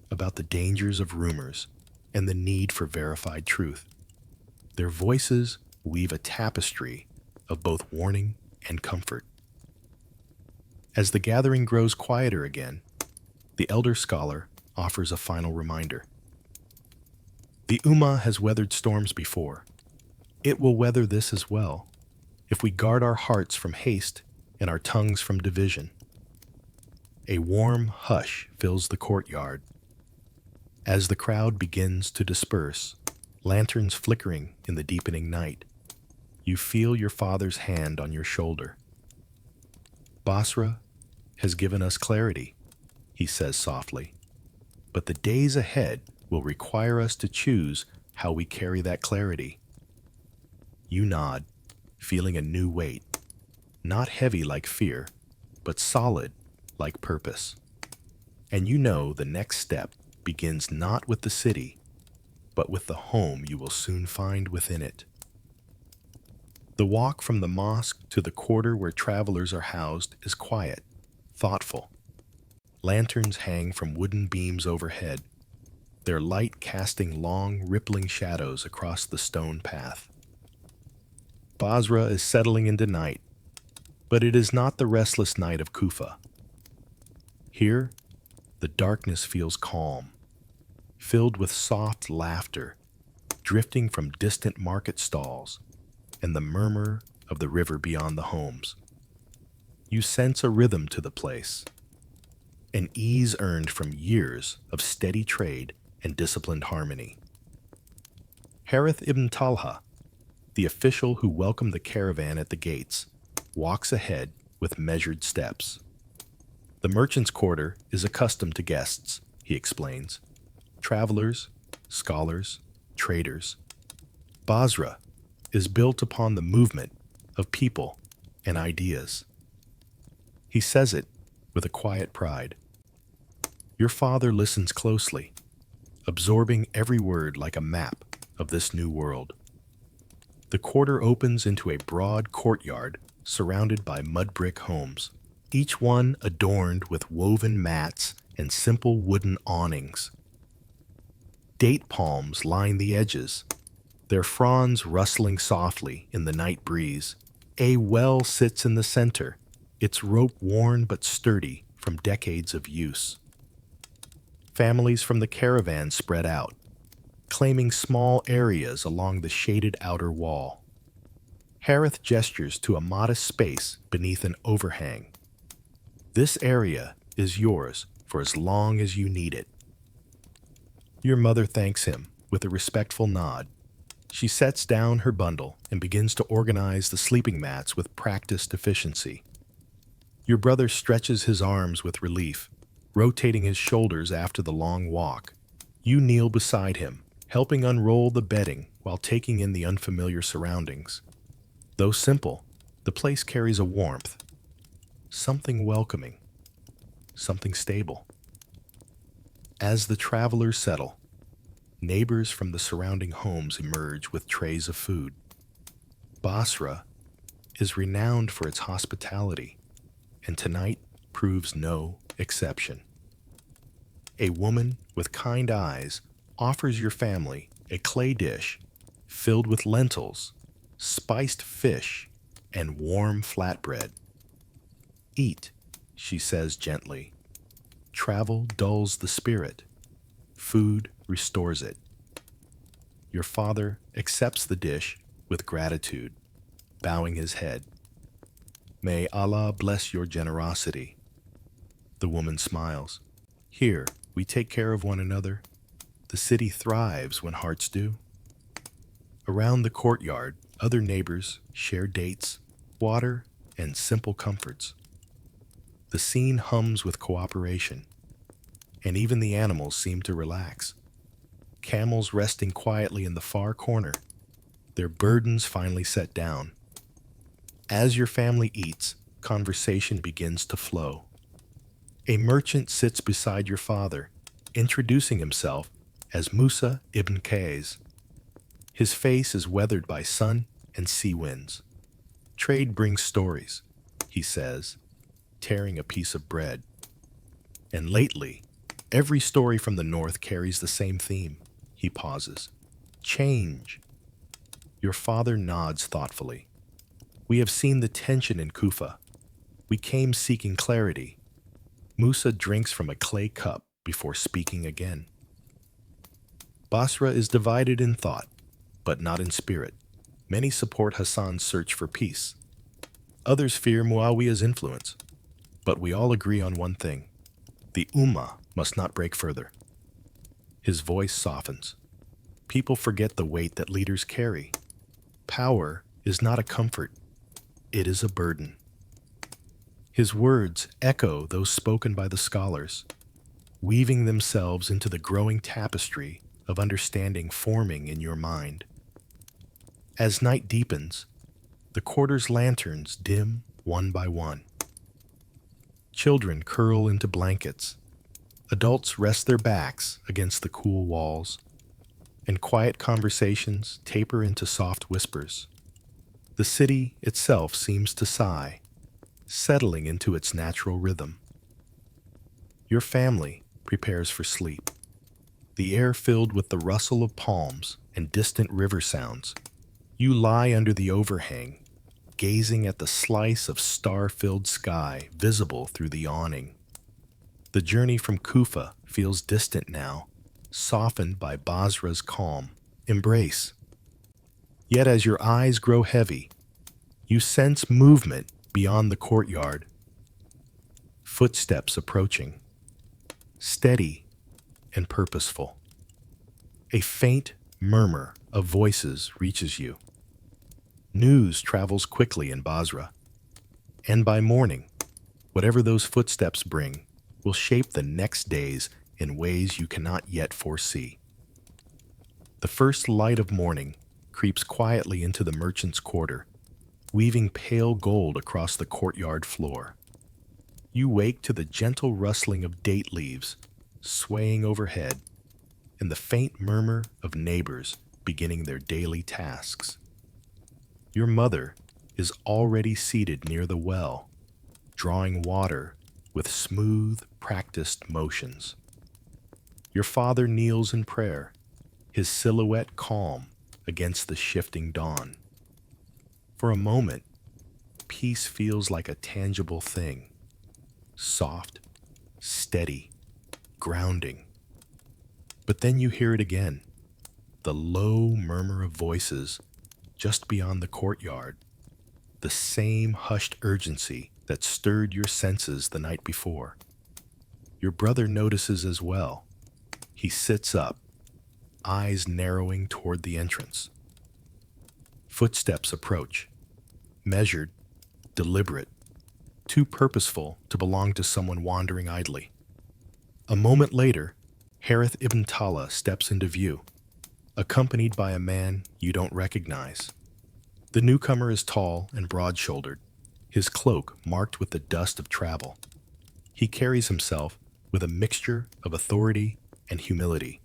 about the dangers of rumors and the need for verified truth. Their voices weave a tapestry of both warning and comfort. As the gathering grows quieter again, the elder scholar offers a final reminder. The Ummah has weathered storms before. It will weather this as well, if we guard our hearts from haste and our tongues from division. A warm hush fills the courtyard. As the crowd begins to disperse, lanterns flickering in the deepening night, you feel your father's hand on your shoulder. "Basra has given us clarity," he says softly, "but the days ahead will require us to choose how we carry that clarity." You nod, feeling a new weight, not heavy like fear, but solid like purpose. And you know the next step begins not with the city, but with the home you will soon find within it. The walk from the mosque to the quarter where travelers are housed is quiet, thoughtful. Lanterns hang from wooden beams overhead, their light casting long, rippling shadows across the stone path. Basra is settling into night, but it is not the restless night of Kufa. Here, the darkness feels calm, filled with soft laughter, drifting from distant market stalls, and the murmur of the river beyond the homes. You sense a rhythm to the place, an ease earned from years of steady trade and disciplined harmony. Harith ibn Talha, the official who welcomed the caravan at the gates, walks ahead with measured steps. The merchant's quarter is accustomed to guests, he explains. Travelers, scholars, traders. Basra is built upon the movement of people and ideas. He says it with a quiet pride. Your father listens closely, absorbing every word like a map of this new world. The quarter opens into a broad courtyard surrounded by mud brick homes, each one adorned with woven mats and simple wooden awnings. Date palms line the edges, their fronds rustling softly in the night breeze. A well sits in the center, its rope worn but sturdy from decades of use. Families from the caravan spread out, claiming small areas along the shaded outer wall. Harith gestures to a modest space beneath an overhang. This area is yours for as long as you need it. Your mother thanks him with a respectful nod. She sets down her bundle and begins to organize the sleeping mats with practiced efficiency. Your brother stretches his arms with relief, rotating his shoulders after the long walk. You kneel beside him, helping unroll the bedding while taking in the unfamiliar surroundings. Though simple, the place carries a warmth, something welcoming, something stable. As the travelers settle, neighbors from the surrounding homes emerge with trays of food. Basra is renowned for its hospitality, and tonight proves no exception. A woman with kind eyes offers your family a clay dish filled with lentils, spiced fish, and warm flatbread. Eat, she says gently. Travel dulls the spirit. Food restores it. Your father accepts the dish with gratitude, bowing his head. May Allah bless your generosity. The woman smiles. Here, we take care of one another. The city thrives when hearts do. Around the courtyard, other neighbors share dates, water, and simple comforts. The scene hums with cooperation, and even the animals seem to relax. Camels resting quietly in the far corner, their burdens finally set down. As your family eats, conversation begins to flow. A merchant sits beside your father, introducing himself as Musa ibn Qays. His face is weathered by sun and sea winds. Trade brings stories, he says, tearing a piece of bread. And lately, every story from the north carries the same theme. He pauses. Change. Your father nods thoughtfully. We have seen the tension in Kufa. We came seeking clarity. Musa drinks from a clay cup before speaking again. Basra is divided in thought, but not in spirit. Many support Hassan's search for peace. Others fear Muawiyah's influence. But we all agree on one thing. The Ummah must not break further. His voice softens. People forget the weight that leaders carry. Power is not a comfort. It is a burden. His words echo those spoken by the scholars, weaving themselves into the growing tapestry of understanding forming in your mind. As night deepens, the quarter's lanterns dim one by one. Children curl into blankets. Adults rest their backs against the cool walls, and quiet conversations taper into soft whispers. The city itself seems to sigh, settling into its natural rhythm. Your family prepares for sleep, the air filled with the rustle of palms and distant river sounds. You lie under the overhang, gazing at the slice of star-filled sky visible through the awning. The journey from Kufa feels distant now, softened by Basra's calm embrace. Yet as your eyes grow heavy, you sense movement beyond the courtyard. Footsteps approaching, steady and purposeful. A faint murmur of voices reaches you. News travels quickly in Basra, and by morning, whatever those footsteps bring will shape the next days in ways you cannot yet foresee. The first light of morning creeps quietly into the merchant's quarter, weaving pale gold across the courtyard floor. You wake to the gentle rustling of date leaves swaying overhead and the faint murmur of neighbors beginning their daily tasks. Your mother is already seated near the well, drawing water with smooth, practiced motions. Your father kneels in prayer, his silhouette calm against the shifting dawn. For a moment, peace feels like a tangible thing, soft, steady, grounding. But then you hear it again, the low murmur of voices just beyond the courtyard, the same hushed urgency that stirred your senses the night before. Your brother notices as well. He sits up, eyes narrowing toward the entrance. Footsteps approach, measured, deliberate, too purposeful to belong to someone wandering idly. A moment later, Harith ibn Tala steps into view, accompanied by a man you don't recognize. The newcomer is tall and broad-shouldered, his cloak marked with the dust of travel. He carries himself with a mixture of authority and humility,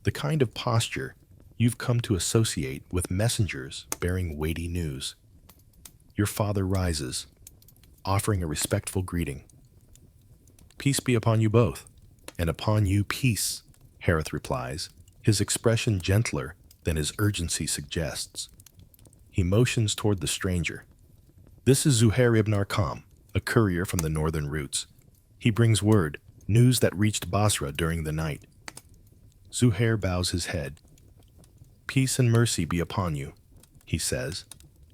the kind of posture You've come to associate with messengers bearing weighty news. Your father rises, offering a respectful greeting. Peace be upon you both, and upon you peace, Harith replies, his expression gentler than his urgency suggests. He motions toward the stranger. This is Zuhair ibn Arqam, a courier from the northern routes. He brings word, news that reached Basra during the night. Zuhair bows his head. Peace and mercy be upon you, he says,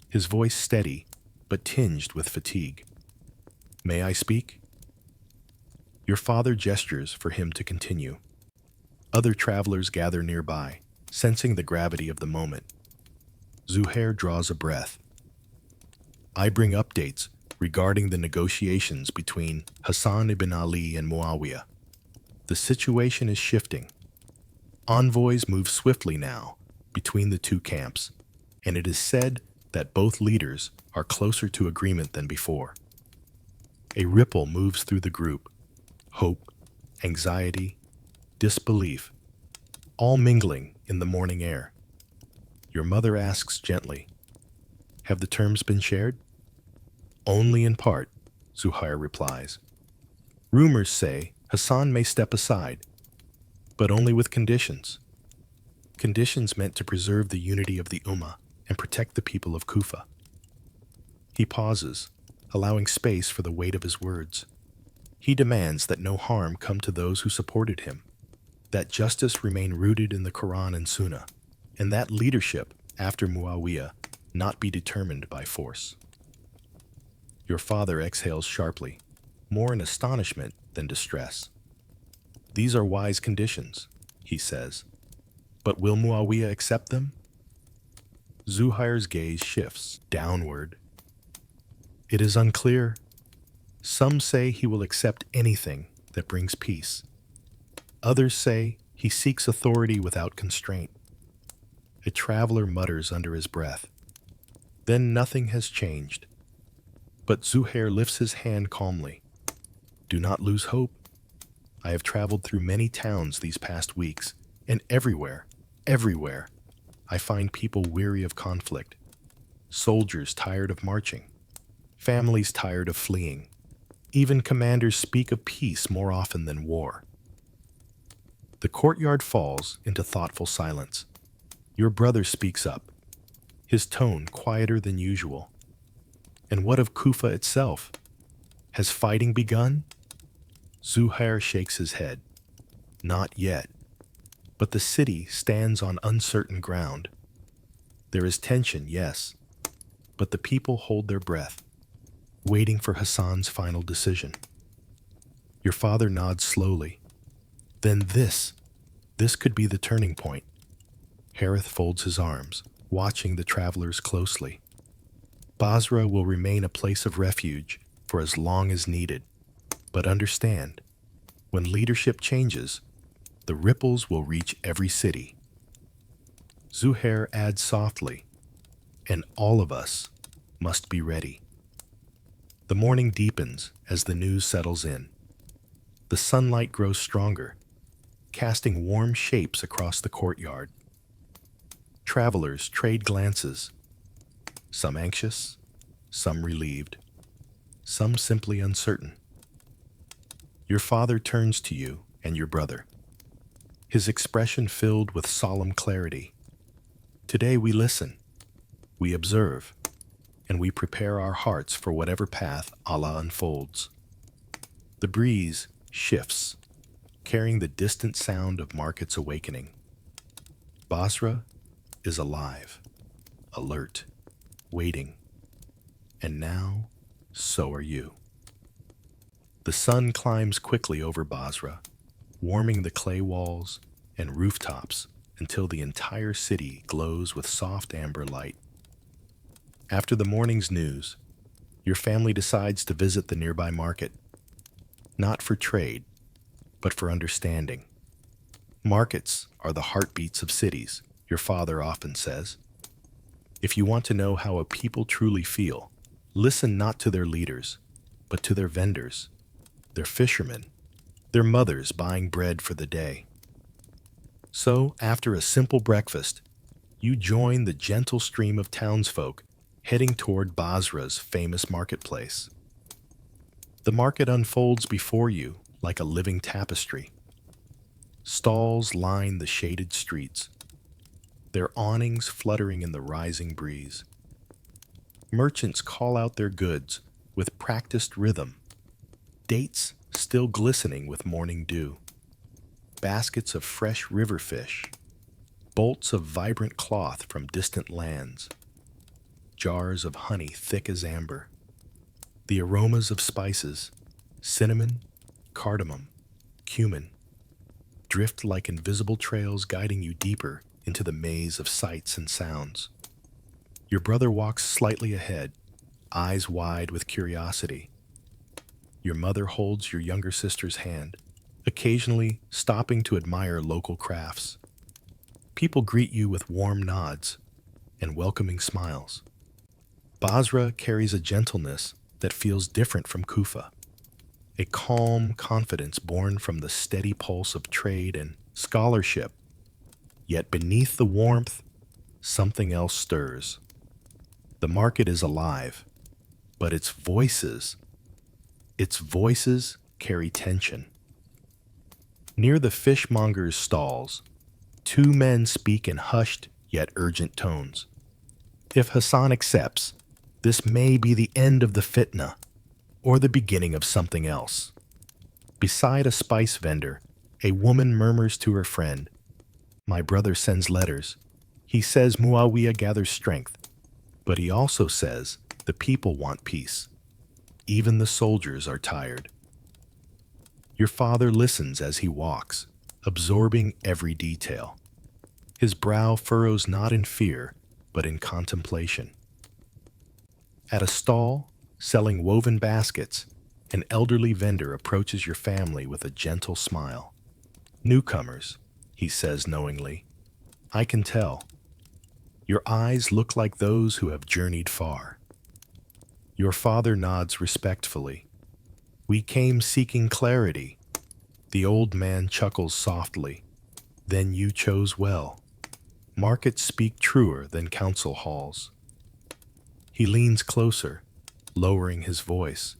his voice steady but tinged with fatigue. May I speak? Your father gestures for him to continue. Other travelers gather nearby, sensing the gravity of the moment. Zuhair draws a breath. I bring updates regarding the negotiations between Hassan ibn Ali and Muawiyah. The situation is shifting. Envoys move swiftly now between the two camps, and it is said that both leaders are closer to agreement than before. A ripple moves through the group. Hope, anxiety, disbelief, all mingling in the morning air. Your mother asks gently, have the terms been shared? Only in part, Zuhair replies. Rumors say Hassan may step aside, but only with conditions. Conditions meant to preserve the unity of the Ummah and protect the people of Kufa. He pauses, allowing space for the weight of his words. He demands that no harm come to those who supported him, that justice remain rooted in the Quran and Sunnah, and that leadership after Muawiyah not be determined by force. Your father exhales sharply, more in astonishment than distress. These are wise conditions, he says, but will Muawiyah accept them? Zuhair's gaze shifts downward. It is unclear. Some say he will accept anything that brings peace. Others say he seeks authority without constraint. A traveler mutters under his breath. Then nothing has changed. But Zuhair lifts his hand calmly. Do not lose hope. I have traveled through many towns these past weeks, and everywhere, I find people weary of conflict, soldiers tired of marching, families tired of fleeing. Even commanders speak of peace more often than war. The courtyard falls into thoughtful silence. Your brother speaks up, his tone quieter than usual. And what of Kufa itself? Has fighting begun? Zuhair shakes his head. Not yet. But the city stands on uncertain ground. There is tension, yes, but the people hold their breath, waiting for Hassan's final decision. Your father nods slowly. Then this could be the turning point. Harith folds his arms, watching the travelers closely. Basra will remain a place of refuge for as long as needed. But understand, when leadership changes, the ripples will reach every city. Zuhair adds softly, and all of us must be ready. The morning deepens as the news settles in. The sunlight grows stronger, casting warm shapes across the courtyard. Travelers trade glances, some anxious, some relieved, some simply uncertain. Your father turns to you and your brother, his expression filled with solemn clarity. Today we listen, we observe, and we prepare our hearts for whatever path Allah unfolds. The breeze shifts, carrying the distant sound of markets awakening. Basra is alive, alert, waiting. And now, so are you. The sun climbs quickly over Basra, warming the clay walls and rooftops until the entire city glows with soft amber light. After the morning's news, your family decides to visit the nearby market, not for trade, but for understanding. Markets are the heartbeats of cities, your father often says. If you want to know how a people truly feel, listen not to their leaders, but to their vendors, their fishermen, their mothers buying bread for the day. So, after a simple breakfast, You join the gentle stream of townsfolk heading toward Basra's famous marketplace. The market unfolds before you like a living tapestry. Stalls line the shaded streets, their awnings fluttering in the rising breeze. Merchants call out their goods with practiced rhythm, dates still glistening with morning dew, baskets of fresh river fish, bolts of vibrant cloth from distant lands, jars of honey thick as amber. The aromas of spices, cinnamon, cardamom, cumin, drift like invisible trails guiding you deeper into the maze of sights and sounds. Your brother walks slightly ahead, eyes wide with curiosity. Your mother holds your younger sister's hand, occasionally stopping to admire local crafts. People greet you with warm nods and welcoming smiles. Basra carries a gentleness that feels different from Kufa, a calm confidence born from the steady pulse of trade and scholarship. Yet beneath the warmth, something else stirs. The market is alive, but its voices carry tension. Near the fishmonger's stalls, two men speak in hushed yet urgent tones. If Hassan accepts, this may be the end of the fitna, or the beginning of something else. Beside a spice vendor, a woman murmurs to her friend, "My brother sends letters. He says Muawiyah gathers strength, but he also says the people want peace. Even the soldiers are tired." Your father listens as he walks, absorbing every detail. His brow furrows not in fear, but in contemplation. At a stall, selling woven baskets, an elderly vendor approaches your family with a gentle smile. "Newcomers," he says knowingly. "I can tell. Your eyes look like those who have journeyed far." Your father nods respectfully. "We came seeking clarity." The old man chuckles softly. "Then you chose well. Markets speak truer than council halls." He leans closer, lowering his voice.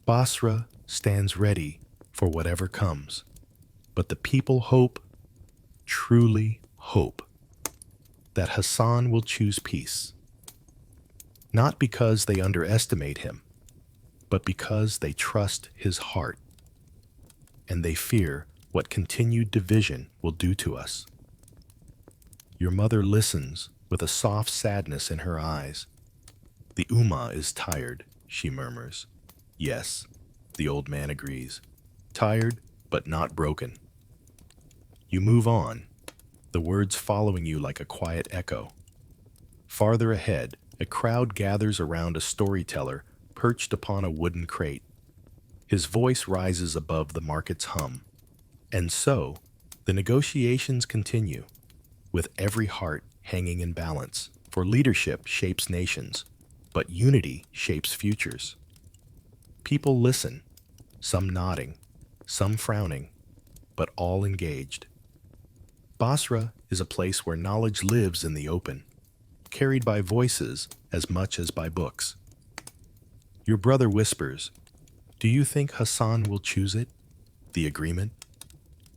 "Basra stands ready for whatever comes, but the people hope, truly hope, that Hassan will choose peace. Not because they underestimate him, but because they trust his heart, and they fear what continued division will do to us." Your mother listens with a soft sadness in her eyes. "The Ummah is tired," she murmurs. "Yes," the old man agrees. "Tired, but not broken." You move on, the words following you like a quiet echo. Farther ahead, a crowd gathers around a storyteller perched upon a wooden crate. His voice rises above the market's hum. And so, the negotiations continue, with every heart hanging in balance, for leadership shapes nations, but unity shapes futures. People listen, some nodding, some frowning, but all engaged. Basra is a place where knowledge lives in the open, carried by voices as much as by books. Your brother whispers, "Do you think Hassan will choose it? The agreement?"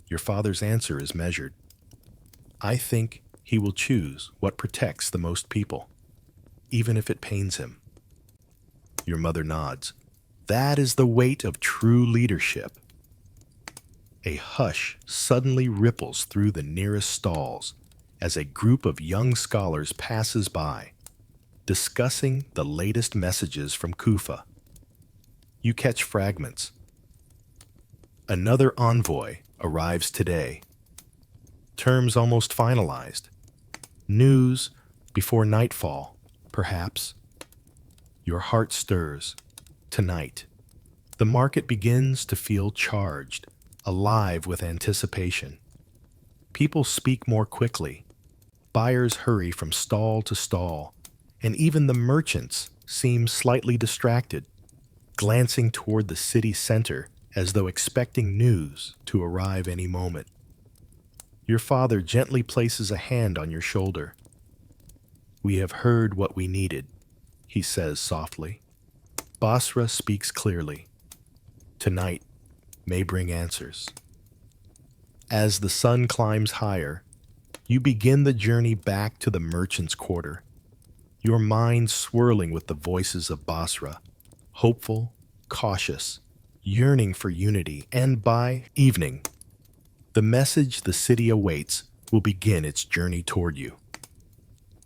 Your father's answer is measured. "I think he will choose what protects the most people, even if it pains him." Your mother nods. "That is the weight of true leadership." A hush suddenly ripples through the nearest stalls as a group of young scholars passes by, discussing the latest messages from Kufa. You catch fragments. "Another envoy arrives today. Terms almost finalized. News before nightfall, perhaps." Your heart stirs. Tonight, the market begins to feel charged, alive with anticipation. People speak more quickly. Buyers hurry from stall to stall, and even the merchants seem slightly distracted, glancing toward the city center as though expecting news to arrive any moment. Your father gently places a hand on your shoulder. We have heard what we needed, he says softly. Basra speaks clearly. Tonight may bring answers. As the sun climbs higher, you begin the journey back to the merchant's quarter, your mind swirling with the voices of Basra, hopeful, cautious, yearning for unity, and by evening, the message the city awaits will begin its journey toward you.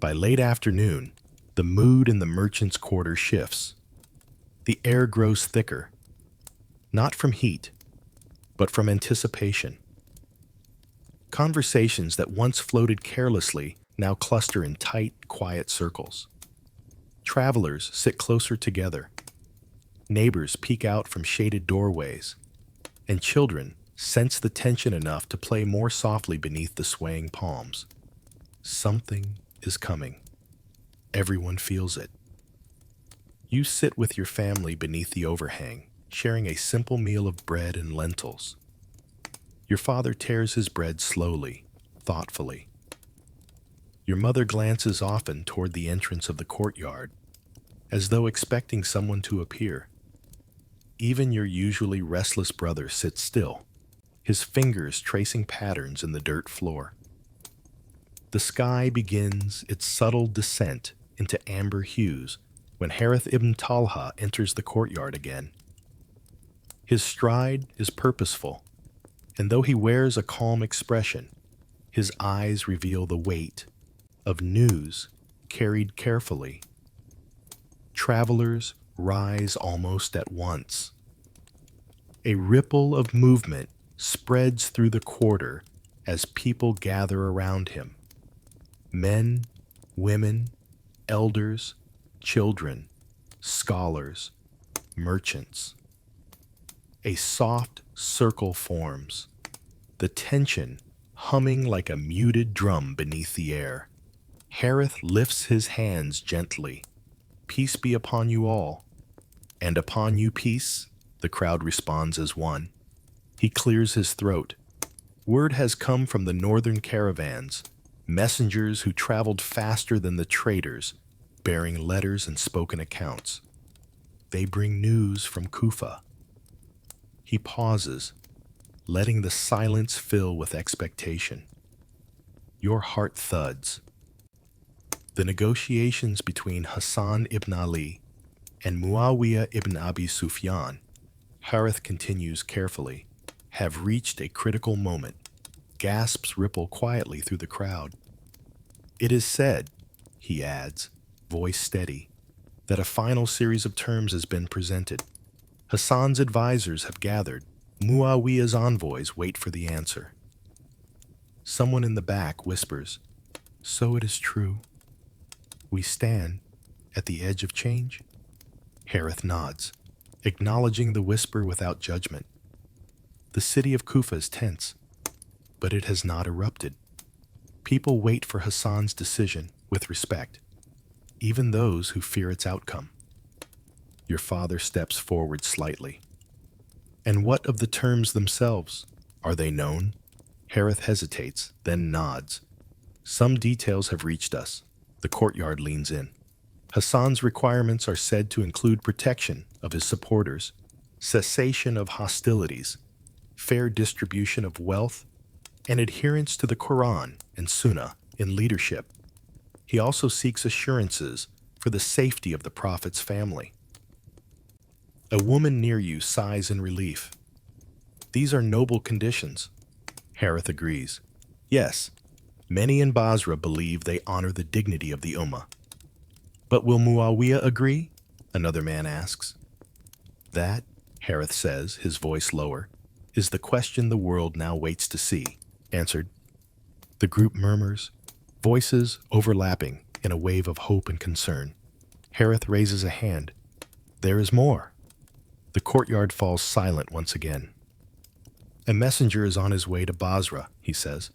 By late afternoon, the mood in the merchant's quarter shifts. The air grows thicker, not from heat, but from anticipation. Conversations that once floated carelessly now cluster in tight, quiet circles. Travelers sit closer together. Neighbors peek out from shaded doorways, and children sense the tension enough to play more softly beneath the swaying palms. Something is coming. Everyone feels it. You sit with your family beneath the overhang, sharing a simple meal of bread and lentils. Your father tears his bread slowly, thoughtfully. Your mother glances often toward the entrance of the courtyard, as though expecting someone to appear. Even your usually restless brother sits still, his fingers tracing patterns in the dirt floor. The sky begins its subtle descent into amber hues when Harith ibn Talha enters the courtyard again. His stride is purposeful, and though he wears a calm expression, his eyes reveal the weight of news carried carefully. Travelers rise almost at once. A ripple of movement spreads through the quarter as people gather around him. Men, women, elders, children, scholars, merchants. A soft circle forms, the tension humming like a muted drum beneath the air. Harith lifts his hands gently. Peace be upon you all. And upon you peace, the crowd responds as one. He clears his throat. Word has come from the northern caravans, messengers who traveled faster than the traders, bearing letters and spoken accounts. They bring news from Kufa. He pauses, letting the silence fill with expectation. Your heart thuds. The negotiations between Hassan ibn Ali and Muawiyah ibn Abi Sufyan, Harith continues carefully, have reached a critical moment. Gasps ripple quietly through the crowd. It is said, he adds, voice steady, that a final series of terms has been presented. Hassan's advisors have gathered. Muawiyah's envoys wait for the answer. Someone in the back whispers, "So it is true. We stand at the edge of change?" Harith nods, acknowledging the whisper without judgment. The city of Kufa is tense, but it has not erupted. People wait for Hassan's decision with respect, even those who fear its outcome. Your father steps forward slightly. And what of the terms themselves? Are they known? Harith hesitates, then nods. Some details have reached us. The courtyard leans in. Hassan's requirements are said to include protection of his supporters, cessation of hostilities, fair distribution of wealth, and adherence to the Quran and Sunnah in leadership. He also seeks assurances for the safety of the Prophet's family. A woman near you sighs in relief. These are noble conditions. Harith agrees. Yes, many in Basra believe they honor the dignity of the Ummah. But will Muawiyah agree? Another man asks. That, Harith says, his voice lower, is the question the world now waits to see. Answered. The group murmurs, voices overlapping in a wave of hope and concern. Harith raises a hand. There is more. The courtyard falls silent once again. A messenger is on his way to Basra, he says.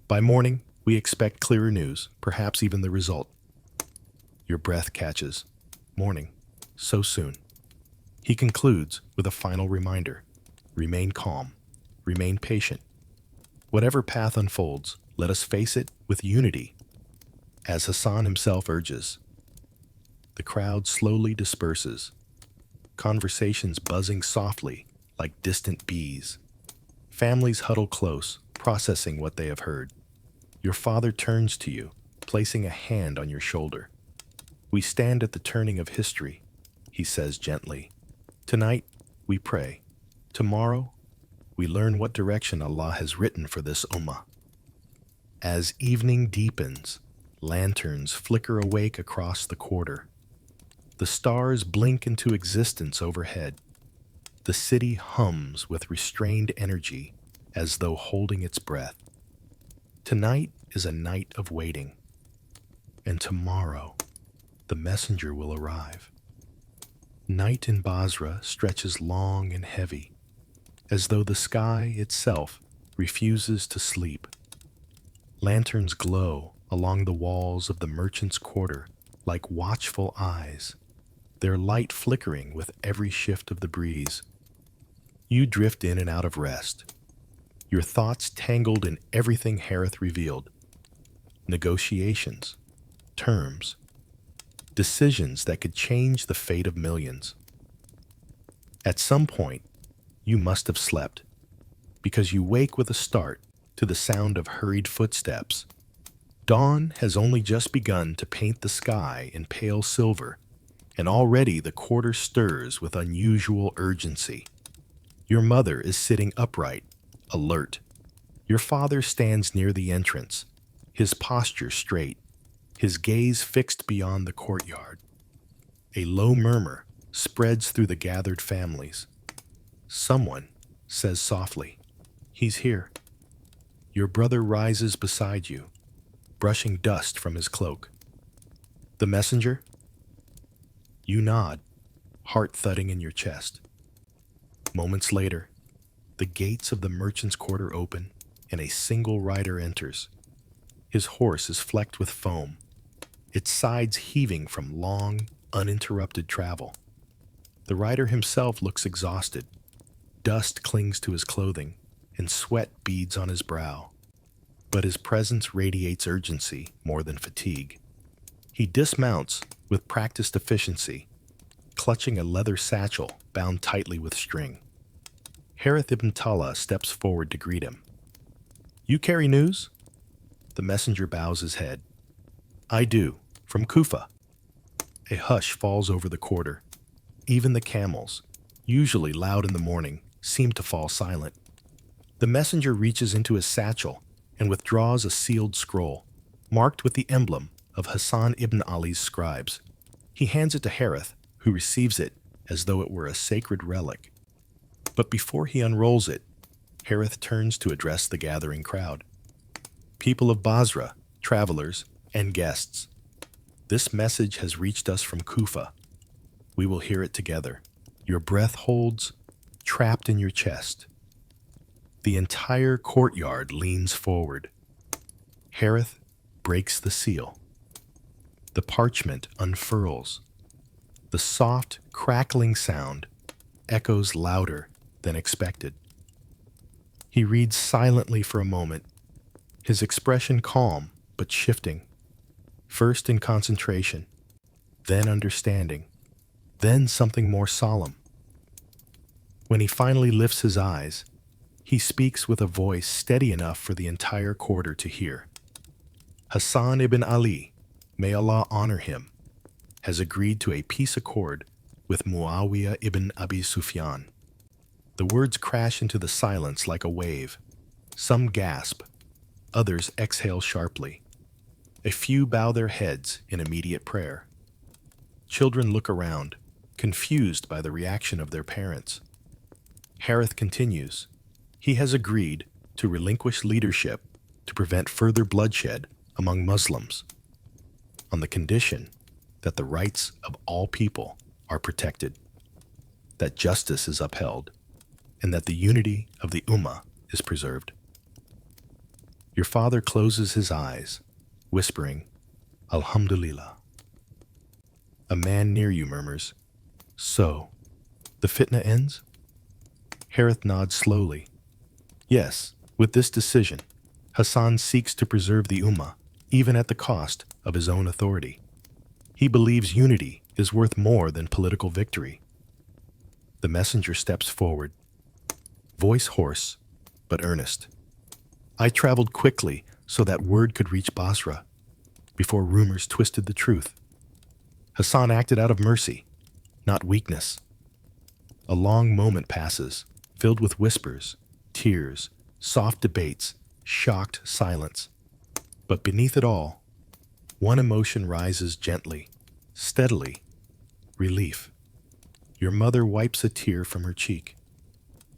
By morning, we expect clearer news, perhaps even the result. Your breath catches. Morning. So soon. He concludes with a final reminder. Remain calm. Remain patient. Whatever path unfolds, let us face it with unity. as Hassan himself urges. The crowd slowly disperses, conversations buzzing softly like distant bees. Families huddle close, processing what they have heard. Your father turns to you, placing a hand on your shoulder. "We stand at the turning of history," he says gently. "Tonight, we pray. Tomorrow, we learn what direction Allah has written for this ummah." As evening deepens, lanterns flicker awake across the quarter. The stars blink into existence overhead. The city hums with restrained energy, as though holding its breath. Tonight is a night of waiting, and tomorrow the messenger will arrive. Night in Basra stretches long and heavy, as though the sky itself refuses to sleep. Lanterns glow along the walls of the merchants' quarter like watchful eyes, their light flickering with every shift of the breeze. You drift in and out of rest, your thoughts tangled in everything Harith revealed. Negotiations, terms, decisions that could change the fate of millions. At some point, you must have slept, because you wake with a start to the sound of hurried footsteps. Dawn has only just begun to paint the sky in pale silver, and already the quarter stirs with unusual urgency. Your mother is sitting upright, alert. Your father stands near the entrance, his posture straight, his gaze fixed beyond the courtyard. A low murmur spreads through the gathered families. Someone says softly, "He's here." Your brother rises beside you, brushing dust from his cloak. "The messenger?" You nod, heart thudding in your chest. Moments later, the gates of the merchant's quarter open and a single rider enters. His horse is flecked with foam, its sides heaving from long, uninterrupted travel. The rider himself looks exhausted. Dust clings to his clothing, and sweat beads on his brow. But his presence radiates urgency more than fatigue. He dismounts with practiced efficiency, clutching a leather satchel bound tightly with string. Harith ibn Talha steps forward to greet him. "You carry news?" The messenger bows his head. "I do, from Kufa." A hush falls over the quarter. Even the camels, usually loud in the morning, seem to fall silent. The messenger reaches into his satchel and withdraws a sealed scroll, marked with the emblem of Hassan ibn Ali's scribes. He hands it to Harith, who receives it as though it were a sacred relic. But before he unrolls it, Harith turns to address the gathering crowd. "People of Basra, travelers, and guests, this message has reached us from Kufa. We will hear it together. Your breath holds, trapped in your chest." The entire courtyard leans forward. Harith breaks the seal. The parchment unfurls. The soft, crackling sound echoes louder than expected. He reads silently for a moment, his expression calm but shifting, first in concentration, then understanding, then something more solemn. When he finally lifts his eyes, he speaks with a voice steady enough for the entire quarter to hear. Hassan ibn Ali, may Allah honor him, has agreed to a peace accord with Muawiyah ibn Abi Sufyan. The words crash into the silence like a wave. Some gasp, others exhale sharply. A few bow their heads in immediate prayer. Children look around, confused by the reaction of their parents. Harith continues. He has agreed to relinquish leadership to prevent further bloodshed among Muslims, on the condition that the rights of all people are protected, that justice is upheld, and that the unity of the Ummah is preserved. Your father closes his eyes, whispering, "Alhamdulillah." A man near you murmurs, "So, the fitna ends?" Harith nods slowly. "Yes, with this decision, Hassan seeks to preserve the Ummah, even at the cost of his own authority. He believes unity is worth more than political victory. The messenger steps forward, voice hoarse but earnest. I traveled quickly so that word could reach Basra before rumors twisted the truth. Hassan acted out of mercy, not weakness. A long moment passes, filled with whispers, tears, soft debates, shocked silence. But beneath it all, one emotion rises gently, steadily: relief. Your mother wipes a tear from her cheek.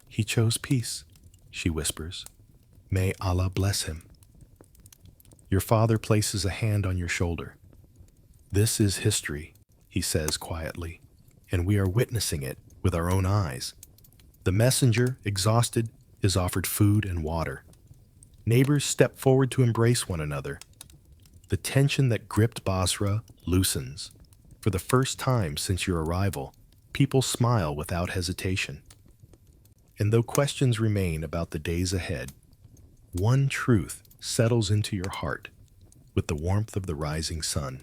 He chose peace, she whispers. May Allah bless him. Your father places a hand on your shoulder. This is history, he says quietly, and we are witnessing it with our own eyes. The messenger, exhausted, is offered food and water. Neighbors step forward to embrace one another. The tension that gripped Basra loosens. For the first time since your arrival, people smile without hesitation. And though questions remain about the days ahead, one truth settles into your heart with the warmth of the rising sun.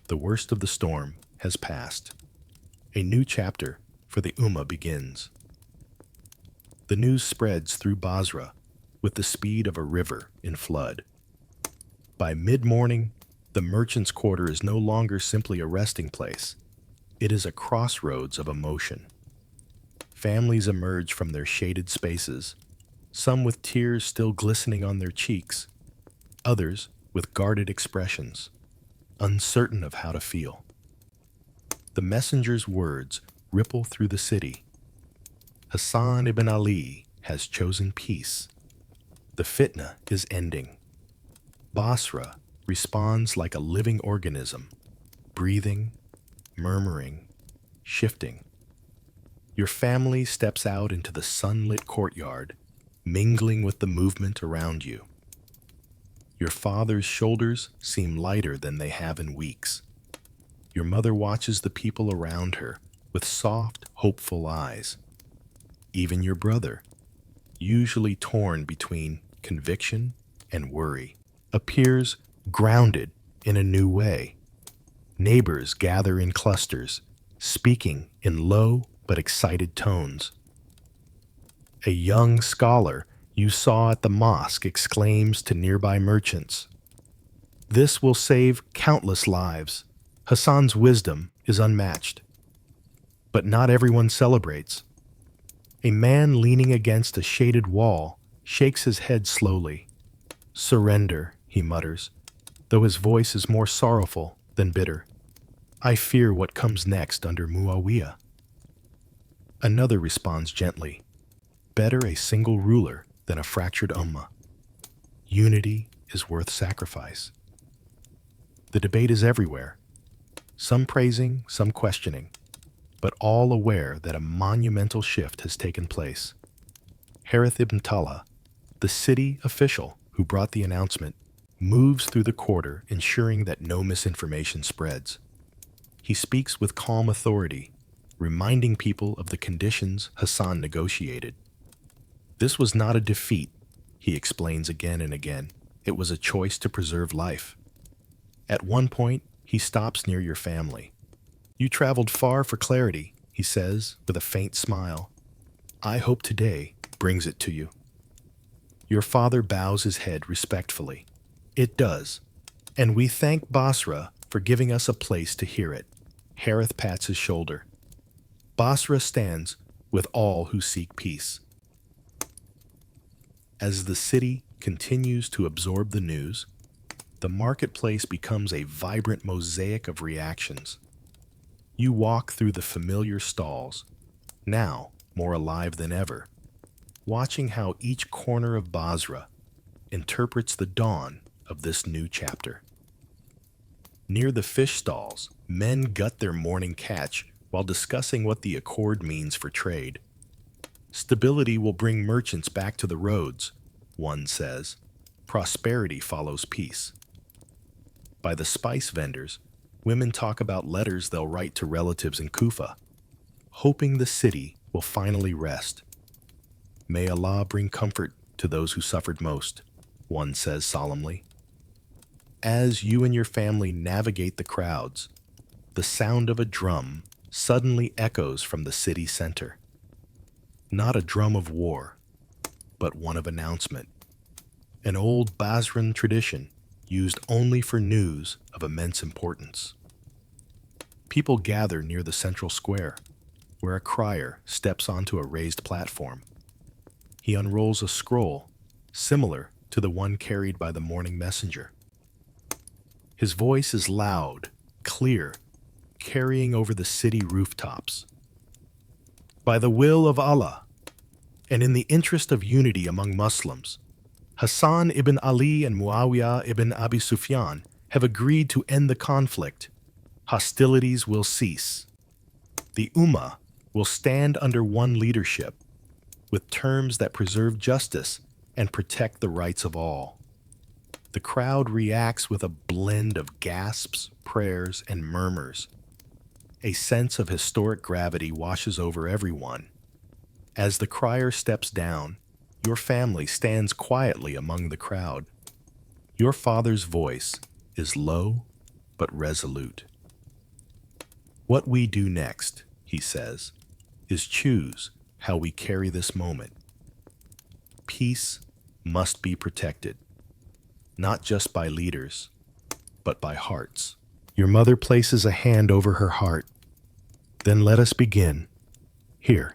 The worst of the storm has passed. A new chapter for the Ummah begins. The news spreads through Basra with the speed of a river in flood. By mid-morning, the merchants' quarter is no longer simply a resting place. It is a crossroads of emotion. Families emerge from their shaded spaces, some with tears still glistening on their cheeks, others with guarded expressions, uncertain of how to feel. The messenger's words ripple through the city. Hassan ibn Ali has chosen peace. The fitna is ending. Basra responds like a living organism, breathing, murmuring, shifting. Your family steps out into the sunlit courtyard, mingling with the movement around you. Your father's shoulders seem lighter than they have in weeks. Your mother watches the people around her with soft, hopeful eyes. Even your brother, usually torn between conviction and worry, appears grounded in a new way. Neighbors gather in clusters, speaking in low but excited tones. A young scholar you saw at the mosque exclaims to nearby merchants, "This will save countless lives." Hassan's wisdom is unmatched. But not everyone celebrates. A man leaning against a shaded wall shakes his head slowly. "Surrender," he mutters, though his voice is more sorrowful than bitter. "I fear what comes next under Muawiyah." Another responds gently, "Better a single ruler than a fractured ummah. Unity is worth sacrifice." The debate is everywhere, some praising, some questioning, but all aware that a monumental shift has taken place. Harith ibn Talha, the city official who brought the announcement, moves through the quarter, ensuring that no misinformation spreads. He speaks with calm authority, reminding people of the conditions Hassan negotiated. This was not a defeat, he explains again and again. It was a choice to preserve life. At one point, he stops near your family. "You traveled far for clarity," he says with a faint smile. "I hope today brings it to you." Your father bows his head respectfully. "It does, and we thank Basra for giving us a place to hear it." Harith pats his shoulder. Basra stands with all who seek peace. As the city continues to absorb the news, the marketplace becomes a vibrant mosaic of reactions. You walk through the familiar stalls, now more alive than ever, watching how each corner of Basra interprets the dawn of this new chapter. Near the fish stalls, men gut their morning catch while discussing what the accord means for trade. "Stability will bring merchants back to the roads," one says. "Prosperity follows peace." By the spice vendors, women talk about letters they'll write to relatives in Kufa, hoping the city will finally rest. "May Allah bring comfort to those who suffered most," one says solemnly. As you and your family navigate the crowds, the sound of a drum suddenly echoes from the city center. Not a drum of war, but one of announcement. An old Basran tradition used only for news of immense importance. People gather near the central square, where a crier steps onto a raised platform. He unrolls a scroll similar to the one carried by the morning messenger. His voice is loud, clear, carrying over the city rooftops. By the will of Allah, and in the interest of unity among Muslims, Hassan ibn Ali and Muawiyah ibn Abi Sufyan have agreed to end the conflict. Hostilities will cease. The Ummah will stand under one leadership, with terms that preserve justice and protect the rights of all. The crowd reacts with a blend of gasps, prayers, and murmurs. A sense of historic gravity washes over everyone. As the crier steps down, your family stands quietly among the crowd. Your father's voice is low but resolute. What we do next, he says, is choose how we carry this moment. Peace must be protected, not just by leaders, but by hearts. Your mother places a hand over her heart. Then let us begin. Here.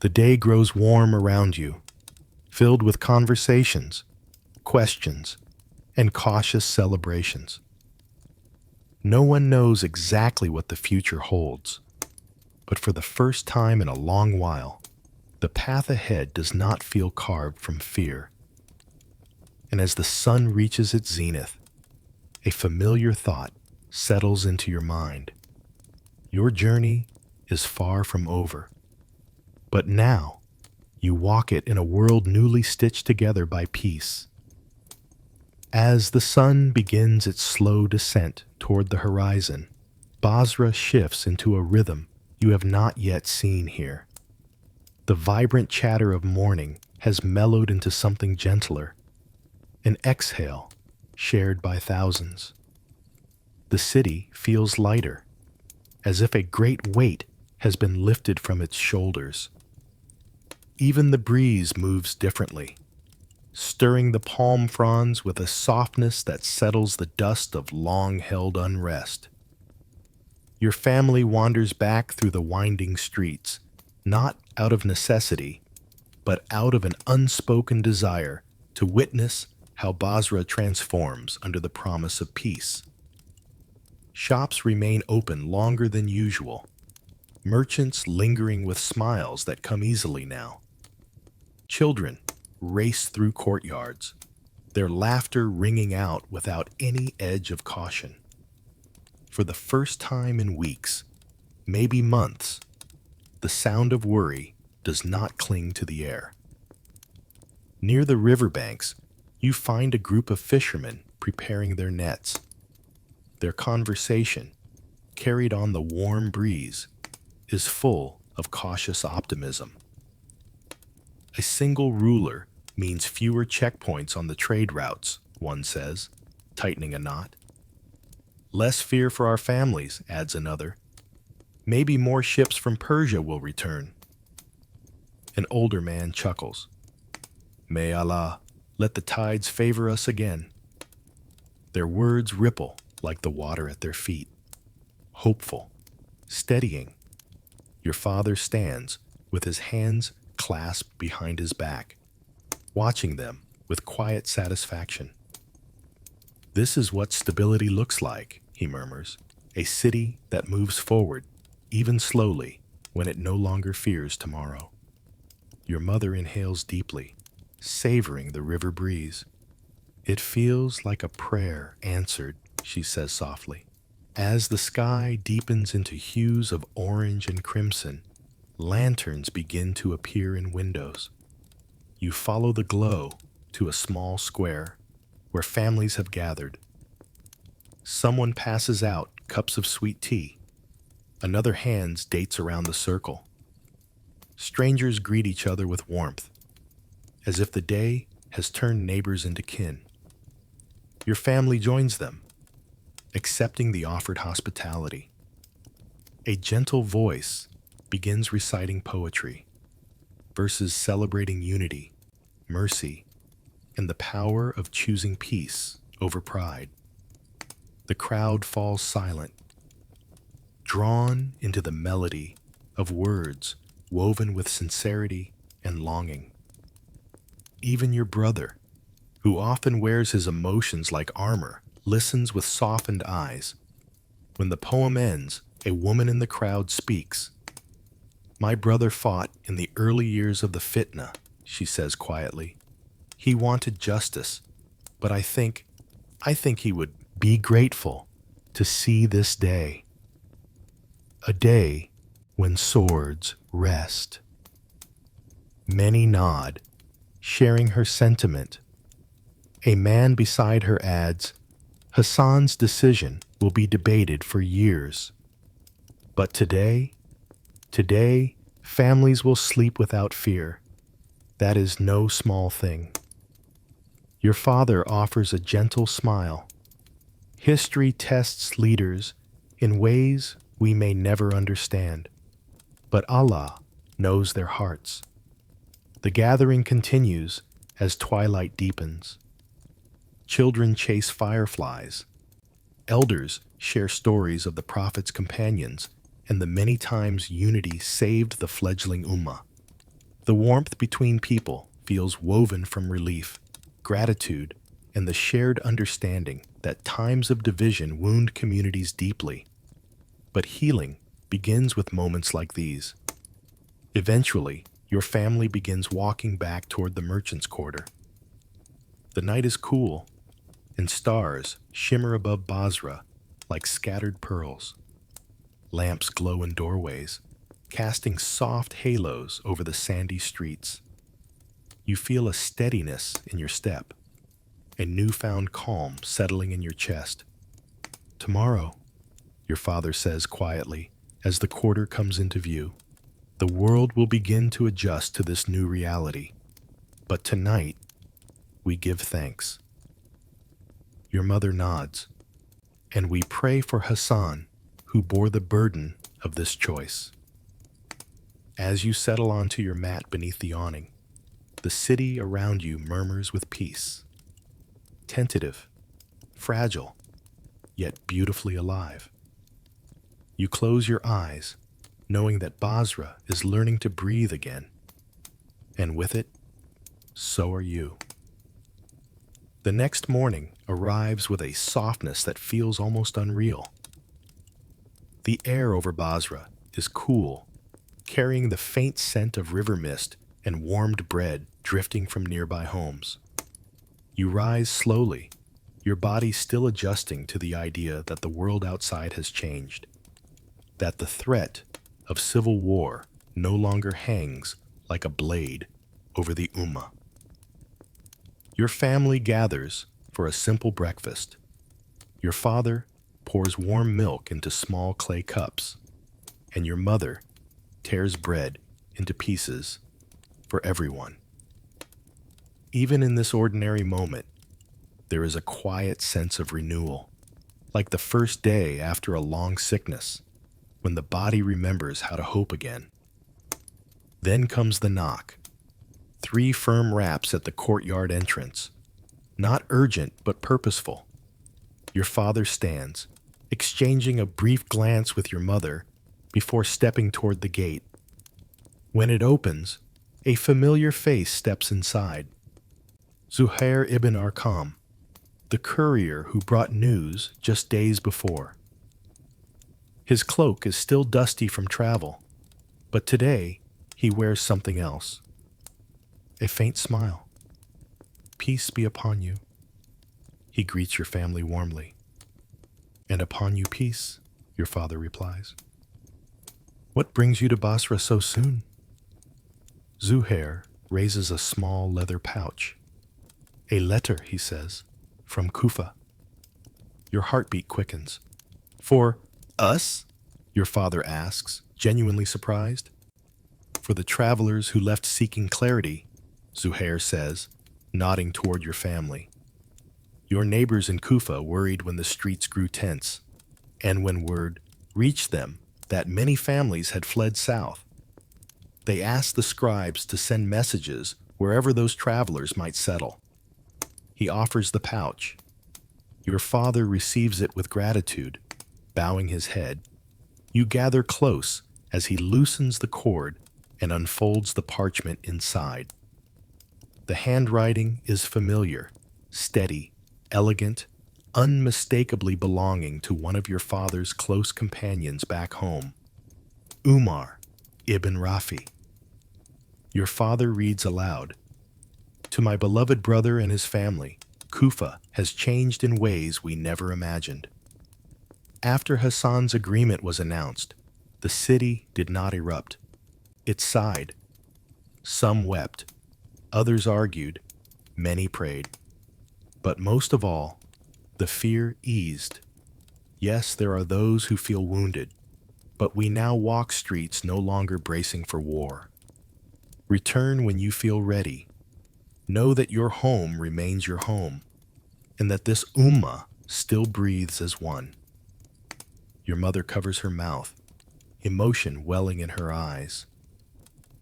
The day grows warm around you, filled with conversations, questions, and cautious celebrations. No one knows exactly what the future holds, but for the first time in a long while, the path ahead does not feel carved from fear. And as the sun reaches its zenith, a familiar thought settles into your mind. Your journey is far from over. But now, you walk it in a world newly stitched together by peace. As the sun begins its slow descent toward the horizon, Basra shifts into a rhythm you have not yet seen here. The vibrant chatter of morning has mellowed into something gentler, an exhale shared by thousands. The city feels lighter, as if a great weight has been lifted from its shoulders. Even the breeze moves differently, stirring the palm fronds with a softness that settles the dust of long-held unrest. Your family wanders back through the winding streets, not out of necessity, but out of an unspoken desire to witness how Basra transforms under the promise of peace. Shops remain open longer than usual, merchants lingering with smiles that come easily now. Children race through courtyards, their laughter ringing out without any edge of caution. For the first time in weeks, maybe months, the sound of worry does not cling to the air. Near the riverbanks, you find a group of fishermen preparing their nets. Their conversation, carried on the warm breeze, is full of cautious optimism. A single ruler means fewer checkpoints on the trade routes, one says, tightening a knot. Less fear for our families, adds another. Maybe more ships from Persia will return. An older man chuckles. May Allah let the tides favor us again. Their words ripple like the water at their feet. Hopeful, steadying. Your father stands with his hands clasped behind his back, watching them with quiet satisfaction. This is what stability looks like, he murmurs, a city that moves forward, even slowly, when it no longer fears tomorrow. Your mother inhales deeply, savoring the river breeze. It feels like a prayer answered, she says softly. As the sky deepens into hues of orange and crimson, lanterns begin to appear in windows. You follow the glow to a small square where families have gathered. Someone passes out cups of sweet tea. Another hands dates around the circle. Strangers greet each other with warmth, as if the day has turned neighbors into kin. Your family joins them, accepting the offered hospitality. A gentle voice begins reciting poetry, verses celebrating unity, mercy, and the power of choosing peace over pride. The crowd falls silent, drawn into the melody of words woven with sincerity and longing. Even your brother, who often wears his emotions like armor, listens with softened eyes. When the poem ends, a woman in the crowd speaks. "My brother fought in the early years of the Fitna," she says quietly. "He wanted justice, but I think he would be grateful to see this day. A day when swords rest." Many nod, sharing her sentiment. A man beside her adds, "Hassan's decision will be debated for years. But today, families will sleep without fear. That is no small thing." Your father offers a gentle smile. History tests leaders in ways we may never understand, but Allah knows their hearts. The gathering continues as twilight deepens. Children chase fireflies. Elders share stories of the Prophet's companions and the many times unity saved the fledgling Ummah. The warmth between people feels woven from relief, gratitude, and the shared understanding that times of division wound communities deeply. But healing begins with moments like these. Eventually, your family begins walking back toward the merchant's quarter. The night is cool, and stars shimmer above Basra like scattered pearls. Lamps glow in doorways, casting soft halos over the sandy streets. You feel a steadiness in your step, a newfound calm settling in your chest. "Tomorrow," your father says quietly as the quarter comes into view, "the world will begin to adjust to this new reality. But tonight, we give thanks." Your mother nods, "And we pray for Hassan, who bore the burden of this choice." As you settle onto your mat beneath the awning, the city around you murmurs with peace. Tentative, fragile, yet beautifully alive. You close your eyes, knowing that Basra is learning to breathe again. And with it, so are you. The next morning arrives with a softness that feels almost unreal. The air over Basra is cool, carrying the faint scent of river mist and warmed bread drifting from nearby homes. You rise slowly, your body still adjusting to the idea that the world outside has changed, that the threat of civil war no longer hangs like a blade over the Ummah. Your family gathers for a simple breakfast. Your father pours warm milk into small clay cups, and your mother tears bread into pieces for everyone. Even in this ordinary moment, there is a quiet sense of renewal, like the first day after a long sickness, when the body remembers how to hope again. Then comes the knock. 3 firm raps at the courtyard entrance. Not urgent, but purposeful. Your father stands, exchanging a brief glance with your mother before stepping toward the gate. When it opens, a familiar face steps inside. Zuhair ibn Arqam, the courier who brought news just days before. His cloak is still dusty from travel, but today he wears something else. A faint smile. "Peace be upon you." He greets your family warmly. "And upon you peace," your father replies. "What brings you to Basra so soon?" Zuhair raises a small leather pouch. "A letter," he says, "from Kufa." Your heartbeat quickens. "For us?" your father asks, genuinely surprised. "For the travelers who left seeking clarity," Zuhair says, nodding toward your family. Your neighbors in Kufa worried when the streets grew tense, and when word reached them that many families had fled south. They asked the scribes to send messages wherever those travelers might settle. He offers the pouch. Your father receives it with gratitude, bowing his head. You gather close as he loosens the cord and unfolds the parchment inside. The handwriting is familiar, steady, elegant, unmistakably belonging to one of your father's close companions back home, Umar ibn Rafi. Your father reads aloud, "To my beloved brother and his family, Kufa has changed in ways we never imagined." After Hassan's agreement was announced, the city did not erupt. It sighed. Some wept, others argued, many prayed. But most of all, the fear eased. Yes, there are those who feel wounded, but we now walk streets no longer bracing for war. Return when you feel ready. Know that your home remains your home, and that this ummah still breathes as one. Your mother covers her mouth, emotion welling in her eyes.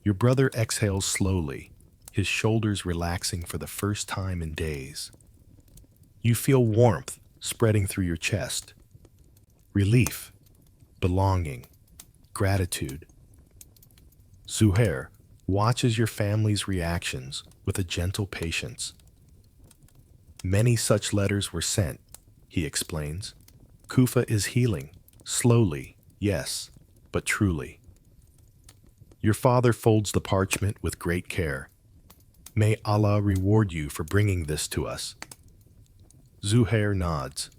Your brother exhales slowly, his shoulders relaxing for the first time in days. You feel warmth spreading through your chest. Relief, belonging, gratitude. Zuhair watches your family's reactions with a gentle patience. Many such letters were sent, he explains. Kufa is healing, slowly, yes, but truly. Your father folds the parchment with great care. May Allah reward you for bringing this to us. Zuhair nods.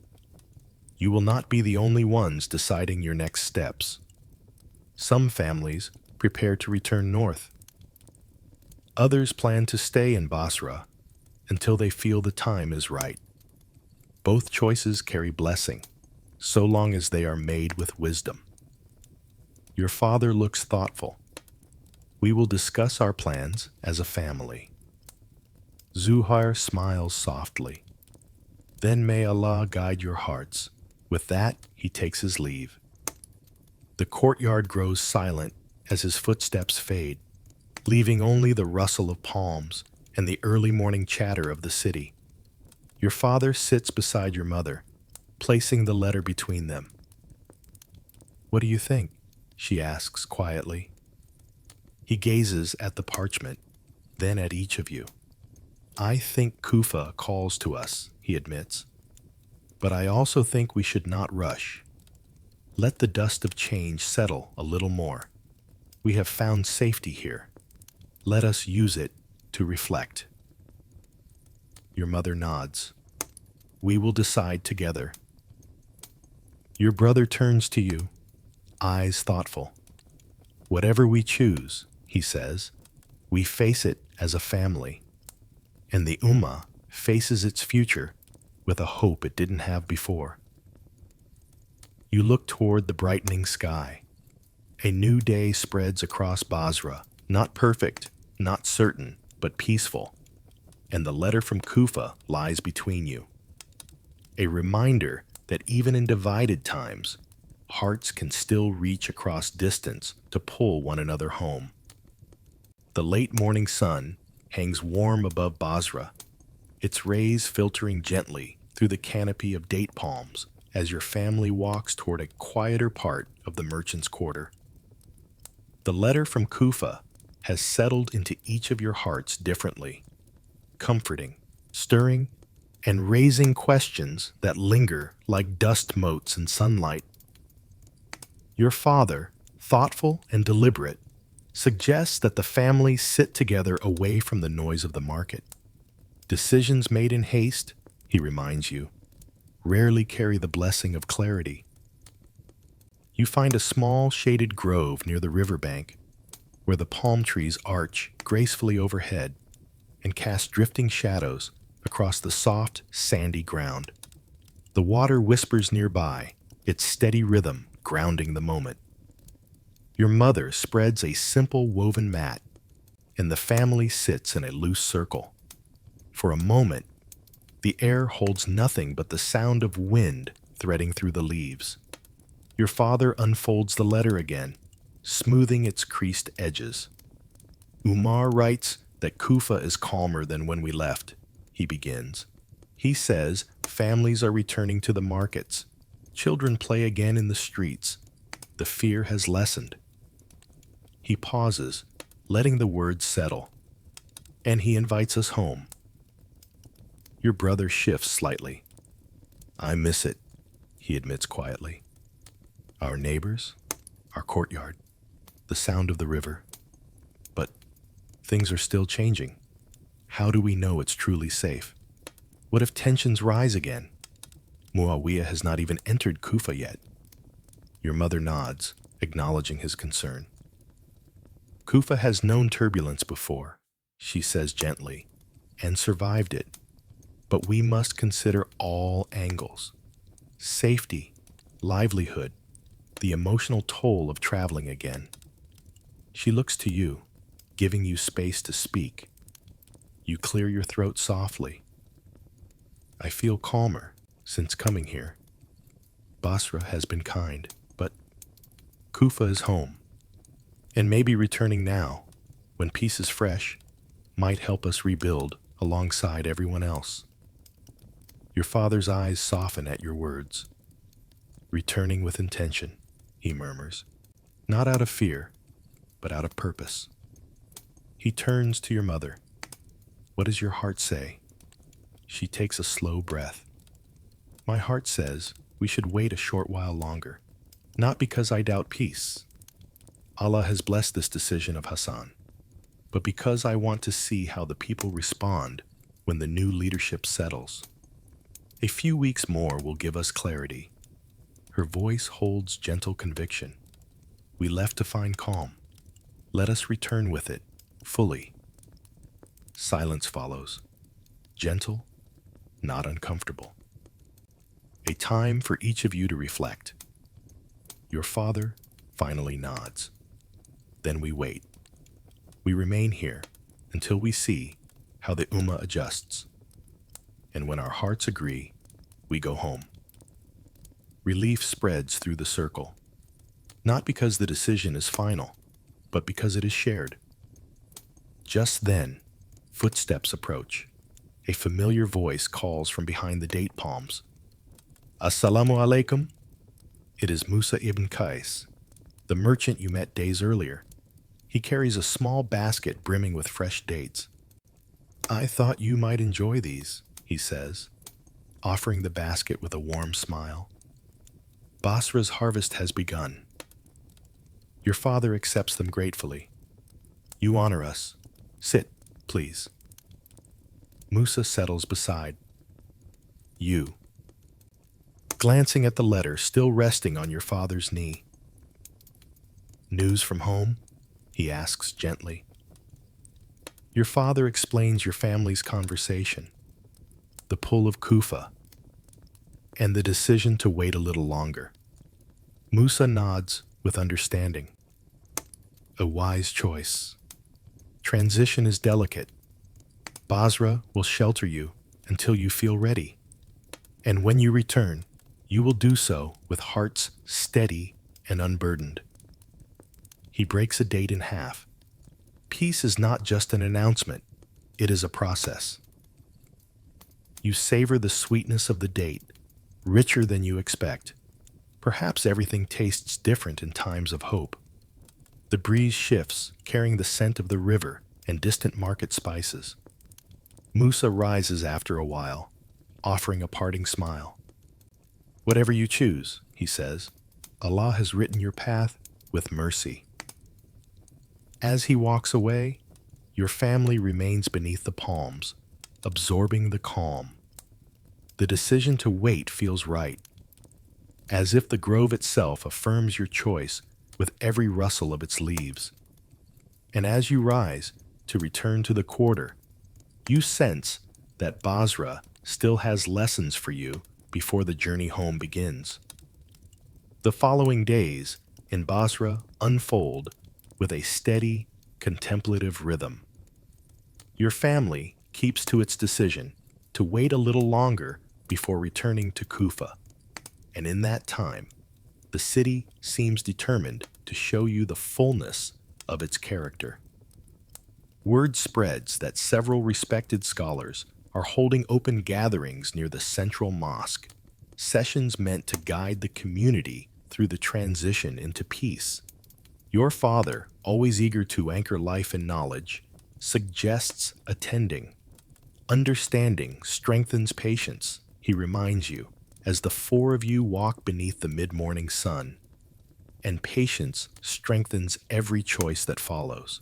You will not be the only ones deciding your next steps. Some families prepare to return north. Others plan to stay in Basra until they feel the time is right. Both choices carry blessing, so long as they are made with wisdom. Your father looks thoughtful. We will discuss our plans as a family. Zuhair smiles softly. Then may Allah guide your hearts. With that, he takes his leave. The courtyard grows silent as his footsteps fade, leaving only the rustle of palms and the early morning chatter of the city. Your father sits beside your mother, placing the letter between them. What do you think? She asks quietly. He gazes at the parchment, then at each of you. I think Kufa calls to us, he admits. But I also think we should not rush. Let the dust of change settle a little more. We have found safety here. Let us use it to reflect. Your mother nods. We will decide together. Your brother turns to you, eyes thoughtful. Whatever we choose, he says, we face it as a family. And the Ummah faces its future with a hope it didn't have before. You look toward the brightening sky. A new day spreads across Basra, not perfect, not certain, but peaceful. And the letter from Kufa lies between you. A reminder that even in divided times, hearts can still reach across distance to pull one another home. The late morning sun hangs warm above Basra, its rays filtering gently through the canopy of date palms as your family walks toward a quieter part of the merchant's quarter. The letter from Kufa has settled into each of your hearts differently, comforting, stirring, and raising questions that linger like dust motes in sunlight. Your father, thoughtful and deliberate, suggests that the family sit together away from the noise of the market. Decisions made in haste, he reminds you, rarely carry the blessing of clarity. You find a small shaded grove near the riverbank, where the palm trees arch gracefully overhead and cast drifting shadows across the soft, sandy ground. The water whispers nearby, its steady rhythm grounding the moment. Your mother spreads a simple woven mat, and the family sits in a loose circle. For a moment, The air holds nothing but the sound of wind threading through the leaves. Your father unfolds the letter again, smoothing its creased edges. Umar writes that Kufa is calmer than when we left, he begins. He says families are returning to the markets. Children play again in the streets. The fear has lessened. He pauses, letting the words settle. And he invites us home. Your brother shifts slightly. I miss it, he admits quietly. Our neighbors, our courtyard, the sound of the river. But things are still changing. How do we know it's truly safe? What if tensions rise again? Muawiyah has not even entered Kufa yet. Your mother nods, acknowledging his concern. Kufa has known turbulence before, she says gently, and survived it. But we must consider all angles. Safety, livelihood, the emotional toll of traveling again. She looks to you, giving you space to speak. You clear your throat softly. I feel calmer since coming here. Basra has been kind, but Kufa is home. And maybe returning now, when peace is fresh, might help us rebuild alongside everyone else. Your father's eyes soften at your words. Returning with intention, he murmurs, not out of fear, but out of purpose. He turns to your mother. What does your heart say? She takes a slow breath. My heart says we should wait a short while longer, not because I doubt peace. Allah has blessed this decision of Hassan, but because I want to see how the people respond when the new leadership settles. A few weeks more will give us clarity. Her voice holds gentle conviction. We left to find calm. Let us return with it, fully. Silence follows. Gentle, not uncomfortable. A time for each of you to reflect. Your father finally nods. Then we wait. We remain here until we see how the Ummah adjusts. And when our hearts agree, we go home. Relief spreads through the circle, not because the decision is final, but because it is shared. Just then, footsteps approach. A familiar voice calls from behind the date palms. Assalamu alaikum. It is Musa ibn Qais, the merchant you met days earlier. He carries a small basket brimming with fresh dates. I thought you might enjoy these, he says, offering the basket with a warm smile. Basra's harvest has begun. Your father accepts them gratefully. You honor us. Sit, please. Musa settles beside you, glancing at the letter still resting on your father's knee. News from home? He asks gently. Your father explains your family's conversation, the pull of Kufa, and the decision to wait a little longer. Musa nods with understanding. A wise choice. Transition is delicate. Basra will shelter you until you feel ready. And when you return, you will do so with hearts steady and unburdened. He breaks a date in half. Peace is not just an announcement, it is a process. You savor the sweetness of the date, richer than you expect. Perhaps everything tastes different in times of hope. The breeze shifts, carrying the scent of the river and distant market spices. Musa rises after a while, offering a parting smile. Whatever you choose, he says, Allah has written your path with mercy. As he walks away, your family remains beneath the palms, absorbing the calm. The decision to wait feels right, as if the grove itself affirms your choice with every rustle of its leaves. And as you rise to return to the quarter, you sense that Basra still has lessons for you before the journey home begins. The following days in Basra unfold with a steady, contemplative rhythm. Your family keeps to its decision to to wait a little longer before returning to Kufa. And in that time, the city seems determined to show you the fullness of its character. Word spreads that several respected scholars are holding open gatherings near the central mosque, sessions meant to guide the community through the transition into peace. Your father, always eager to anchor life in knowledge, suggests attending. Understanding strengthens patience, he reminds you, as the four of you walk beneath the mid-morning sun, and patience strengthens every choice that follows.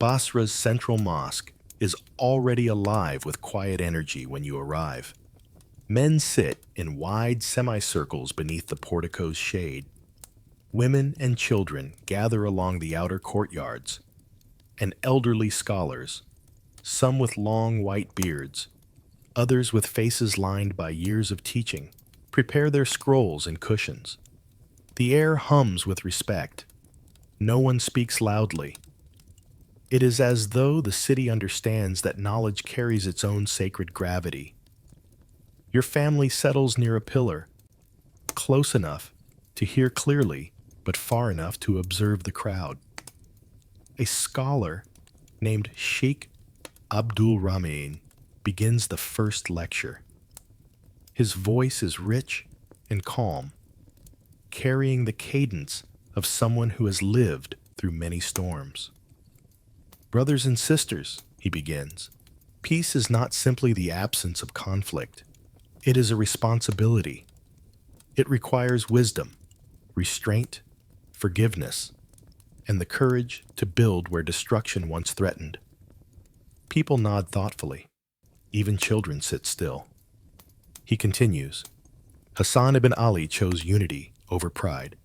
Basra's central mosque is already alive with quiet energy when you arrive. Men sit in wide semicircles beneath the portico's shade. Women and children gather along the outer courtyards, and elderly scholars, some with long white beards, others with faces lined by years of teaching, prepare their scrolls and cushions. The air hums with respect. No one speaks loudly. It is as though the city understands that knowledge carries its own sacred gravity. Your family settles near a pillar, close enough to hear clearly, but far enough to observe the crowd. A scholar named Sheikh Abdul Rahman begins the first lecture. His voice is rich and calm, carrying the cadence of someone who has lived through many storms. Brothers and sisters, he begins, peace is not simply the absence of conflict. It is a responsibility. It requires wisdom, restraint, forgiveness, and the courage to build where destruction once threatened. People nod thoughtfully. Even children sit still. He continues, Hassan ibn Ali chose unity over pride.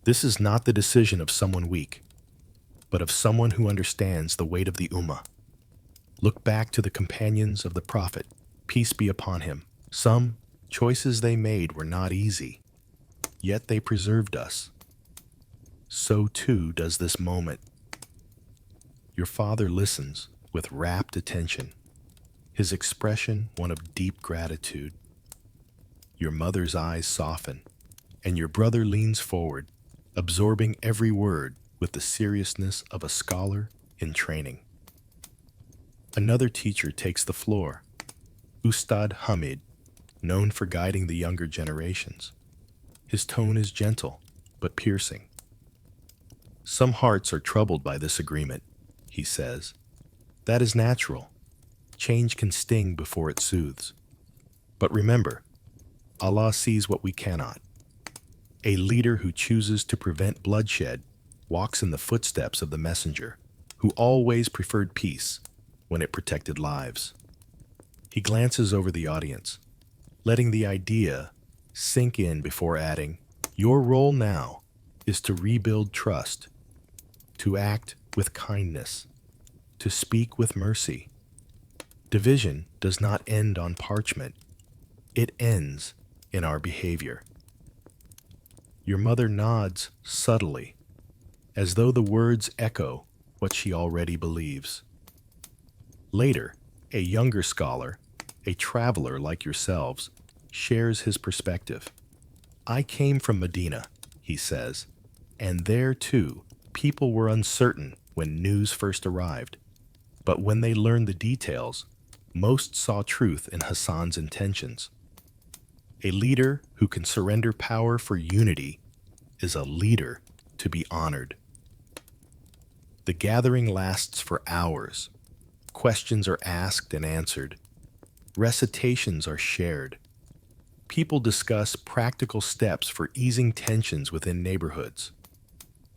This is not the decision of someone weak, but of someone who understands the weight of the Ummah. Look back to the companions of the Prophet, peace be upon him. Some choices they made were not easy, yet they preserved us. So too does this moment. Your father listens with rapt attention, his expression one of deep gratitude. Your mother's eyes soften, and your brother leans forward, absorbing every word with the seriousness of a scholar in training. Another teacher takes the floor, Ustad Hamid, known for guiding the younger generations. His tone is gentle, but piercing. Some hearts are troubled by this agreement, he says. That is natural. Change can sting before it soothes. But remember, Allah sees what we cannot. A leader who chooses to prevent bloodshed walks in the footsteps of the messenger, who always preferred peace when it protected lives. He glances over the audience, letting the idea sink in before adding, your role now is to rebuild trust, to act with kindness, to speak with mercy. Division does not end on parchment. It ends in our behavior. Your mother nods subtly, as though the words echo what she already believes. Later, a younger scholar, a traveler like yourselves, shares his perspective. I came from Medina, he says, and there too, people were uncertain when news first arrived. But when they learned the details, most saw truth in Hassan's intentions. A leader who can surrender power for unity is a leader to be honored. The gathering lasts for hours. Questions are asked and answered. Recitations are shared. People discuss practical steps for easing tensions within neighborhoods.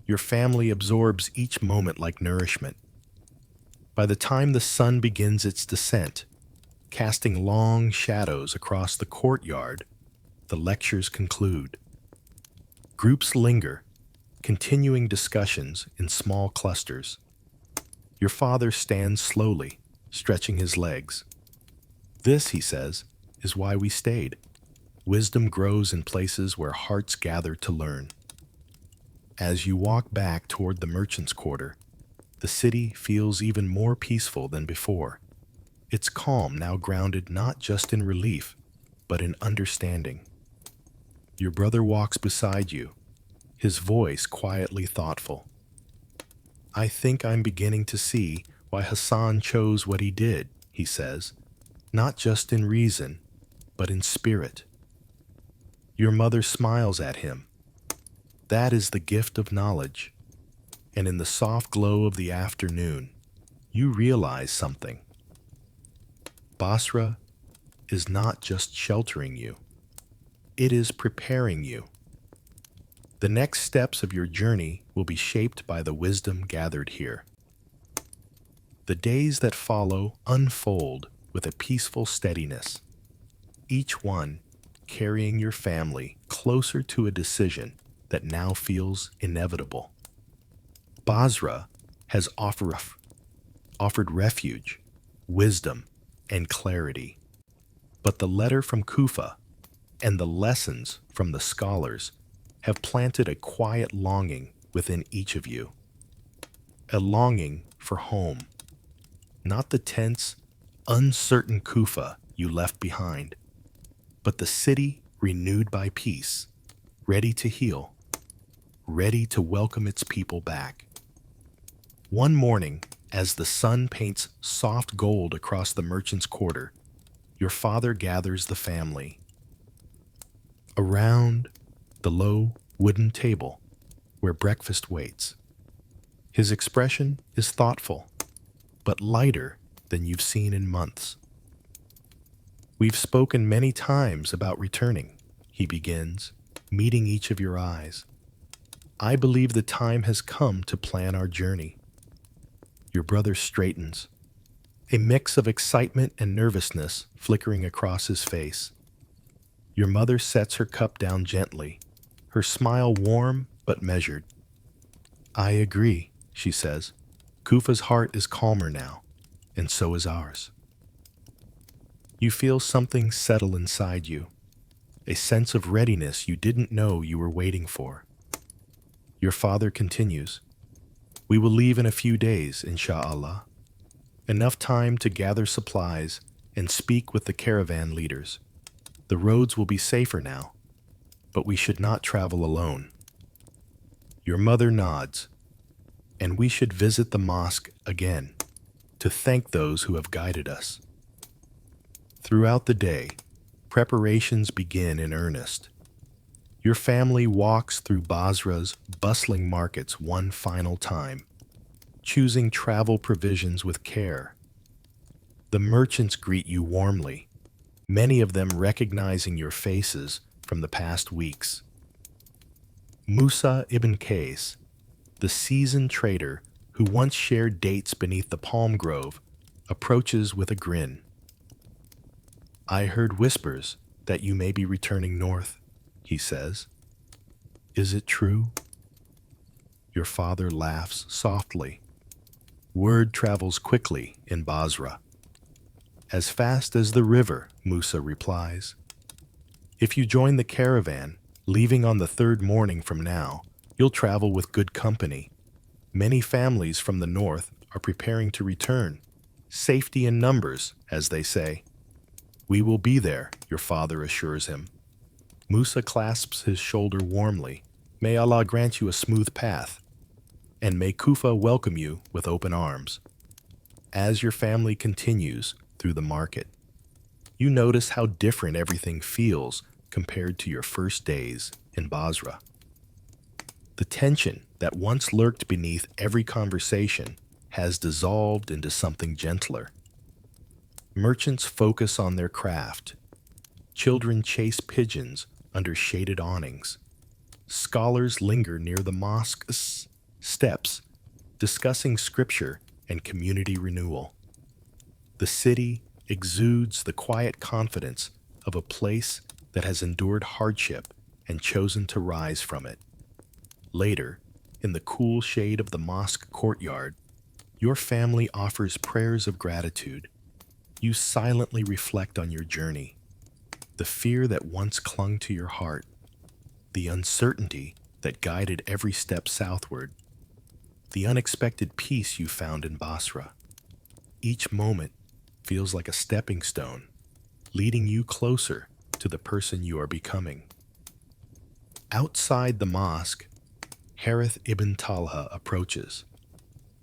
Your family absorbs each moment like nourishment. By the time the sun begins its descent, casting long shadows across the courtyard, the lectures conclude. Groups linger, continuing discussions in small clusters. Your father stands slowly, stretching his legs. This, he says, is why we stayed. Wisdom grows in places where hearts gather to learn. As you walk back toward the merchant's quarter, the city feels even more peaceful than before. its calm now grounded not just in relief, but in understanding. Your brother walks beside you, his voice quietly thoughtful. I think I'm beginning to see why Hassan chose what he did, he says, not just in reason, but in spirit. Your mother smiles at him. That is the gift of knowledge. And in the soft glow of the afternoon, you realize something. Basra is not just sheltering you, it is preparing you. The next steps of your journey will be shaped by the wisdom gathered here. The days that follow unfold with a peaceful steadiness, each one carrying your family closer to a decision that now feels inevitable. Basra has offered refuge, wisdom, and clarity. But the letter from Kufa and the lessons from the scholars have planted a quiet longing within each of you. A longing for home, not the tense, uncertain Kufa you left behind, but the city renewed by peace, ready to heal, ready to welcome its people back. One morning, as the sun paints soft gold across the merchant's quarter, your father gathers the family. Around the low wooden table where breakfast waits. His expression is thoughtful, but lighter than you've seen in months. We've spoken many times about returning, he begins, meeting each of your eyes. I believe the time has come to plan our journey. Your brother straightens, a mix of excitement and nervousness flickering across his face. Your mother sets her cup down gently, her smile warm but measured. I agree, she says. Kufa's heart is calmer now, and so is ours. You feel something settle inside you, a sense of readiness you didn't know you were waiting for. Your father continues, we will leave in a few days, insha'Allah. Enough time to gather supplies and speak with the caravan leaders. The roads will be safer now, but we should not travel alone. Your mother nods, and we should visit the mosque again to thank those who have guided us. Throughout the day, preparations begin in earnest. Your family walks through Basra's bustling markets one final time, choosing travel provisions with care. The merchants greet you warmly, many of them recognizing your faces from the past weeks. Musa ibn Qais, the seasoned trader who once shared dates beneath the palm grove, approaches with a grin. I heard whispers that you may be returning north, he says. Is it true? Your father laughs softly. Word travels quickly in Basra. As fast as the river, Musa replies. If you join the caravan, leaving on the third morning from now, you'll travel with good company. Many families from the north are preparing to return. Safety in numbers, as they say. We will be there, your father assures him. Musa clasps his shoulder warmly. May Allah grant you a smooth path, and may Kufa welcome you with open arms. As your family continues through the market, you notice how different everything feels compared to your first days in Basra. The tension that once lurked beneath every conversation has dissolved into something gentler. Merchants focus on their craft. Children chase pigeons under shaded awnings. Scholars linger near the mosque's steps, discussing scripture and community renewal. The city exudes the quiet confidence of a place that has endured hardship and chosen to rise from it. Later, in the cool shade of the mosque courtyard, your family offers prayers of gratitude. You silently reflect on your journey, the fear that once clung to your heart, the uncertainty that guided every step southward, the unexpected peace you found in Basra. Each moment feels like a stepping stone, leading you closer to the person you are becoming. Outside the mosque, Harith ibn Talha approaches.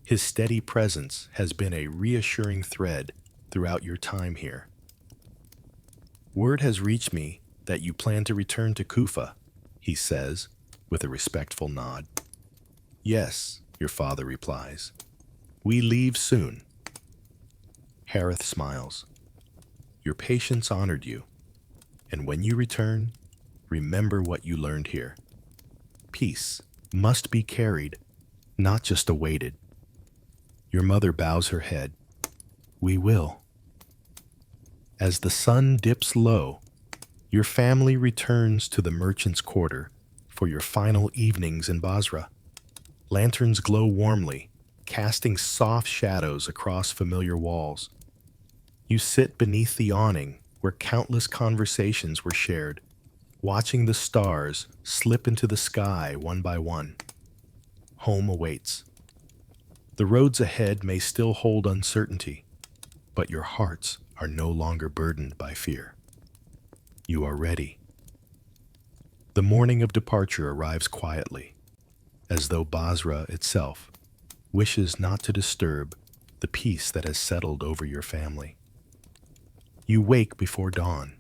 His steady presence has been a reassuring thread throughout your time here. Word has reached me that you plan to return to Kufa, he says, with a respectful nod. Yes, your father replies. We leave soon. Harith smiles. Your patience honored you, and when you return, remember what you learned here. Peace must be carried, not just awaited. Your mother bows her head. We will. As the sun dips low, your family returns to the merchant's quarter for your final evenings in Basra. Lanterns glow warmly, casting soft shadows across familiar walls. You sit beneath the awning where countless conversations were shared, watching the stars slip into the sky one by one. Home awaits. The roads ahead may still hold uncertainty, but your hearts are no longer burdened by fear. You are ready. The morning of departure arrives quietly, as though Basra itself wishes not to disturb the peace that has settled over your family. You wake before dawn,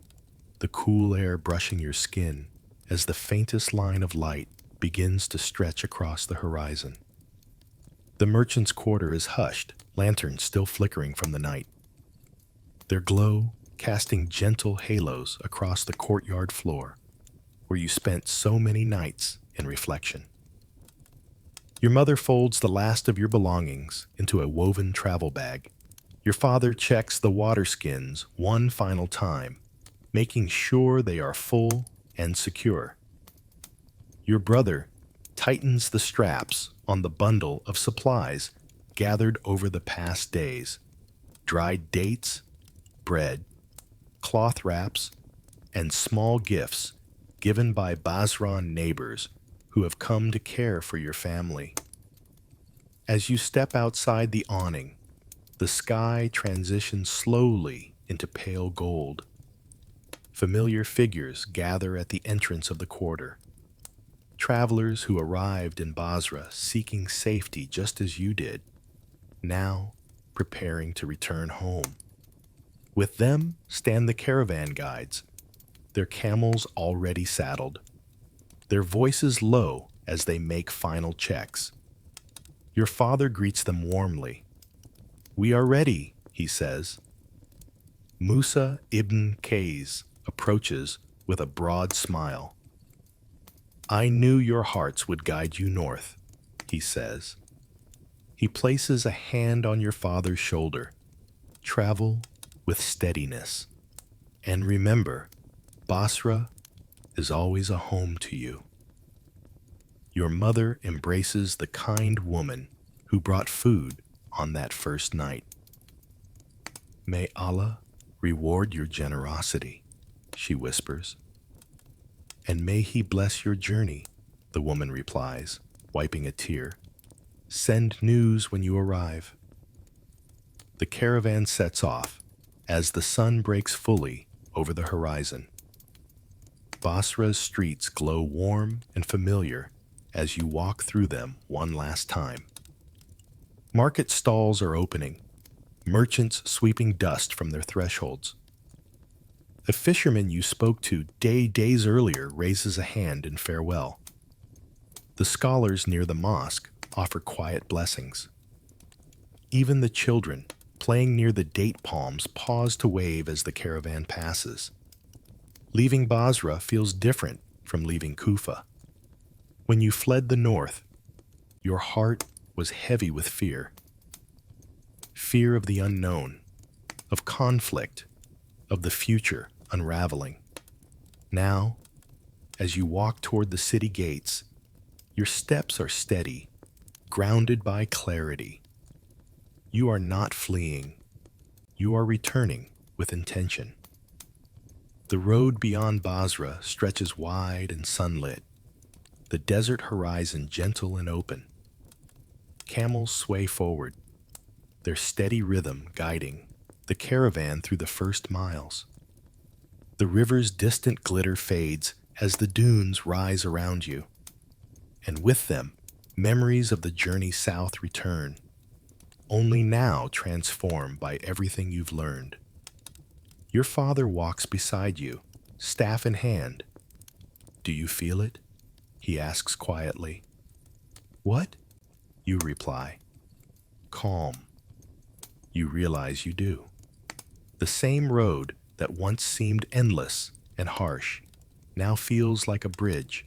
the cool air brushing your skin as the faintest line of light begins to stretch across the horizon. The merchant's quarter is hushed, lanterns still flickering from the night. Their glow casting gentle halos across the courtyard floor, where you spent so many nights in reflection. Your mother folds the last of your belongings into a woven travel bag. Your father checks the water skins one final time, making sure they are full and secure. Your brother tightens the straps on the bundle of supplies gathered over the past days: dried dates, bread, cloth wraps, and small gifts given by Basran neighbors who have come to care for your family. As you step outside the awning, the sky transitions slowly into pale gold. Familiar figures gather at the entrance of the quarter. Travelers who arrived in Basra seeking safety just as you did, now preparing to return home. With them stand the caravan guides, their camels already saddled, their voices low as they make final checks. Your father greets them warmly. We are ready, he says. Musa ibn Qays approaches with a broad smile. I knew your hearts would guide you north, he says. He places a hand on your father's shoulder. Travel with steadiness. And remember, Basra is always a home to you. Your mother embraces the kind woman who brought food on that first night. May Allah reward your generosity, she whispers. And may he bless your journey, the woman replies, wiping a tear. Send news when you arrive. The caravan sets off as the sun breaks fully over the horizon. Basra's streets glow warm and familiar as you walk through them one last time. Market stalls are opening, merchants sweeping dust from their thresholds. A fisherman you spoke to days earlier raises a hand in farewell. The scholars near the mosque offer quiet blessings. Even the children, playing near the date palms, pause to wave as the caravan passes. Leaving Basra feels different from leaving Kufa. When you fled the north, your heart was heavy with fear. Fear of the unknown, of conflict, of the future unraveling. Now, as you walk toward the city gates, your steps are steady, grounded by clarity. You are not fleeing. You are returning with intention. The road beyond Basra stretches wide and sunlit, the desert horizon gentle and open. Camels sway forward, their steady rhythm guiding the caravan through the first miles. The river's distant glitter fades as the dunes rise around you, and with them, memories of the journey south return, only now transformed by everything you've learned. Your father walks beside you, staff in hand. Do you feel it? He asks quietly. What? You reply. Calm. You realize you do. The same road that once seemed endless and harsh now feels like a bridge,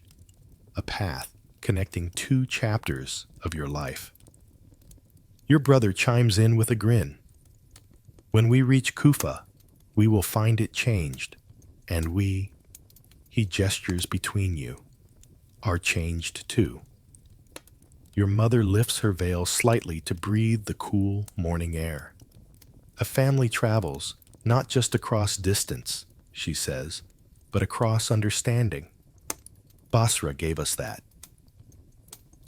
a path connecting two chapters of your life. Your brother chimes in with a grin. When we reach Kufa, we will find it changed, and we, he gestures between you, are changed too. Your mother lifts her veil slightly to breathe the cool morning air. A family travels not just across distance, she says, but across understanding. Basra gave us that.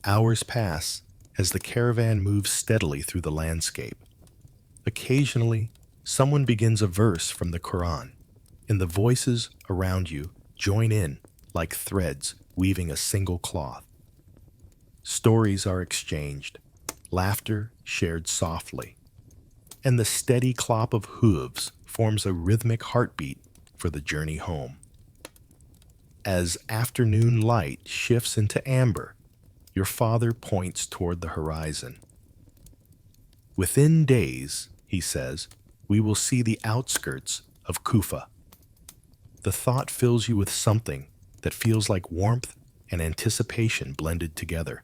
Hours pass as the caravan moves steadily through the landscape. Occasionally, someone begins a verse from the Quran, and the voices around you join in like threads weaving a single cloth. Stories are exchanged, laughter shared softly, and the steady clop of hooves forms a rhythmic heartbeat for the journey home. As afternoon light shifts into amber, your father points toward the horizon. Within days, he says, we will see the outskirts of Kufa. The thought fills you with something that feels like warmth and anticipation blended together.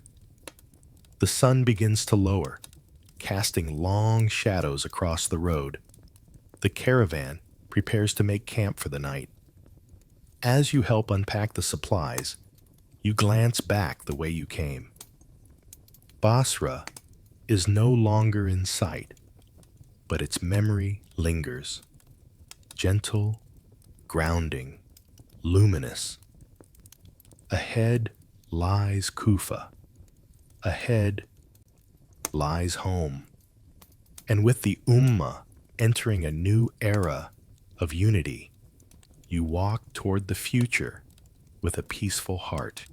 The sun begins to lower, casting long shadows across the road. The caravan prepares to make camp for the night. As you help unpack the supplies, you glance back the way you came. Basra is no longer in sight, but its memory lingers. Gentle, grounding, luminous. Ahead lies Kufa. Ahead lies home. And with the Ummah entering a new era of unity, you walk toward the future with a peaceful heart.